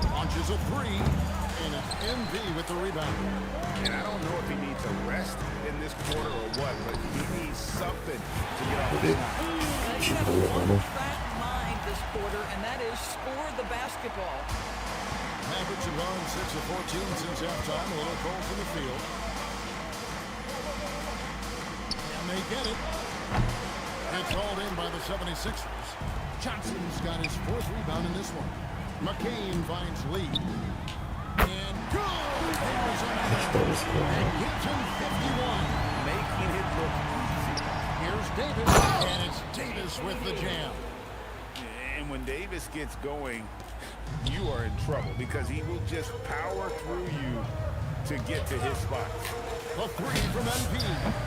launches a three, and it's MV with the rebound. And I don't know if he needs a rest in this quarter or what, but he needs something to get off the shot. He has one track mind this quarter, and that is score the basketball. Mavericks have gone 6 of 14 since halftime. A little cold from the field. And they get it. It's hauled in by the 76ers. Johnson's got his 4th rebound in this one. McCain finds Lee. And good! And gives him 51. Making it look easy. Here's Davis. And it's Davis with the jam. And when Davis gets going, you are in trouble because he will just power through you to get to his spot. A three from MP.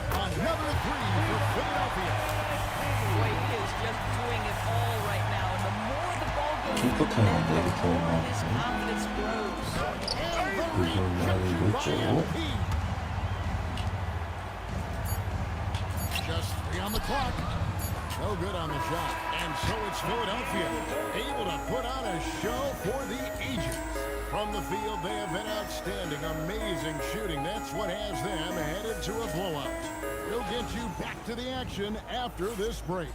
Another three for Philadelphia. Boy, he is just doing it all right now. And the more the ball goes to the net, the more his confidence grows. Just 3 on the clock. No good on the shot. And so it's Philadelphia, able to put on a show for the ages. From the field, they have been outstanding, amazing shooting. That's what has them headed to a blowout. We'll get you back to the action after this break.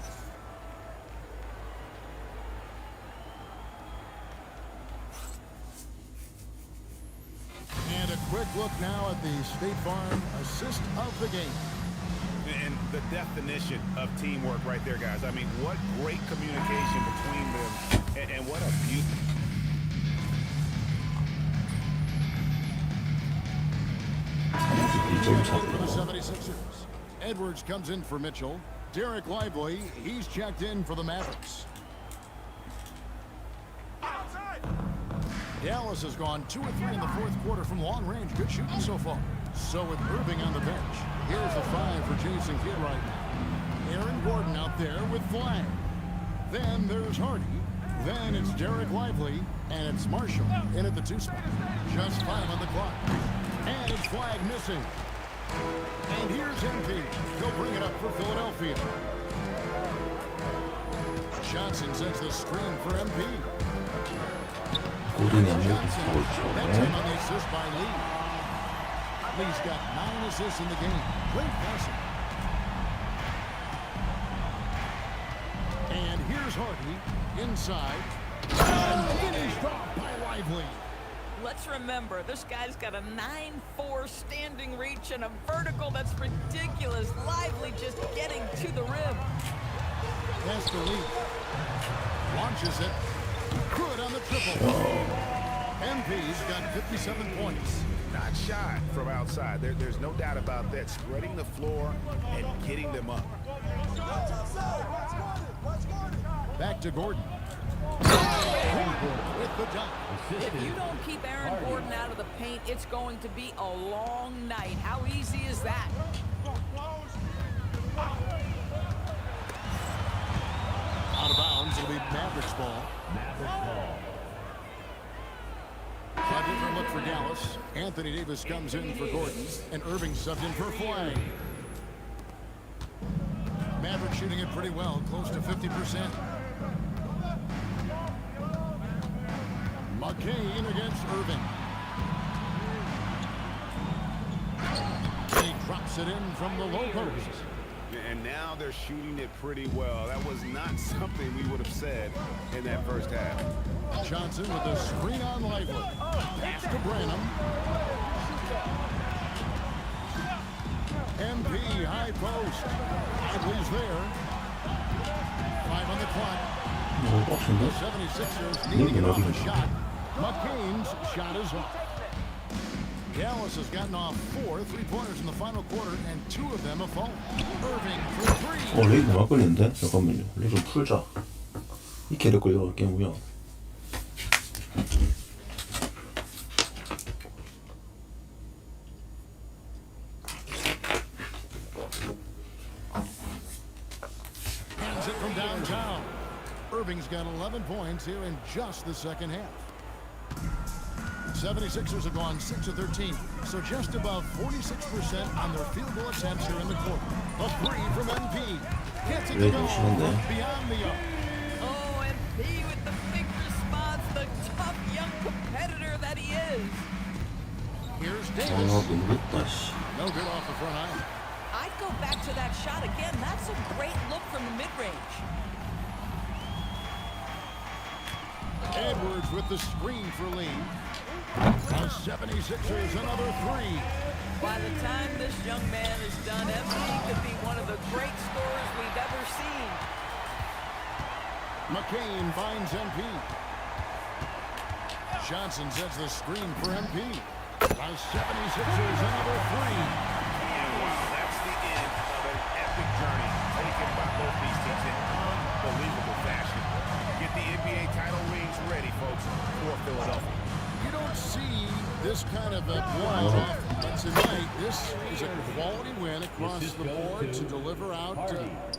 And a quick look now at the State Farm assist of the game. And the definition of teamwork right there, guys. I mean, what great communication between them, and what a beauty. For the 76ers. Edwards comes in for Mitchell. Derek Lively, he's checked in for the Mavericks. Dallas has gone 2 of 3 in the 4th quarter from long range. Good shooting so far. So with Irving on the bench, here's the 5 for Jason Kidd right now. Aaron Gordon out there with Flag. Then there's Hardy. Then it's Derek Lively. And it's Marshall in at the 2 spot. Just 5 on the clock. And it's Flag missing. And here's MP. He'll bring it up for Philadelphia. Johnson sets the screen for MP. Johnson, that time on the assist by Lee. Lee's got 9 assists in the game. Great passing. And here's Hardy inside. And finished off by Lively. Let's remember, this guy's got a 9'4" standing reach and a vertical that's ridiculous. Lively just getting to the rim. Pass to Lee. Launches it. Good on the triple. MP's got 57 points. Not shot from outside. There's no doubt about that. Spreading the floor and getting them up. Back to Gordon. With the dunk. If you don't keep Aaron Gordon out of the paint, it's going to be a long night. How easy is that? Out of bounds, it'll be Mavericks ball. A different look for Dallas. Anthony Davis comes in for Gordon, and Irving subbed in for Flag. Mavericks shooting it pretty well, close to 50%. McCain against Irving. He drops it in from the low post. And now they're shooting it pretty well. That was not something we would have said in that first half. Johnson with the screen on Lively. Pass to Branham. MP high post. Lively's there. 5 on the clock. The 76ers need to get off the shot. McCain's shot is off. Dallas has gotten off 4 3-pointers in the final quarter, and 2 of them have fallen. Irving for 3. 레이드 막 걸리는데? 잠깐만요. 레이드 좀 풀자. 이 개를 걸려 게임이야. Hands it from downtown. Irving's got 11 points here in just the second half. 76ers have gone 6 of 13, so just above 46% on their field goal attempts here in the quarter. A three from MP. Gets it to go beyond the arc. Oh, MP with the big response, the tough young competitor that he is. Here's Davis. No good off the front iron. I'd go back to that shot again. That's a great look from the mid-range. Edwards with the screen for Lee. The 76ers another three. By the time this young man is done, MP could be one of the great scorers we've ever seen. McCain finds MP. Johnson sets the screen for MP. The 76ers another three. And wow, that's the end of an epic journey taken by both these teams in unbelievable fashion. Get the NBA title rings ready, folks, for Philadelphia. You don't see this kind of a blowout, but tonight this is a quality win across the board to deliver out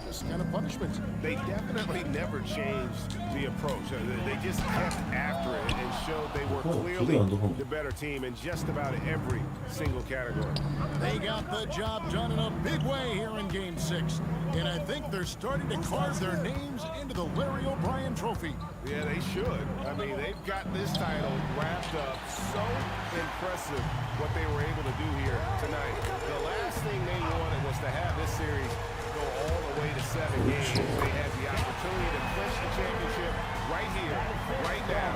this kind of punishment. They definitely never changed the approach. They just kept after it and showed they were clearly the better team in just about every single category. They got the job done in a big way here in Game 6, and I think they're starting to carve their names into the Larry O'Brien Trophy. Yeah, they should. I mean, they've got this title wrapped up. So impressive what they were able to do here tonight. The last thing they wanted was to have this series go all the way to 7 games. They had the opportunity to clinch the championship right here, right now,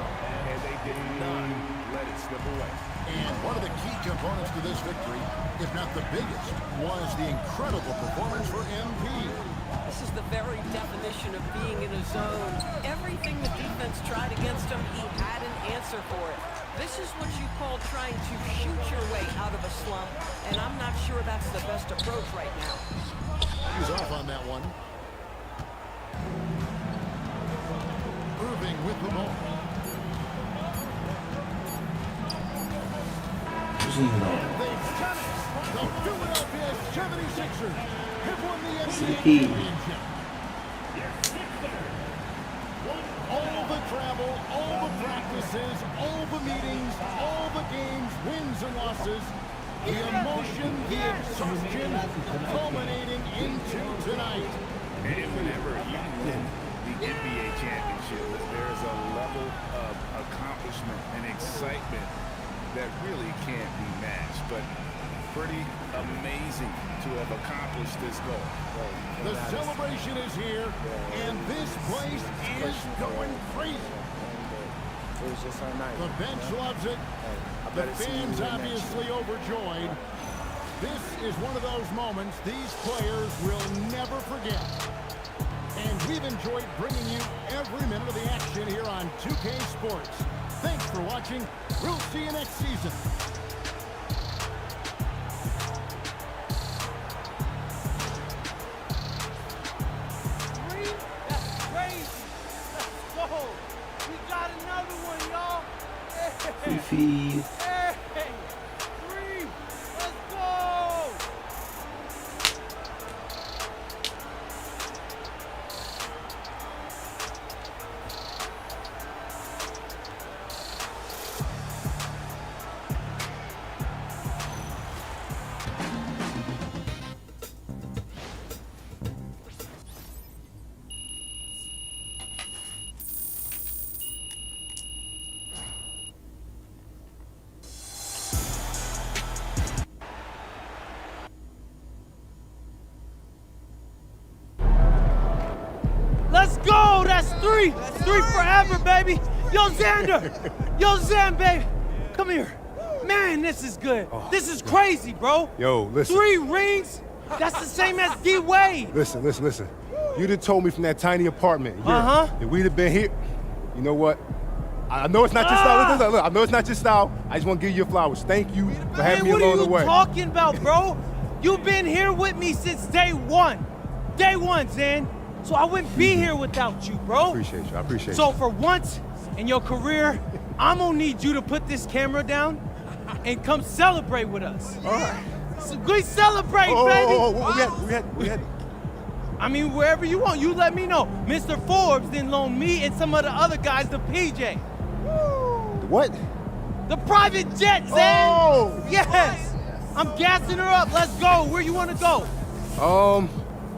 and they did not let it slip away. And one of the key components to this victory, if not the biggest, was the incredible performance for MP. This is the very definition of being in a zone. Everything the defense tried against him, he had an answer for it. This is what you call trying to shoot your way out of a slump, and I'm not sure that's the best approach right now. He's off on that one. Irving with the ball. They've done it. The Philadelphia 76ers have won the NBA championship. All the travel, all the practices, all the meetings, all the games, wins and losses, the emotion, the exhaustion culminating into tonight. And whenever you win the NBA championship, there's a level of accomplishment and excitement that really can't be matched. But pretty amazing to have accomplished this goal. The celebration is here, and this place is going crazy. The bench loves it. The fans obviously overjoyed. This is one of those moments these players will never forget. And we've enjoyed bringing you every minute of the action here on 2K Sports. Thanks for watching. We'll see you next season. Fifi. Hey, three, let's go! Let's go! That's three! Three forever, baby! Yo, Xander! Yo, Xan, baby! Come here. Man, this is good. This is crazy, bro. Yo, listen. 3 rings? That's the same as D-Wade. Listen. You'd have told me from that tiny apartment. Uh-huh. If we'd have been here, you know what? I know it's not your style. Look, I know it's not your style. I just want to give you your flowers. Thank you for having me along the way. What are you talking about, bro? You've been here with me since day one. Day one, Xan. So I wouldn't be here without you, bro. I appreciate you. So for once in your career, I'm gonna need you to put this camera down and come celebrate with us. All right. So we celebrate, baby. We had. I mean, wherever you want, you let me know. Mr. Forbes then loaned me and some of the other guys the PJ. What? The private jet, Zan! Oh! Yes! I'm gassing her up. Let's go. Where you want to go?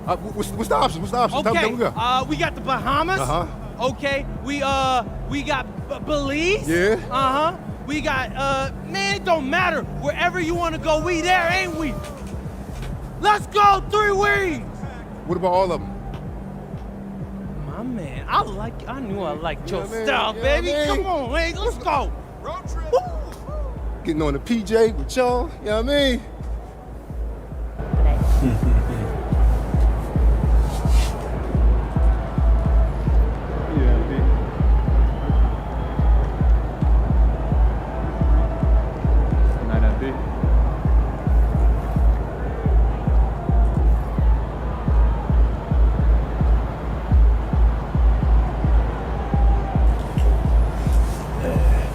What's the options? What's the options? Okay, Tell me. we got the Bahamas. Uh-huh. Okay, we got Belize. Yeah. Uh-huh. We got, man, it don't matter. Wherever you want to go, we there, ain't we? Let's go, 3 wings! What about all of them? My man, I knew I liked your man. style, Yeah, baby. man. Come on, hey, let's go. Road trip. Getting on the PJ with y'all, you know what I mean?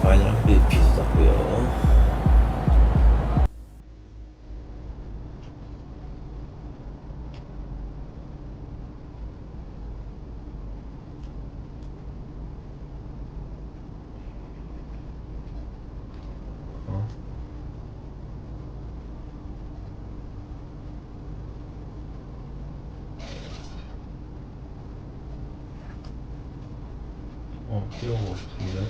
파이널 비도 났고요. 뛰어보고 싶은데.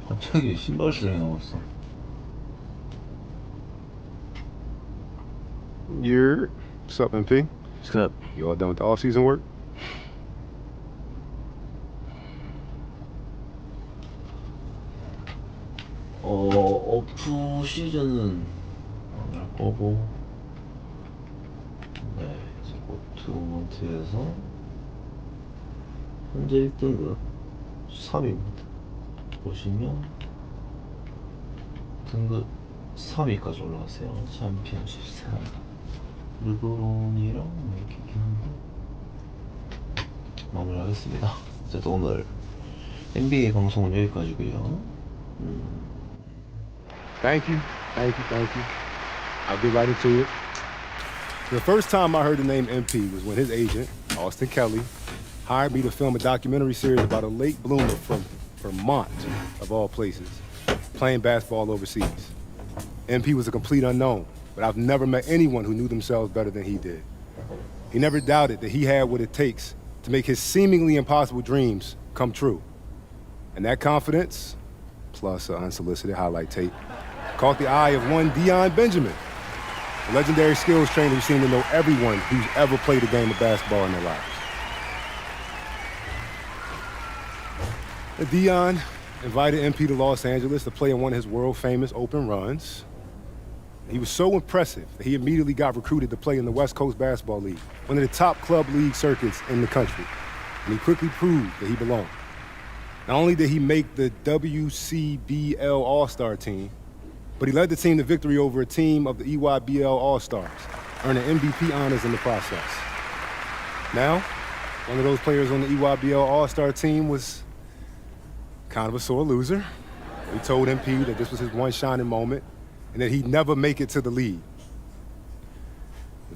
갑자기 신발 시장에 나왔어. What's up, MP? What's up? You all done with the off-season work? 오프 시즌은 안 할 거고, 네, 이제 곧 토너먼트에서 현재 1등급 3위입니다. 보시면 등급 3위까지 올라갔어요. 챔피언십 3. 르브론이랑 이렇게 있는데 마무리하겠습니다. 어쨌든 오늘 NBA 방송은 여기까지고요. Thank you. I'll get right into it. The first time I heard the name MP was when his agent, Austin Kelly, hired me to film a documentary series about a late bloomer from Vermont, of all places, playing basketball overseas. MP was a complete unknown, but I've never met anyone who knew themselves better than he did. He never doubted that he had what it takes to make his seemingly impossible dreams come true. And that confidence, plus an unsolicited highlight tape, caught the eye of one Deion Benjamin, a legendary skills trainer who seemed to know everyone who's ever played a game of basketball in their lives. Deion invited MP to Los Angeles to play in one of his world-famous open runs. He was so impressive that he immediately got recruited to play in the West Coast Basketball League, one of the top club league circuits in the country. And he quickly proved that he belonged. Not only did he make the WCBL All-Star team, but he led the team to victory over a team of the EYBL All-Stars, earning MVP honors in the process. Now, one of those players on the EYBL All-Star team was kind of a sore loser. We told MP that this was his one shining moment and that he'd never make it to the league.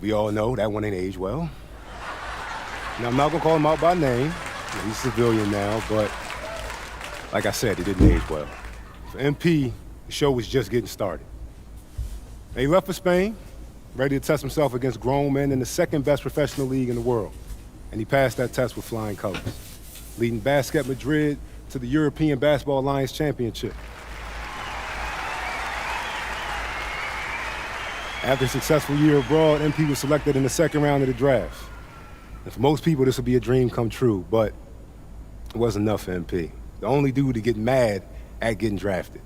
We all know that one ain't aged well. Now, I'm not gonna call him out by name. He's a civilian now, but like I said, he didn't age well. For MP, the show was just getting started. He left for Spain, ready to test himself against grown men in the second best professional league in the world. And he passed that test with flying colors, leading Basket Madrid to the European Basketball Alliance Championship. After a successful year abroad, MP was selected in the second round of the draft. And for most people, this would be a dream come true, but it wasn't enough for MP. The only dude to get mad at getting drafted.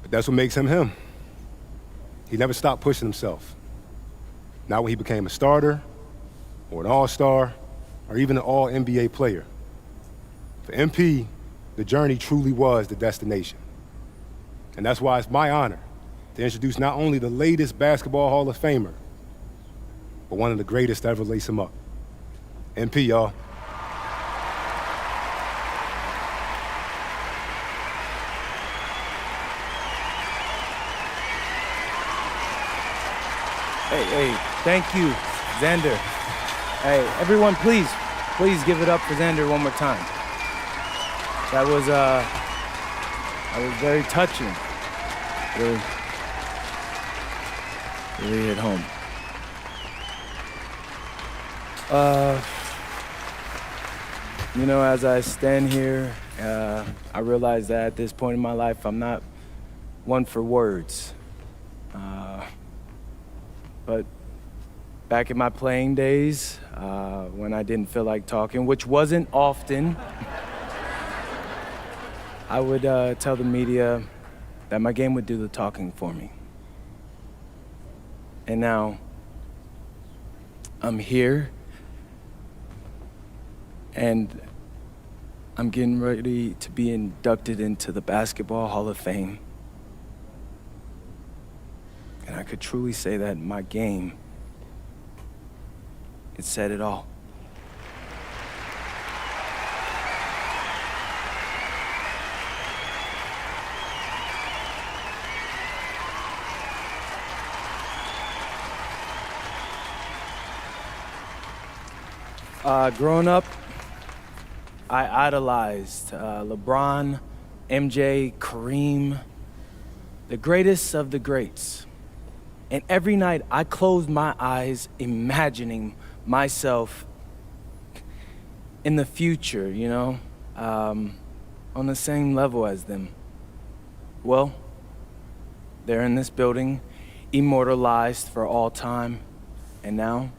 But that's what makes him him. He never stopped pushing himself. Not when he became a starter or an all-star or even an all-NBA player. For MP, the journey truly was the destination. And that's why it's my honor to introduce not only the latest basketball Hall of Famer, but one of the greatest to ever lace him up. MP, y'all. Hey, thank you, Xander. Hey, everyone, please give it up for Xander one more time. That was very touching. Really hit home. You know, as I stand here, I realize that at this point in my life, I'm not one for words. But back in my playing days, when I didn't feel like talking, which wasn't often, I would tell the media that my game would do the talking for me. And now, I'm here, and I'm getting ready to be inducted into the Basketball Hall of Fame. And I could truly say that my game, it said it all. Growing up, I idolized LeBron, MJ, Kareem, the greatest of the greats. And every night I closed my eyes imagining myself in the future, you know, on the same level as them. Well, they're in this building, immortalized for all time, and now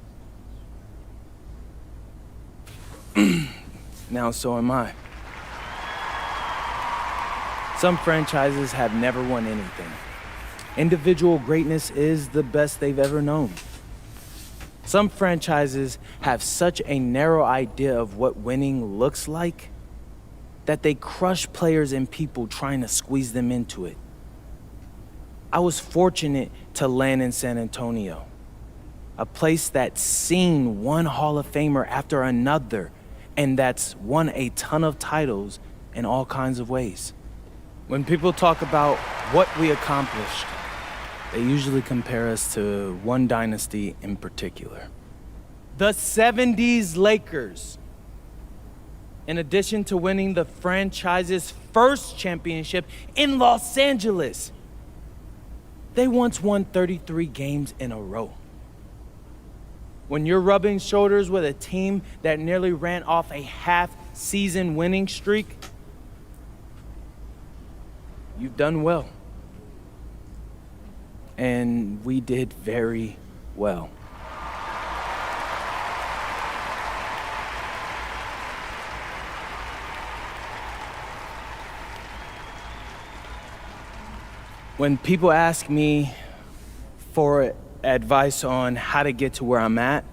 so am I. Some franchises have never won anything. Individual greatness is the best they've ever known. Some franchises have such a narrow idea of what winning looks like that they crush players and people trying to squeeze them into it. I was fortunate to land in San Antonio, a place that's seen one Hall of Famer after another, and that's won a ton of titles in all kinds of ways. When people talk about what we accomplished, they usually compare us to one dynasty in particular. The 70s Lakers. In addition to winning the franchise's first championship in Los Angeles, they once won 33 games in a row. When you're rubbing shoulders with a team that nearly ran off a half-season winning streak, you've done well. And we did very well. When people ask me for advice on how to get to where I'm at,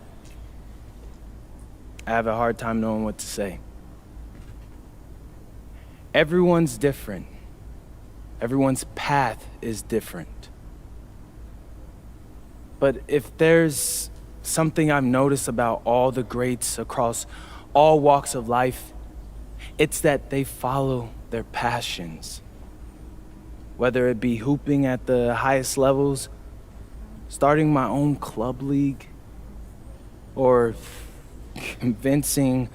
I have a hard time knowing what to say. Everyone's different. Everyone's path is different. But if there's something I've noticed about all the greats across all walks of life, it's that they follow their passions. Whether it be hooping at the highest levels, starting my own club league, or convincing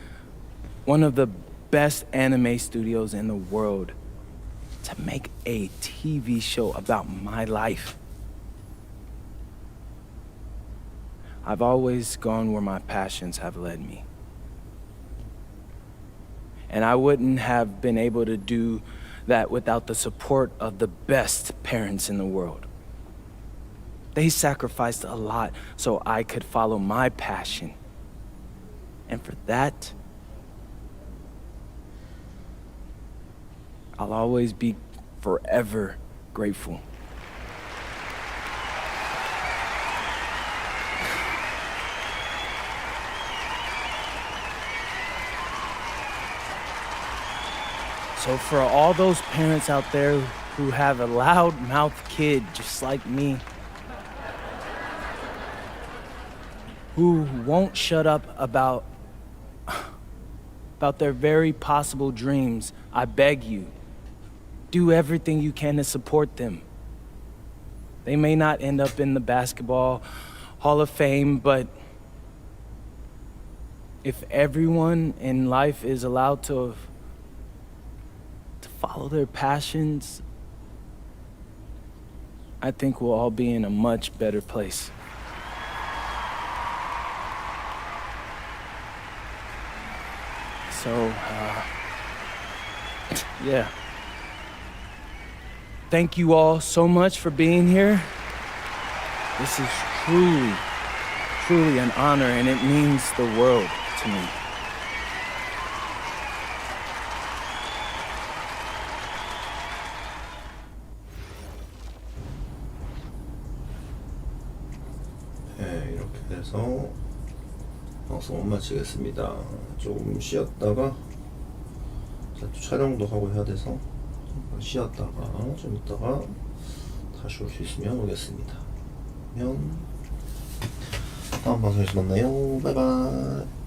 one of the best anime studios in the world to make a TV show about my life. I've always gone where my passions have led me. And I wouldn't have been able to do that without the support of the best parents in the world. They sacrificed a lot so I could follow my passion. And for that, I'll always be forever grateful. So for all those parents out there who have a loud-mouthed kid just like me, who won't shut up about their very possible dreams, I beg you, do everything you can to support them. They may not end up in the Basketball Hall of Fame, but if everyone in life is allowed to follow their passions, I think we'll all be in a much better place. So, yeah. Thank you all so much for being here. This is truly an honor, and it means the world to me. 네, 이렇게 해서 방송 마치겠습니다. 조금 쉬었다가 또 촬영도 하고 해야 돼서 잠깐 쉬었다가 좀 있다가 다시 올 수 있으면 오겠습니다. 그러면 다음 방송에서 만나요. 바이바이.